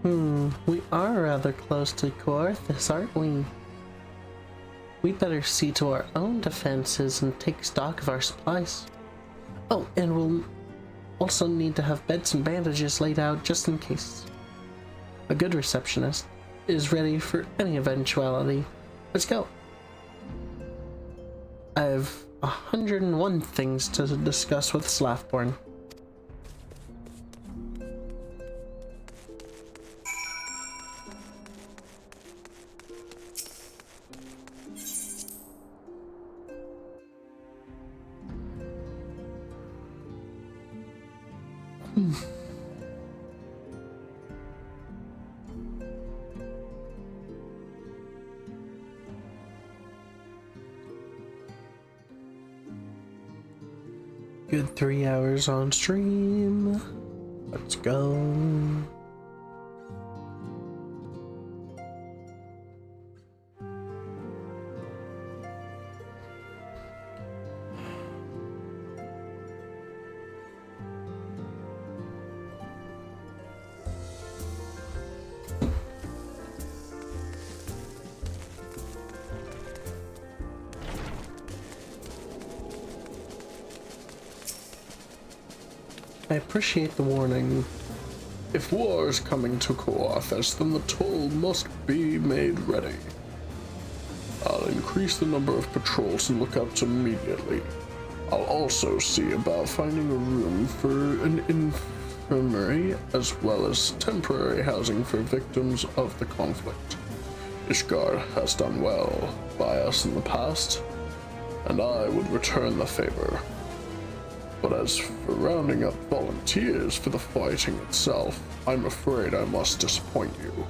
We are rather close to Coarthus, aren't we? We'd better see to our own defenses and take stock of our supplies. Oh, and we'll also need to have beds and bandages laid out just in case. A good receptionist is ready for any eventuality. Let's go. I have 101 things to discuss with Slathborn. Good 3 hours on stream. Let's go. I appreciate the warning. If war is coming to Coarthus, then the toll must be made ready. I'll increase the number of patrols and lookouts immediately. I'll also see about finding a room for an infirmary, as well as temporary housing for victims of the conflict. Ishgard has done well by us in the past, and I would return the favor. But as for rounding up volunteers for the fighting itself, I'm afraid I must disappoint you.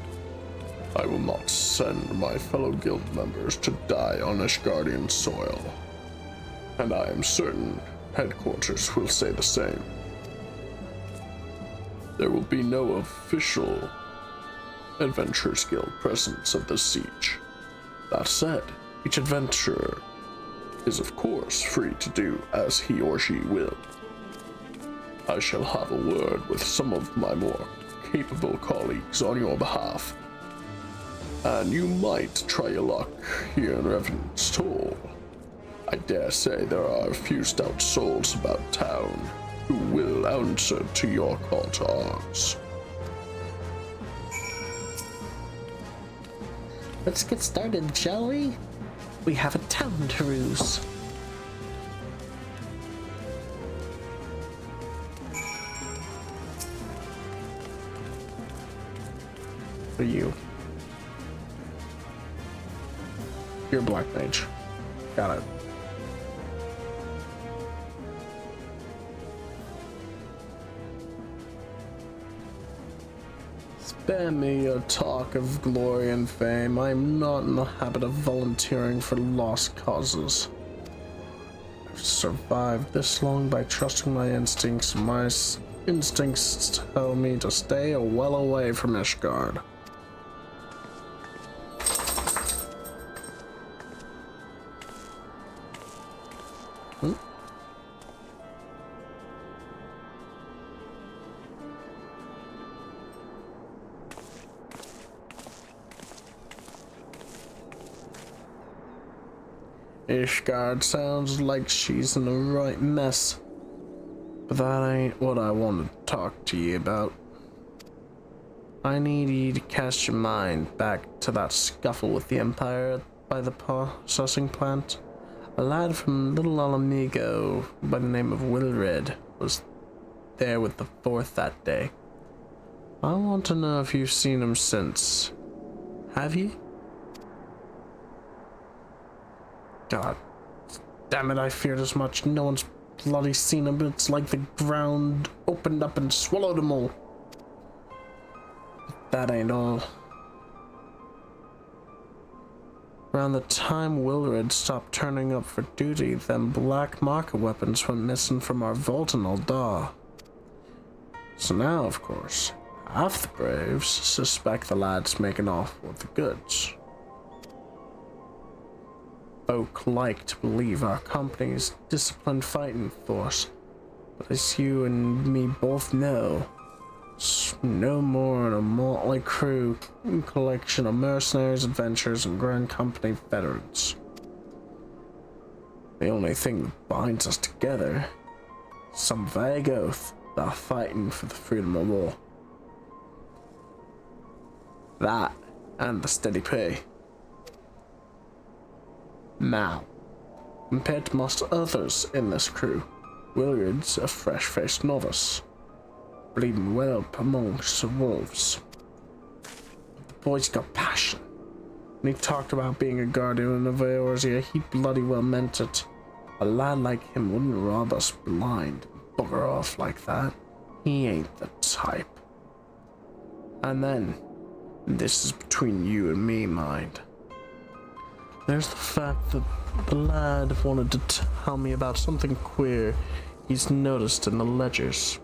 I will not send my fellow guild members to die on Ishgardian soil. And I am certain headquarters will say the same. There will be no official Adventurers Guild presence at the siege. That said, each adventurer is of course free to do as he or she will. I shall have a word with some of my more capable colleagues on your behalf, and you might try your luck here in Revenant's Toll. I dare say there are a few stout souls about town who will answer to your call to arms. Let's get started, shall we? We have a town to ruse. For you. You're Black Mage. Got it. Spare me your talk of glory and fame. I'm not in the habit of volunteering for lost causes. I've survived this long by trusting my instincts. My instincts tell me to stay well away from Ishgard. Ishgard sounds like she's in the right mess. But that ain't what I want to talk to you about. I need you to cast your mind back to that scuffle with the Empire by the processing plant. A lad from Little Alamigo by the name of Wilred was there with the Fourth that day. I want to know if you've seen him since. Have you? God damn it, I feared as much. No one's bloody seen him. It's like the ground opened up and swallowed them all. But that ain't all. Around the time Wilred stopped turning up for duty, them black market weapons went missing from our vault in Ul'dah. So now, of course, half the Braves suspect the lad's making off with the goods. Folk like to believe our company's disciplined fighting force, but as you and me both know, It's no more than a motley crew, collection of mercenaries, adventurers, and Grand Company veterans. The only thing that binds us together is some vague oath about fighting for the freedom of all. That and the steady pay. Now, compared to most others in this crew, Willard's a fresh-faced novice, bleeding well up amongst the wolves. The boy's got passion. When he talked about being a guardian of Eorzea, he bloody well meant it. A lad like him wouldn't rob us blind and bugger off like that. He ain't the type. And then, this is between you and me, mind. There's the fact that the lad wanted to tell me about something queer he's noticed in the ledgers.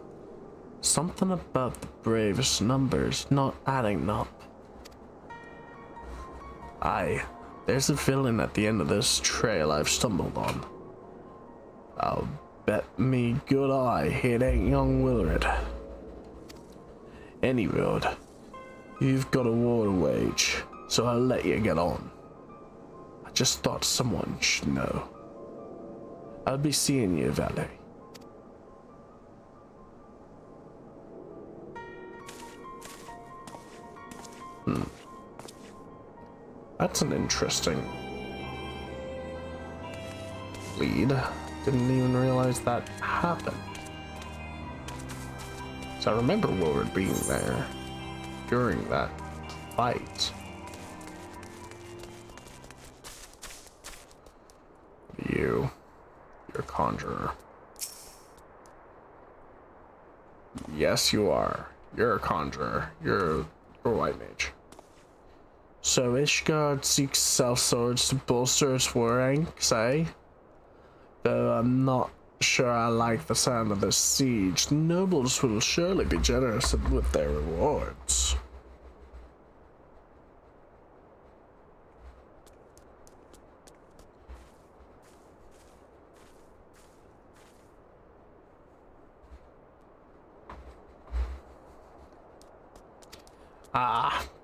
Something about the bravest numbers not adding up. Aye, there's a villain at the end of this trail I've stumbled on. I'll bet me good eye it ain't young Willard. Any road, you've got a war to wage, so I'll let you get on. I just thought someone should know. I'll be seeing you, Valerie. That's an interesting lead. Didn't even realize that happened. So I remember Willard being there during that fight. You're a conjurer. Yes, you are. You're a conjurer. You're a white mage. So Ishgard seeks self-swords to bolster its war ranks, eh? Though I'm not sure I like the sound of this siege, the nobles will surely be generous with their rewards.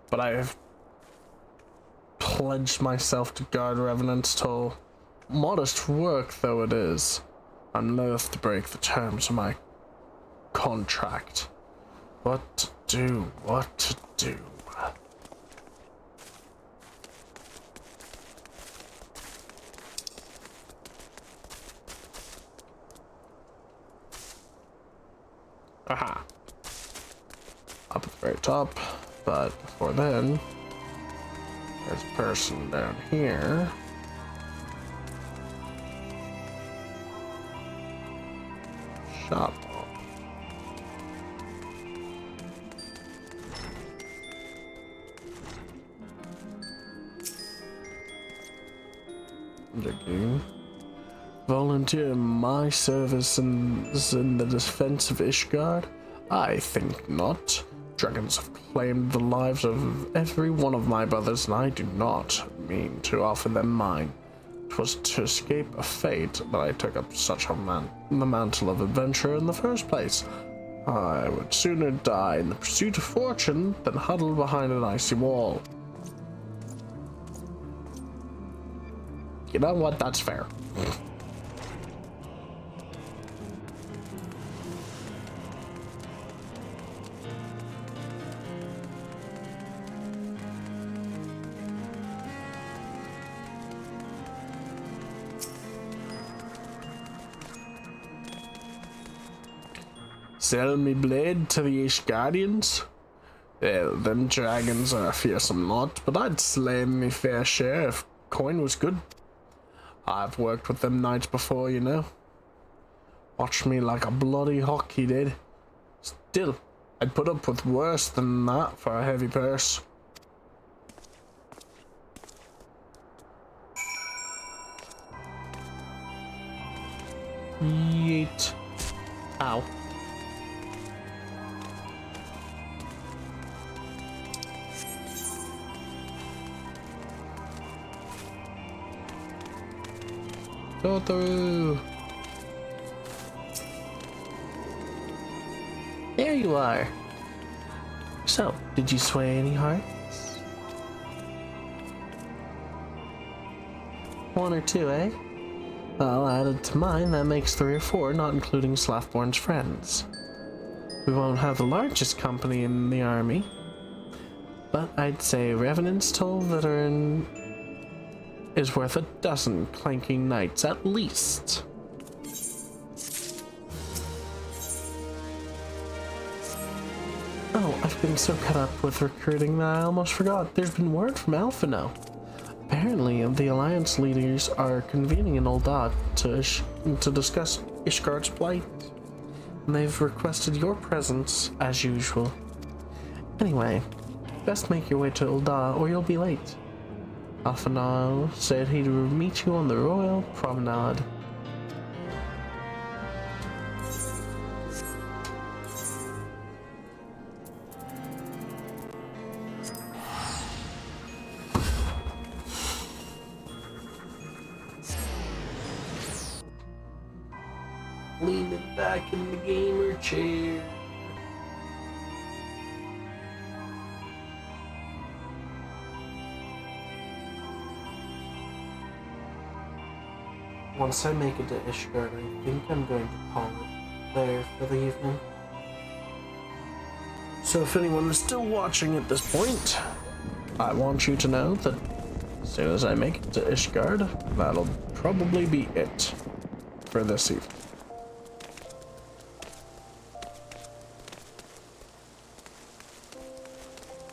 But I have pledged myself to guard Revenant's toll. Modest work though it is, I'm loath to break the terms of my contract. What to do, what to do. Aha. Up at the very top, but before then, there's a person down here. Shop. Digging. Volunteer my service in the defense of Ishgard? I think not. Dragons have claimed the lives of every one of my brothers, and I do not mean to offer them mine. 'Twas to escape a fate that I took up such the mantle of adventure in the first place. I would sooner die in the pursuit of fortune than huddle behind an icy wall. You know what? That's fair. Sell me blade to the Ishgardians? Well, them dragons are a fearsome lot, but I'd slay me fair share if coin was good. I've worked with them knights before, you know. Watch me like a bloody hawk, he did. Still, I'd put up with worse than that for a heavy purse. Yeet. Ow. Go through. There you are. So, did you sway any hearts? 1 or 2, eh? Well, added to mine, that makes 3 or 4, not including Slathborn's friends. We won't have the largest company in the army, but I'd say Revenant's toll that are in is worth 12 clanking knights at least. Oh, I've been so caught up with recruiting that I almost forgot. There's been word from Alphinaud. Apparently, the Alliance leaders are convening in Ul'dah to discuss Ishgard's plight. And they've requested your presence, as usual. Anyway, best make your way to Ul'dah or you'll be late. Alphinaud said he'd meet you on the Royal Promenade. Leaning back in the gamer chair. Once I make it to Ishgard, I think I'm going to call it there for the evening. So if anyone is still watching at this point, I want you to know that as soon as I make it to Ishgard, that'll probably be it for this evening.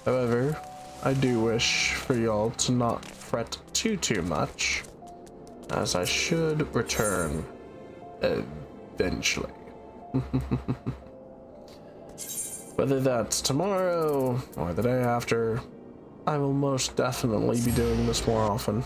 However, I do wish for y'all to not fret too much, as I should return eventually. Whether that's tomorrow or the day after, I will most definitely be doing this more often.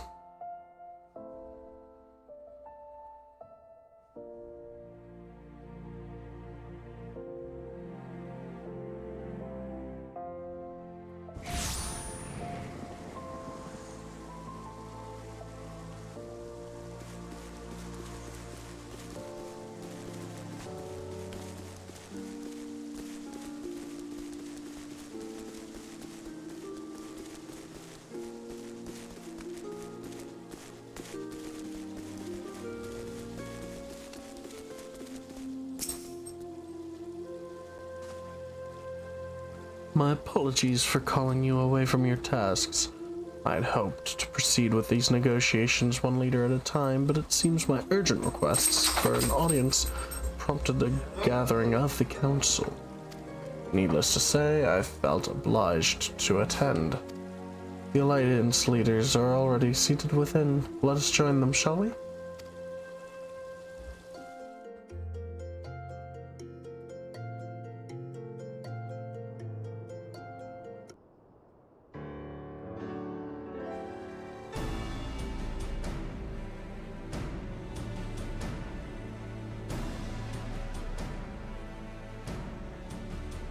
My apologies for calling you away from your tasks. I had hoped to proceed with these negotiations one leader at a time, but it seems my urgent requests for an audience prompted the gathering of the council. Needless to say, I felt obliged to attend. The Alliance leaders are already seated within. Let us join them, shall we?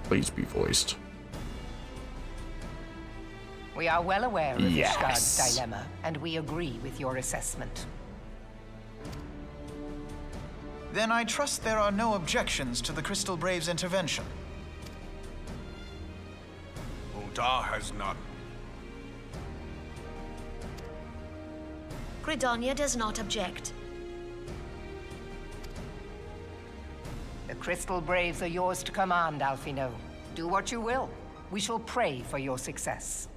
Please be voiced. We are well aware of Yes. Ishgard's dilemma, and we agree with your assessment. Then I trust there are no objections to the Crystal Braves' intervention. Ul'dah has none. Gridania does not object. The Crystal Braves are yours to command, Alphinaud. Do what you will. We shall pray for your success.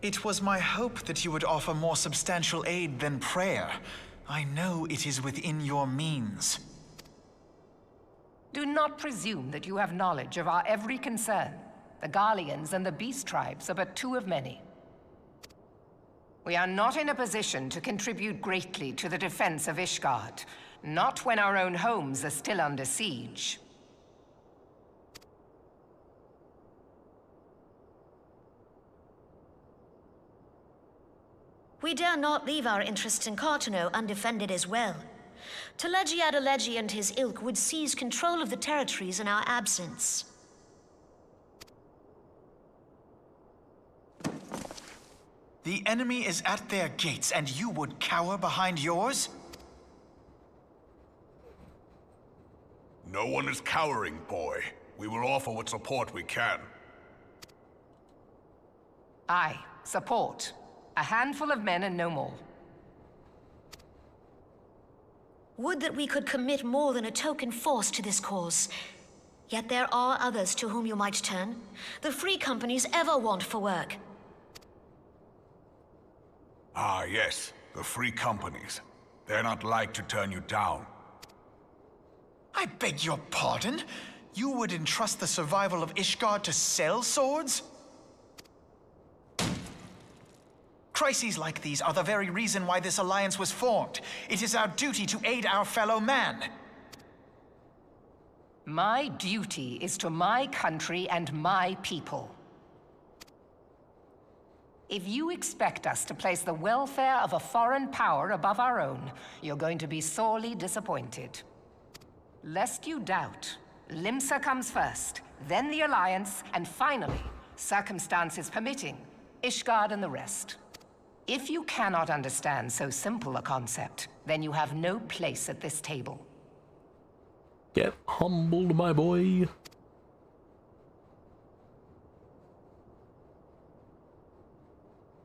It was my hope that you would offer more substantial aid than prayer. I know it is within your means. Do not presume that you have knowledge of our every concern. The Garleans and the Beast Tribes are but two of many. We are not in a position to contribute greatly to the defense of Ishgard, not when our own homes are still under siege. We dare not leave our interests in Carteneau undefended as well. Teleji Adeleji and his ilk would seize control of the territories in our absence. The enemy is at their gates, and you would cower behind yours? No one is cowering, boy. We will offer what support we can. Aye, support. A handful of men and no more. Would that we could commit more than a token force to this cause. Yet there are others to whom you might turn. The free companies ever want for work. Ah, yes. The free companies. They're not like to turn you down. I beg your pardon? You would entrust the survival of Ishgard to sell swords? Crises like these are the very reason why this alliance was formed. It is our duty to aid our fellow man. My duty is to my country and my people. If you expect us to place the welfare of a foreign power above our own, you're going to be sorely disappointed. Lest you doubt, Limsa comes first, then the Alliance, and finally, circumstances permitting, Ishgard and the rest. If you cannot understand so simple a concept, then you have no place at this table. Get humbled, my boy.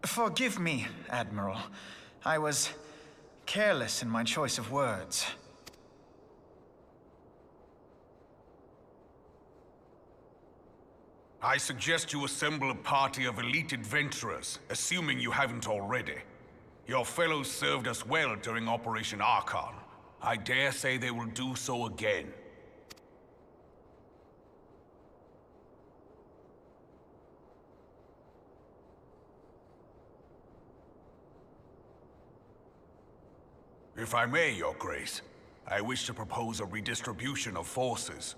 Forgive me, Admiral. I was careless in my choice of words. I suggest you assemble a party of elite adventurers, assuming you haven't already. Your fellows served us well during Operation Archon. I dare say they will do so again. If I may, Your Grace, I wish to propose a redistribution of forces.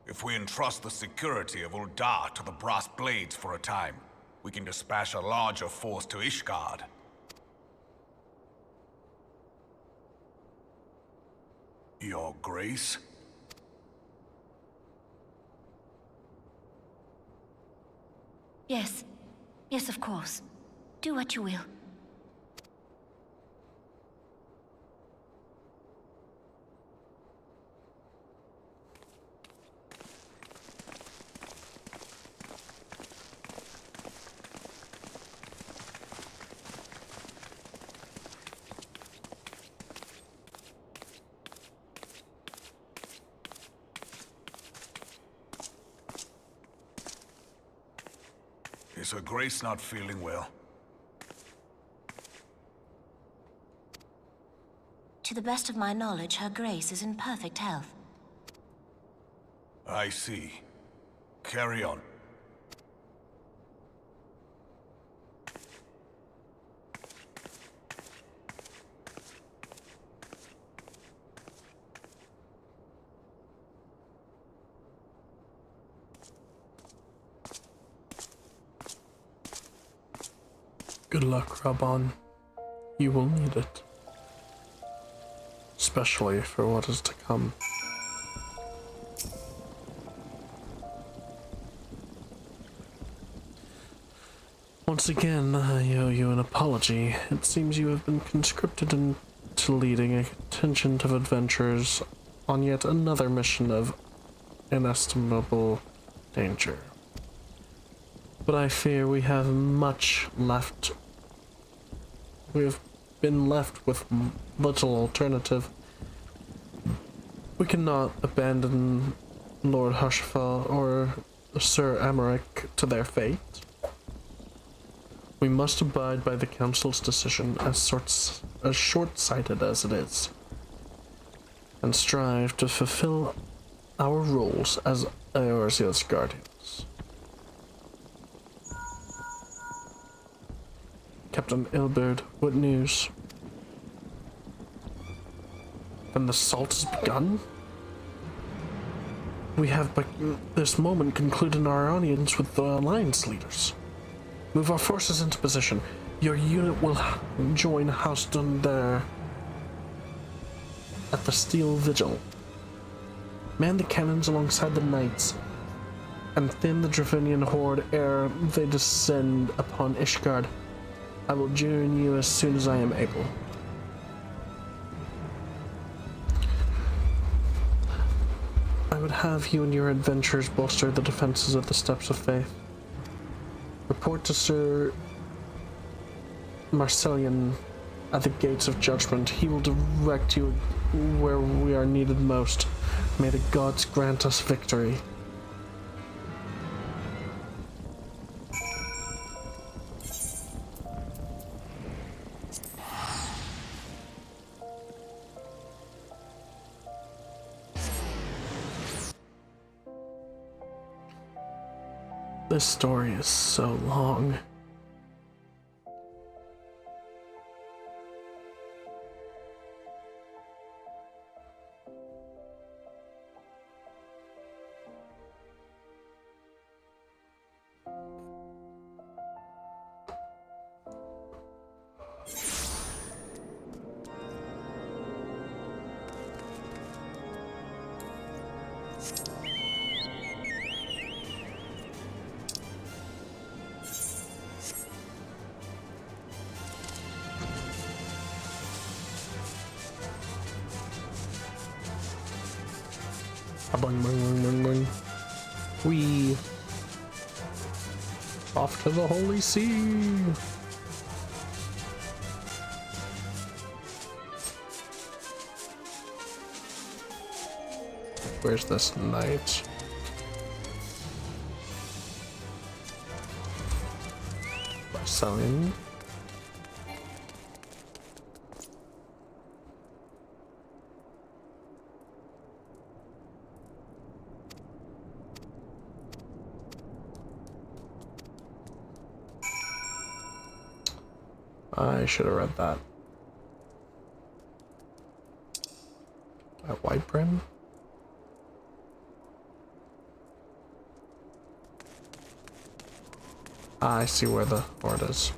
If we entrust the security of Ul'dah to the Brass Blades for a time, we can dispatch a larger force to Ishgard. Your Grace? Yes. Yes, of course. Do what you will. Is Her Grace not feeling well? To the best of my knowledge, Her Grace is in perfect health. I see. Carry on. Good luck, Raban. You will need it. Especially for what is to come. Once again, I owe you an apology. It seems you have been conscripted into leading a contingent of adventurers on yet another mission of inestimable danger. But I fear we have much left. We have been left with little alternative. We cannot abandon Lord Hushfell or Sir Emmerich to their fate. We must abide by the Council's decision, as short-sighted as it is, and strive to fulfill our roles as Eorzeal's guardians. Captain Ilberd, what news? Then the assault has begun? We have by this moment concluded our audience with the Alliance leaders. Move our forces into position. Your unit will join House Dundar at the Steel Vigil. Man the cannons alongside the knights, and thin the Dravinian horde ere they descend upon Ishgard. I will join you as soon as I am able. I would have you and your adventurers bolster the defenses of the Steps of Faith. Report to Sir Marcellian at the Gates of Judgment. He will direct you where we are needed most. May the gods grant us victory. This story is so long. Boing, boing, boing, boing, boing. We off to the Holy See. Where's this knight? Selling. I should have read that. At White Brim? I see where the horde is.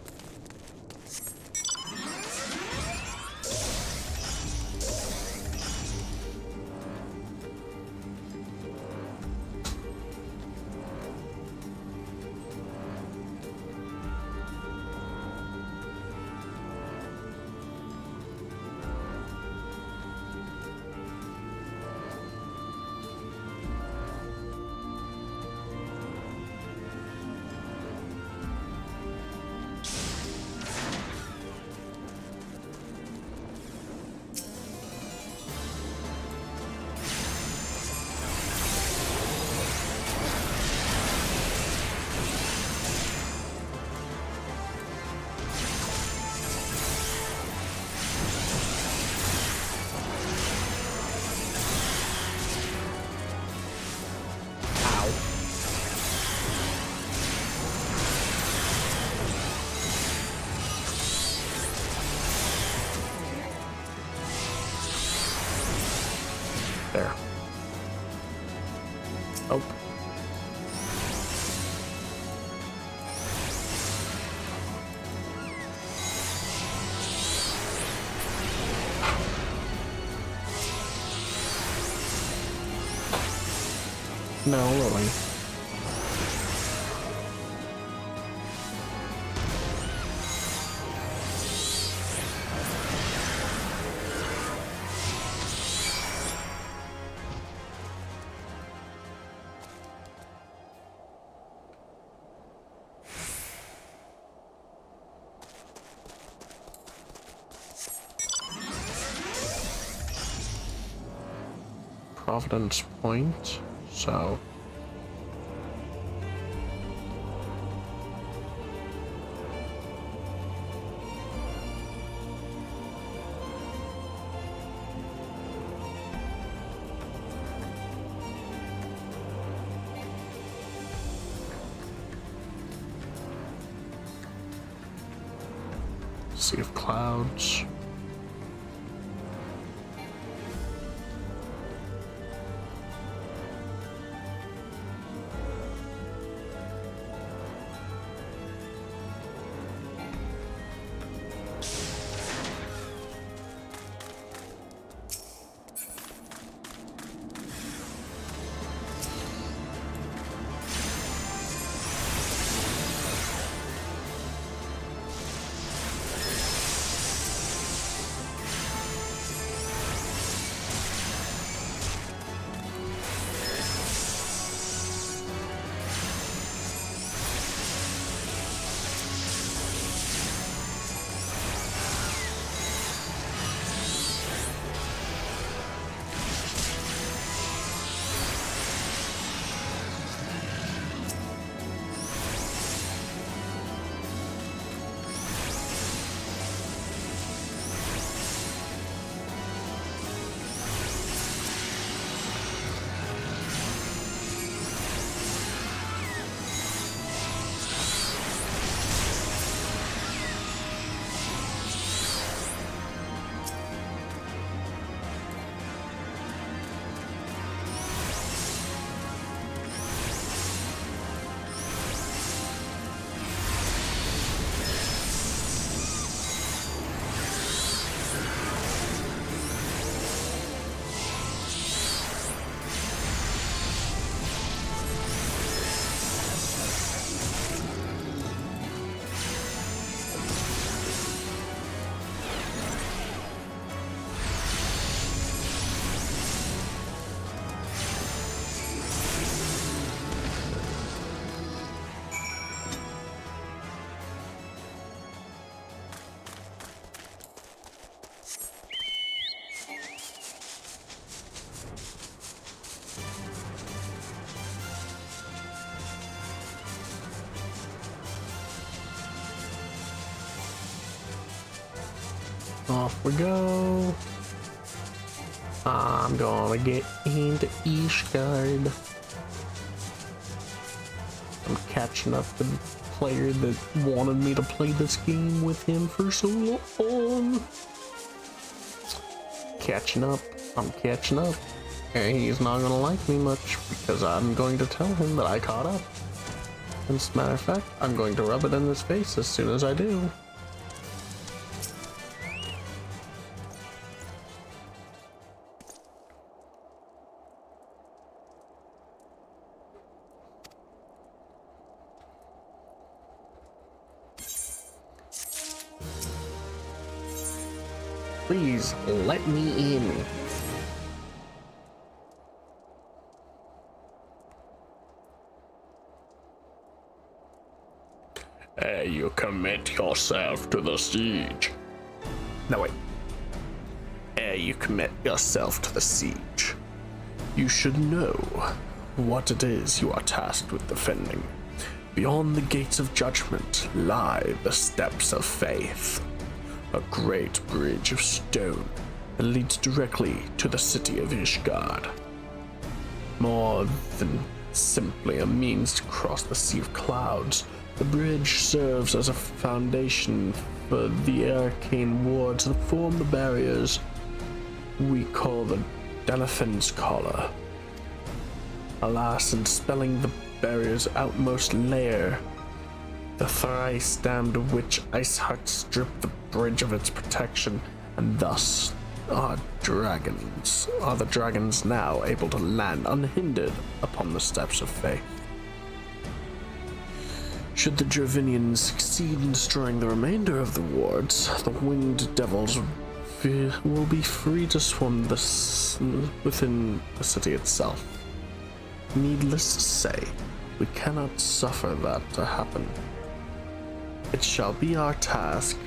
There. Oh. No, Lily. Providence Point, so Sea of Clouds. Off we go. I'm gonna get into Ishgard. I'm catching up with the player that wanted me to play this game with him for so long. Catching up. I'm catching up. And he's not gonna like me much because I'm going to tell him that I caught up. As a matter of fact, I'm going to rub it in his face as soon as I do. Please let me in. You commit yourself to the siege. No, wait. You commit yourself to the siege. You should know what it is you are tasked with defending. Beyond the gates of judgment lie the steps of faith. A great bridge of stone that leads directly to the city of Ishgard. More than simply a means to cross the sea of clouds, the bridge serves as a foundation for the arcane wards that form the barriers we call the Denethyn's Collar. Alas, in spelling the barrier's outmost layer, the thrice-damned witch Iceheart stripped the bridge of its protection, and thus are the dragons now able to land unhindered upon the steps of faith. Should the Dravinians succeed in destroying the remainder of the wards, the winged devils will be free to swarm within the city itself. Needless to say, we cannot suffer that to happen. It shall be our task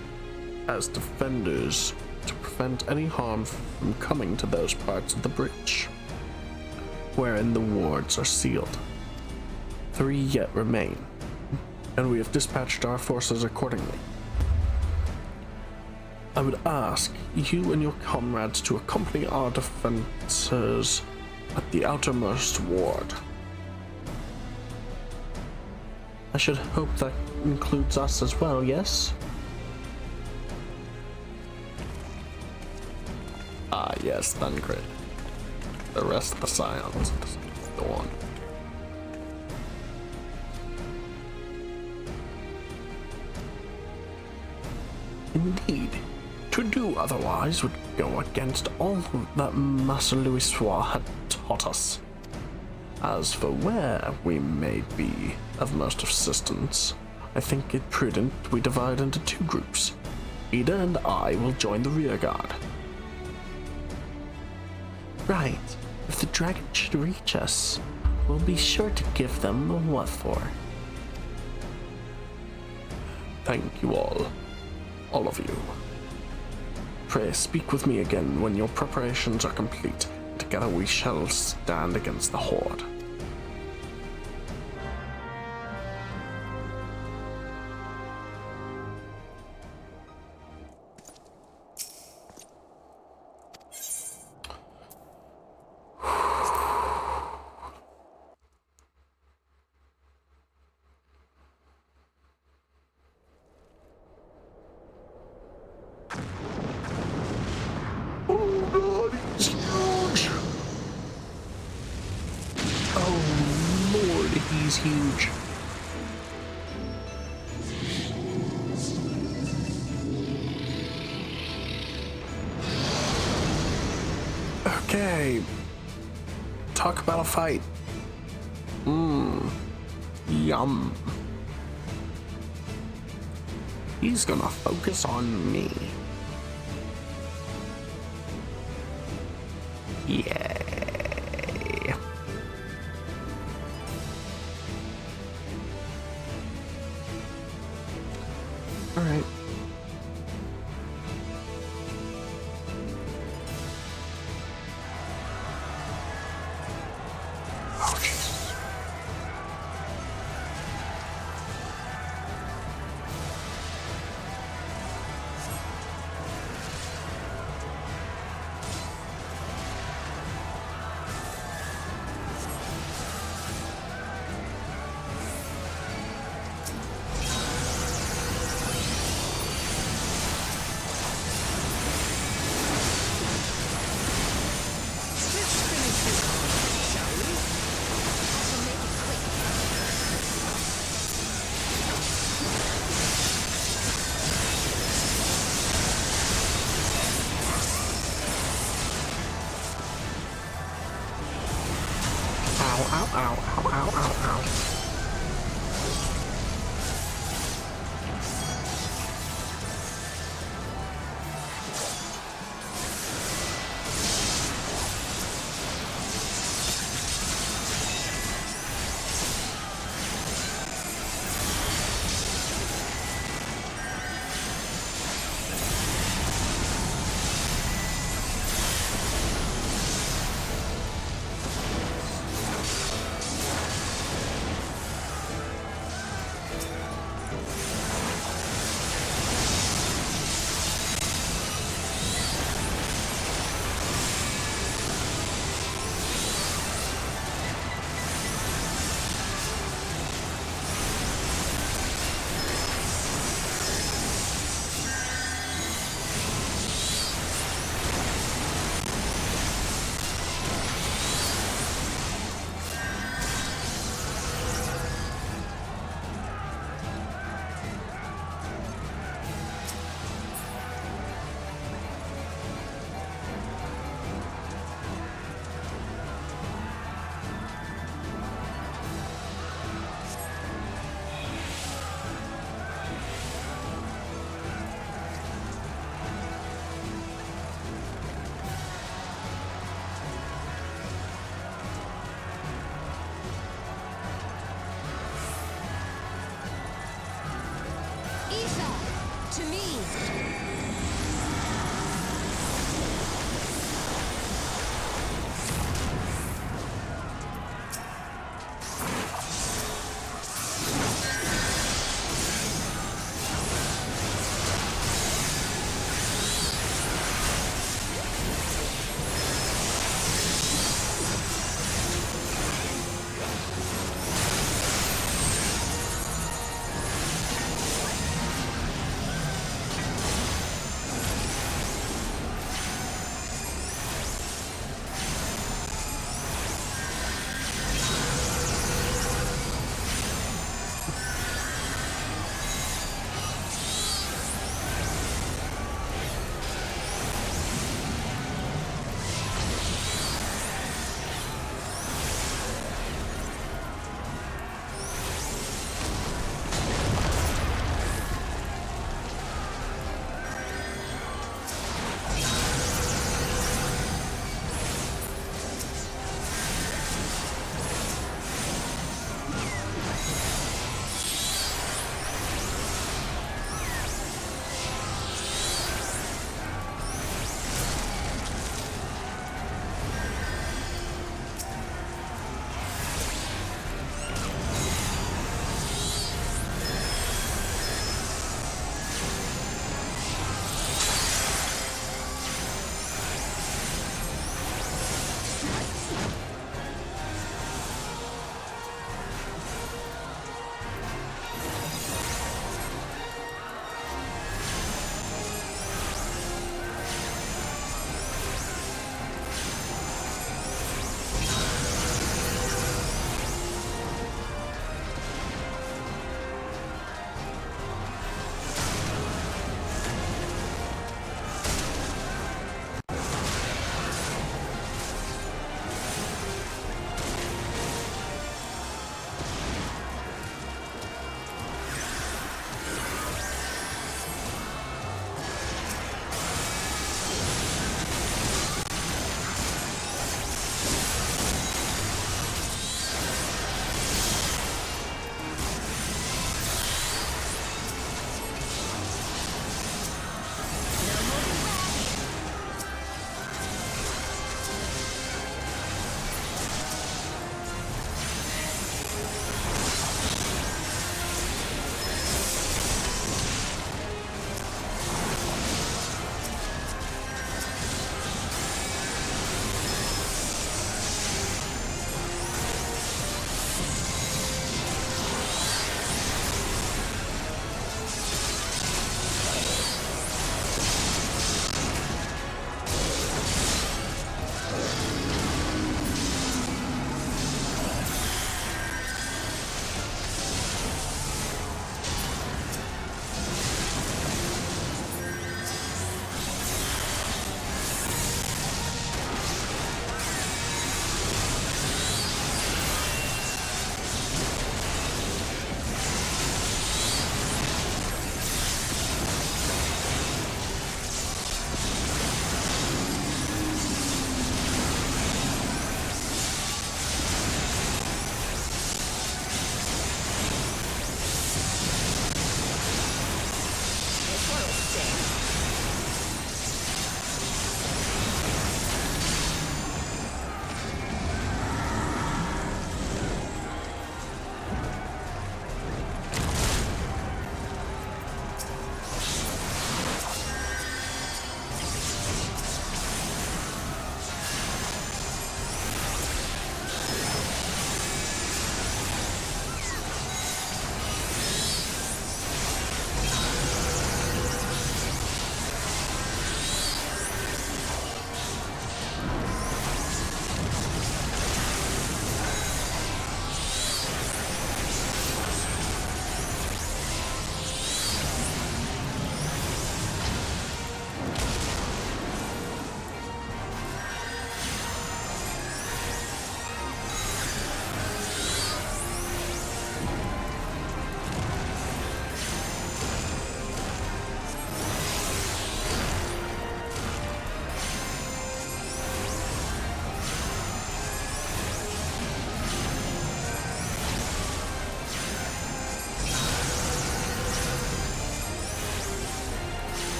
as defenders to prevent any harm from coming to those parts of the breach wherein the wards are sealed. 3 yet remain, and we have dispatched our forces accordingly. I would ask you and your comrades to accompany our defenders at the outermost ward. I should hope that includes us as well, yes? Ah, yes, Thancred. The rest of the Scions. Go on. Indeed. To do otherwise would go against all that Master Louisoix had taught us. As for where we may be of most assistance, I think it prudent we divide into 2 groups. Ida and I will join the rear guard. Right. If the dragon should reach us, we'll be sure to give them the what for. Thank you all of you. Pray speak with me again when your preparations are complete. Together we shall stand against the Horde. He's huge. Okay. Talk about a fight. Yum. He's gonna focus on me. Yeah. All right. Oh, Jesus. Ether, to me.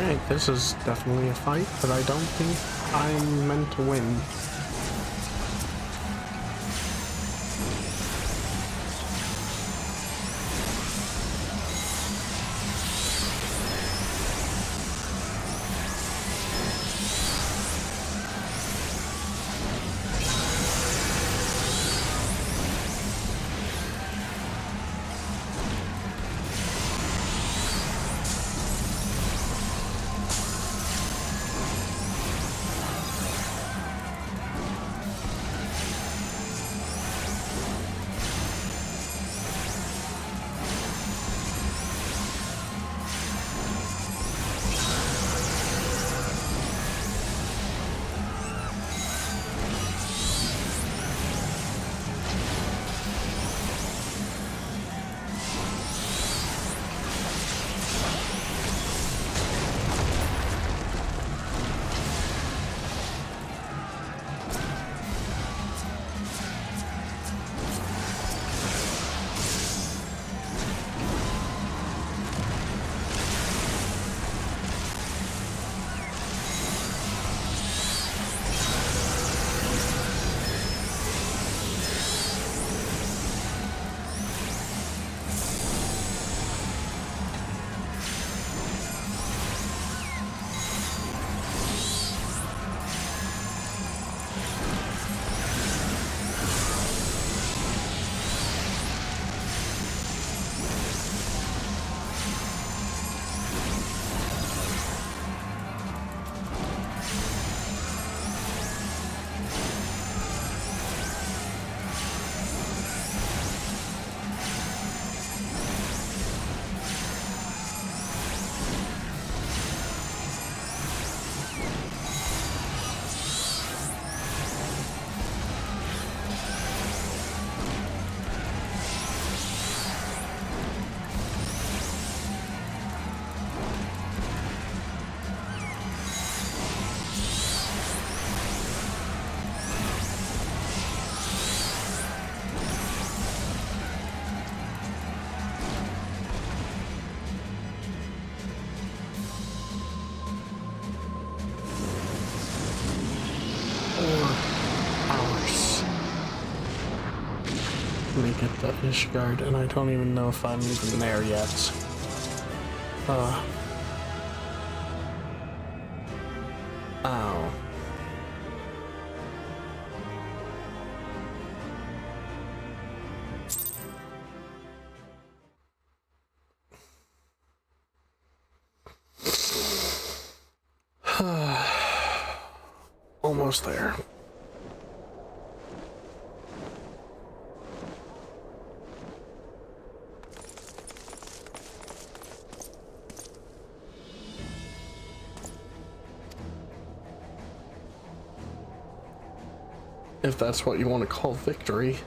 Alright, this is definitely a fight, but I don't think I'm meant to win. Get the Ishgard, and I don't even know if I'm even there yet. Ow. Almost there. If that's what you want to call victory.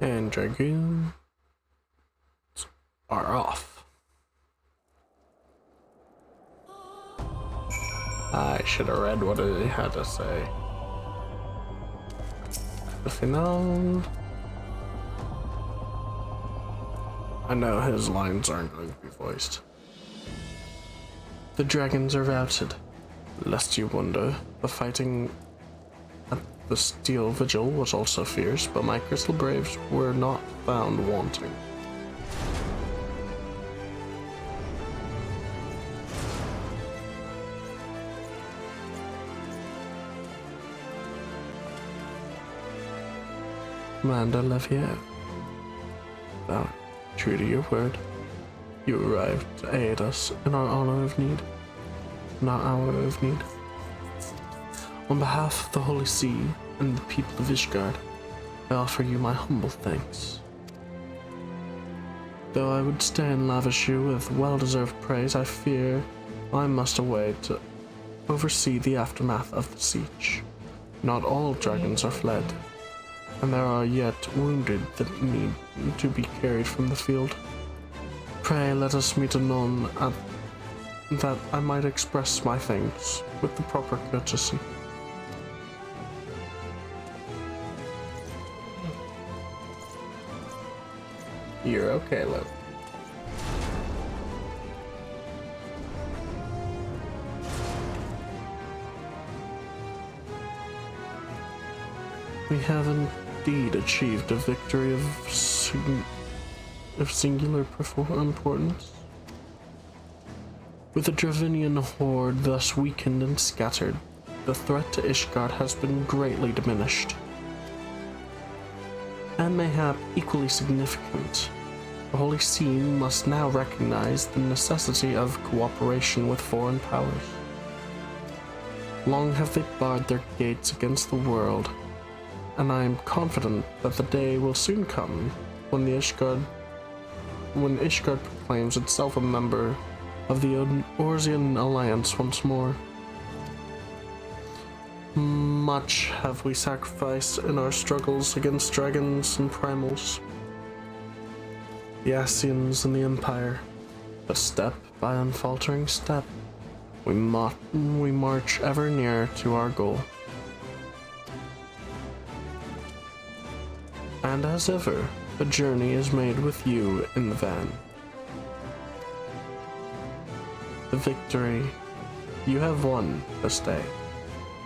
And Dragoons are off. I should have read what it had to say. The finale. I know his lines aren't going to be voiced. The dragons are routed. Lest you wonder, the fighting at the Steel Vigil was also fierce, but my Crystal Braves were not found wanting. Commander Levier. Thou, true to your word, you arrived to aid us in our honor of need, not hour of need. On behalf of the Holy See and the people of Ishgard, I offer you my humble thanks. Though I would stay and lavish you with well-deserved praise, I fear I must away to oversee the aftermath of the siege. Not all dragons are fled, and there are yet wounded that need to be carried from the field. Pray let us meet anon that I might express my thanks with the proper courtesy. You're okay, Liv. We have indeed achieved a victory of singular importance. With the Dravinian horde thus weakened and scattered, the threat to Ishgard has been greatly diminished. And mayhap equally significant, the Holy See must now recognize the necessity of cooperation with foreign powers. Long have they barred their gates against the world, and I am confident that the day will soon come when Ishgard proclaims itself a member of the Orsian Alliance once more. Much have we sacrificed in our struggles against dragons and primals, the Ascians and the Empire, but step by unfaltering step, we march ever nearer to our goal. And as ever, the journey is made with you in the van. The victory you have won this day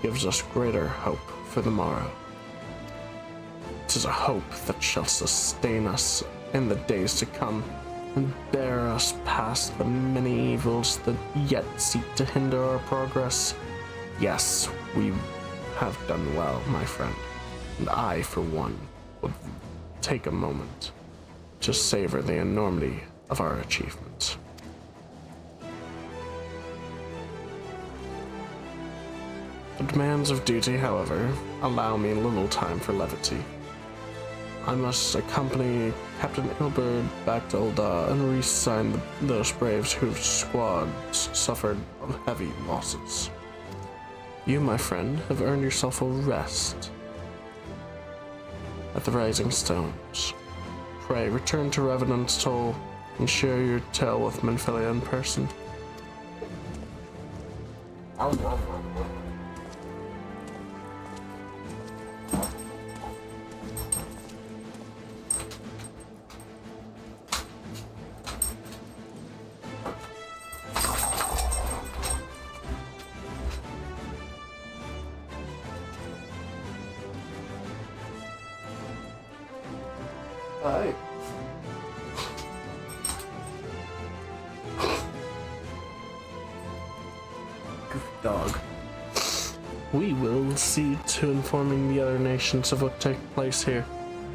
gives us greater hope for the morrow. 'Tis a hope that shall sustain us in the days to come and bear us past the many evils that yet seek to hinder our progress. Yes, we have done well, my friend, and I, for one, would take a moment to savor the enormity of our achievements. The demands of duty, however, allow me little time for levity. I must accompany Captain Ilberd back to Ul'dah and reassign those braves whose squads suffered heavy losses. You, my friend, have earned yourself a rest at the Rising Stones. Pray return to Revenant's Toll and share your tale with Minfilia in person. Hi. Good dog. We will see to informing the other nations of what takes place here.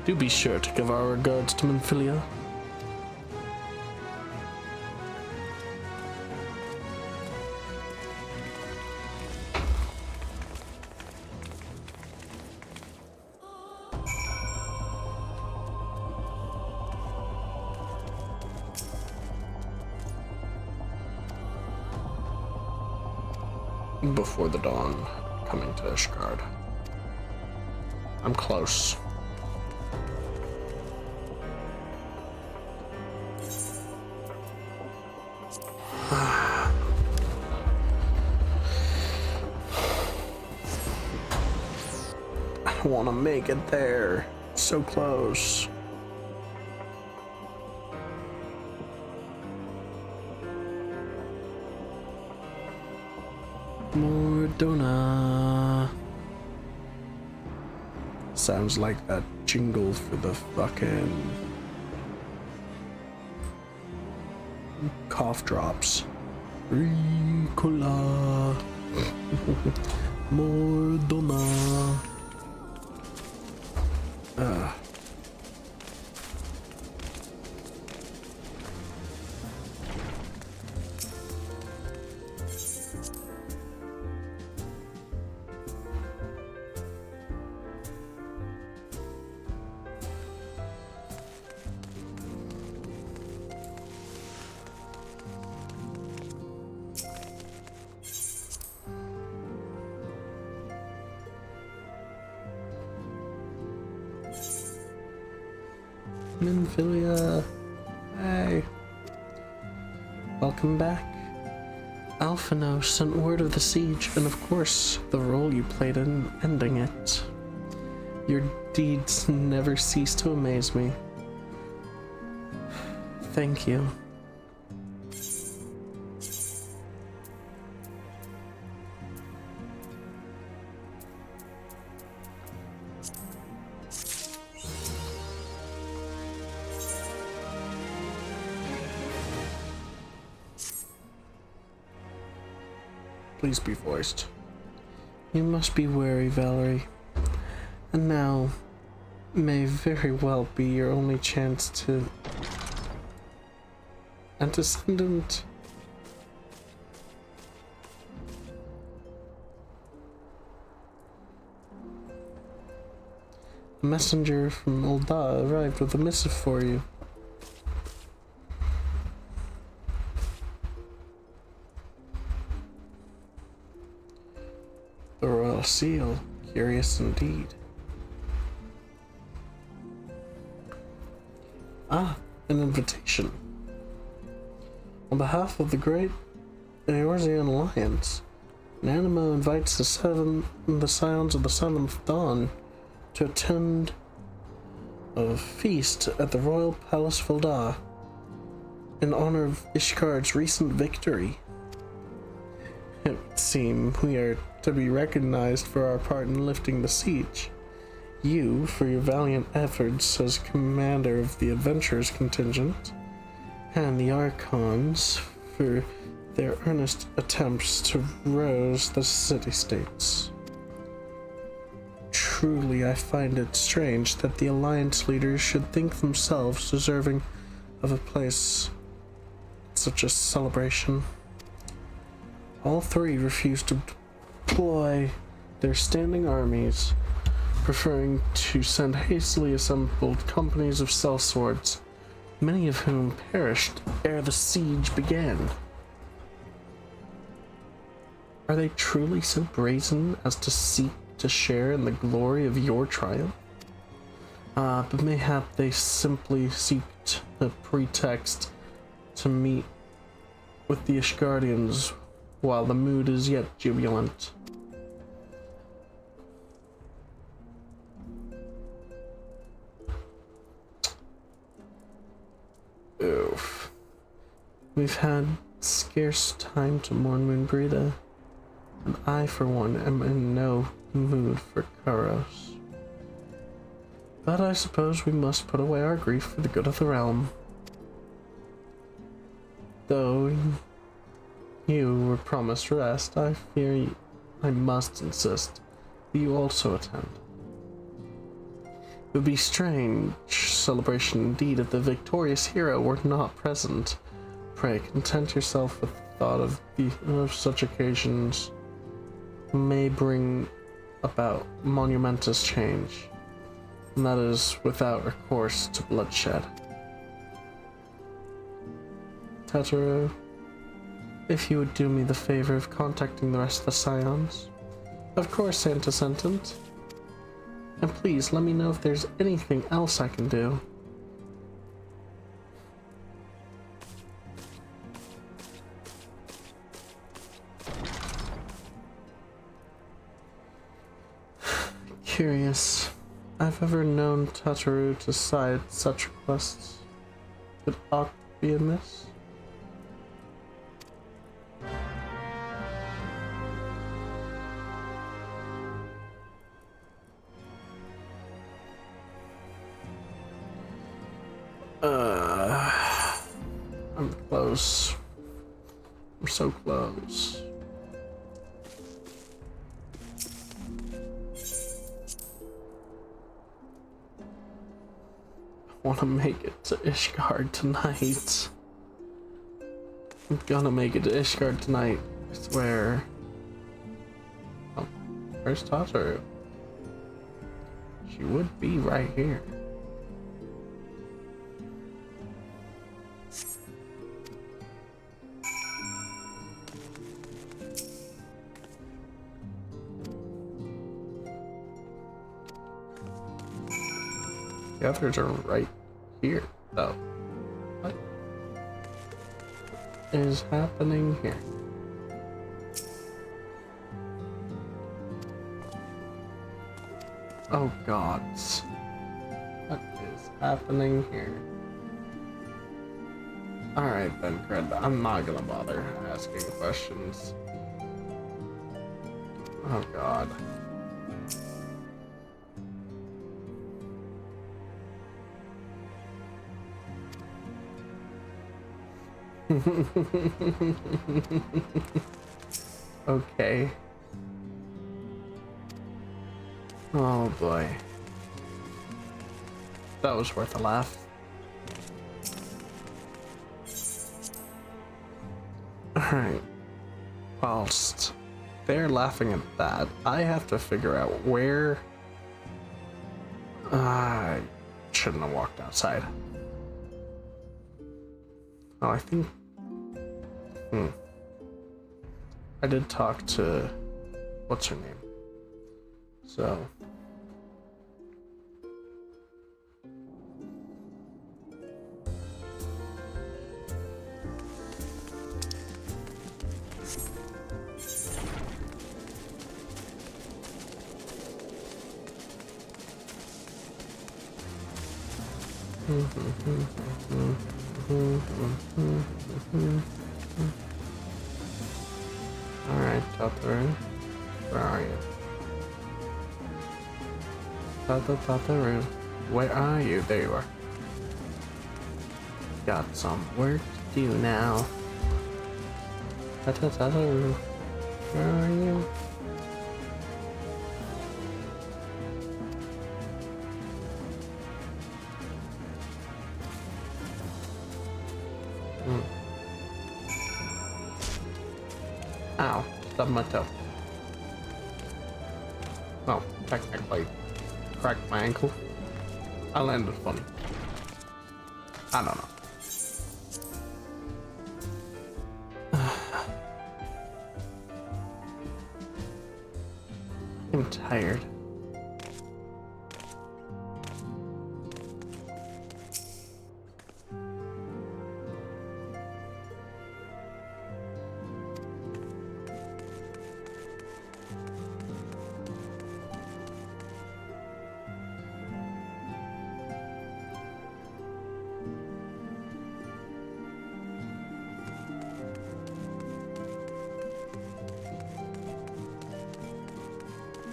Do be sure to give our regards to Minfilia. Before the dawn, coming to Ishgard. I'm close. I want to make it there. So close. Mordona. Sounds like that jingle for the fucking cough drops. Ricola. Mordona. Minfilia. Hey. Welcome back. Alphino sent word of the siege, and of course, the role you played in ending it. Your deeds never cease to amaze me. Thank you. Please be voiced. You must be wary, Valerie. And now may very well be your only chance to... Antecedent? A messenger from Ul'dah arrived with a missive for you. The royal seal. Curious indeed. Ah, an invitation. On behalf of the great Eorzean Alliance, Nanimo invites the Scions of the Son of Dawn to attend a feast at the Royal Palace of Ul'dah in honor of Ishgard's recent victory. It would seem we are to be recognized for our part in lifting the siege. You, for your valiant efforts as commander of the adventurers contingent, and the Archons for their earnest attempts to rouse the city-states. Truly, I find it strange that the Alliance leaders should think themselves deserving of a place at such a celebration. All three refuse to deploy their standing armies, preferring to send hastily assembled companies of sellswords, many of whom perished ere the siege began. Are they truly so brazen as to seek to share in the glory of your triumph? But mayhap they simply seeked a pretext to meet with the Ishgardians while the mood is yet jubilant. Oof. We've had scarce time to mourn Moonbreeda, and I, for one, am in no mood for Kairos. But I suppose we must put away our grief for the good of the realm. Though you were promised rest, I fear I must insist that you also attend. It would be strange celebration indeed if the victorious hero were not present. Pray content yourself with the thought of such occasions may bring about monumentous change, and that is without recourse to bloodshed. Tataru, if you would do me the favor of contacting the rest of the Scions. Of course, Antecedent. And please let me know if there's anything else I can do. Curious. I've ever known Tataru to side such requests. Could aught be amiss? I'm close. We're so close. I want to make it to Ishgard tonight. I'm gonna make it to Ishgard tonight, I swear. Oh, where's Tataru? She would be right here. The others are right here, though? What is happening here? Oh gods. What is happening here? Alright then, Cred, I'm not gonna bother asking questions. Oh god. Okay. Oh boy. That was worth a laugh. Alright. Whilst they're laughing at that, I have to figure out where... I shouldn't have walked outside. Oh, I think... I did talk to... What's her name? So... Alright, Tataru. Where are you? Tataru. Where are you? There you are. Got some work to do now. Tataru. Where are you? Ow, stubbed my toe. Oh, technically cracked my ankle. I landed funny. I don't know. I'm tired.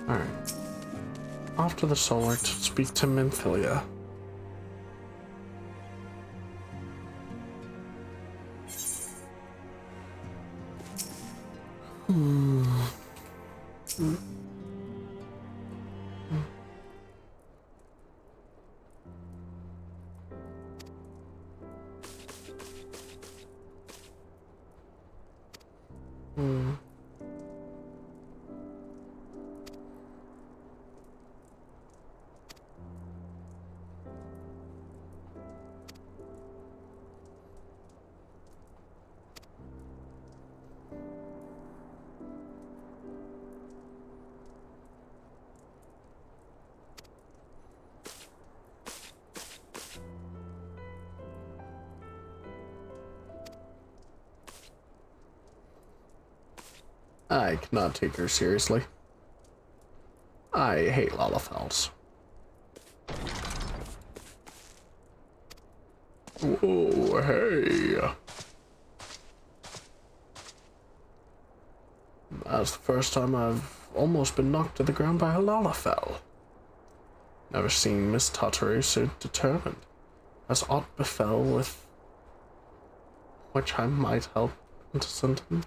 Alright. Off to the Solar to speak to Minfilia. I cannot take her seriously. I hate Lalafels. Whoa, hey. That's the first time I've almost been knocked to the ground by a Lalafell. Never seen Miss Tataru so determined. As aught befell with which I might help into sentiment.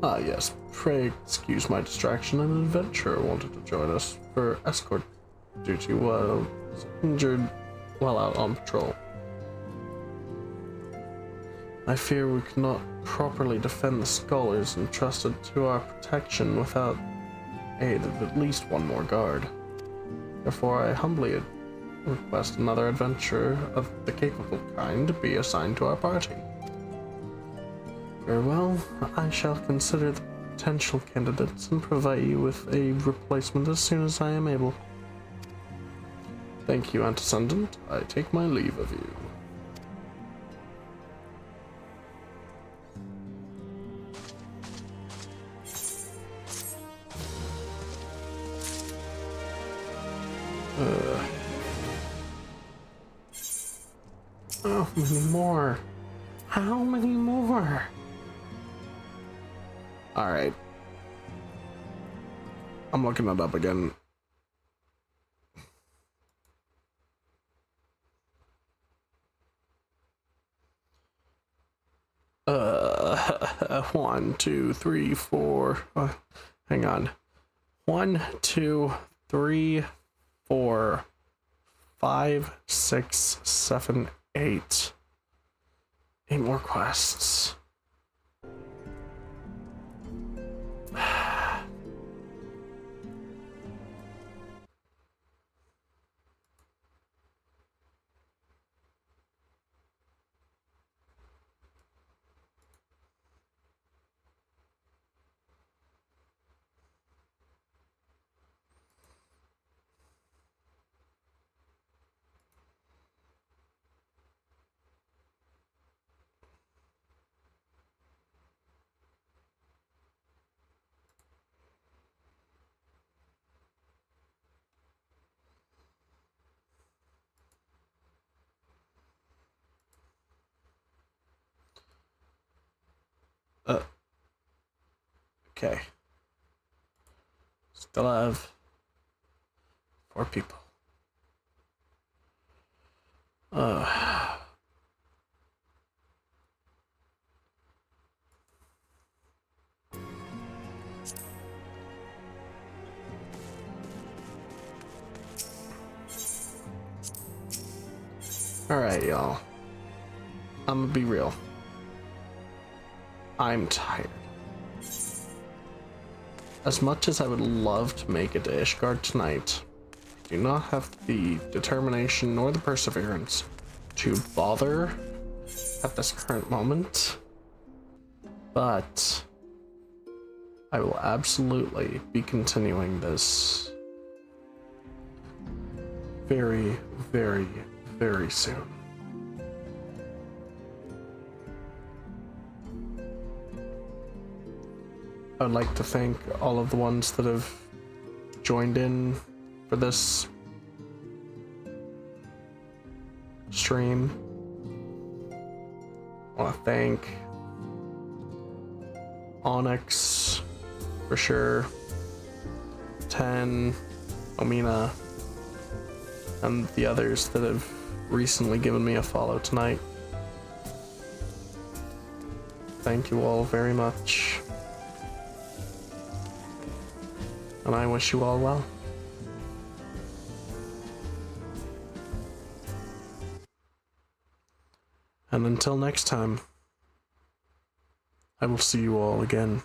Ah yes, pray excuse my distraction. An adventurer wanted to join us for escort duty while injured while out on patrol. I fear we cannot properly defend the scholars entrusted to our protection without aid of at least one more guard. Therefore I humbly request another adventurer of the capable kind to be assigned to our party. Very well, I shall consider the potential candidates and provide you with a replacement as soon as I am able. Thank you, Antecedent. I take my leave of you. How many more? How many more? Alright. I'm looking it up again. One, two, three, four. Hang on. 1, 2, 3, 4, 5, 6, 7, 8. 8 more quests. Okay. Still have 4 people. Alright, y'all. I'm gonna be real. I'm tired. As much as I would love to make it to Ishgard tonight, I do not have the determination nor the perseverance to bother at this current moment. But I will absolutely be continuing this very, very, very soon. I would like to thank all of the ones that have joined in for this stream. I want to thank Onyx for sure, 10, Omina, and the others that have recently given me a follow tonight. Thank you all very much. And I wish you all well. And until next time, I will see you all again.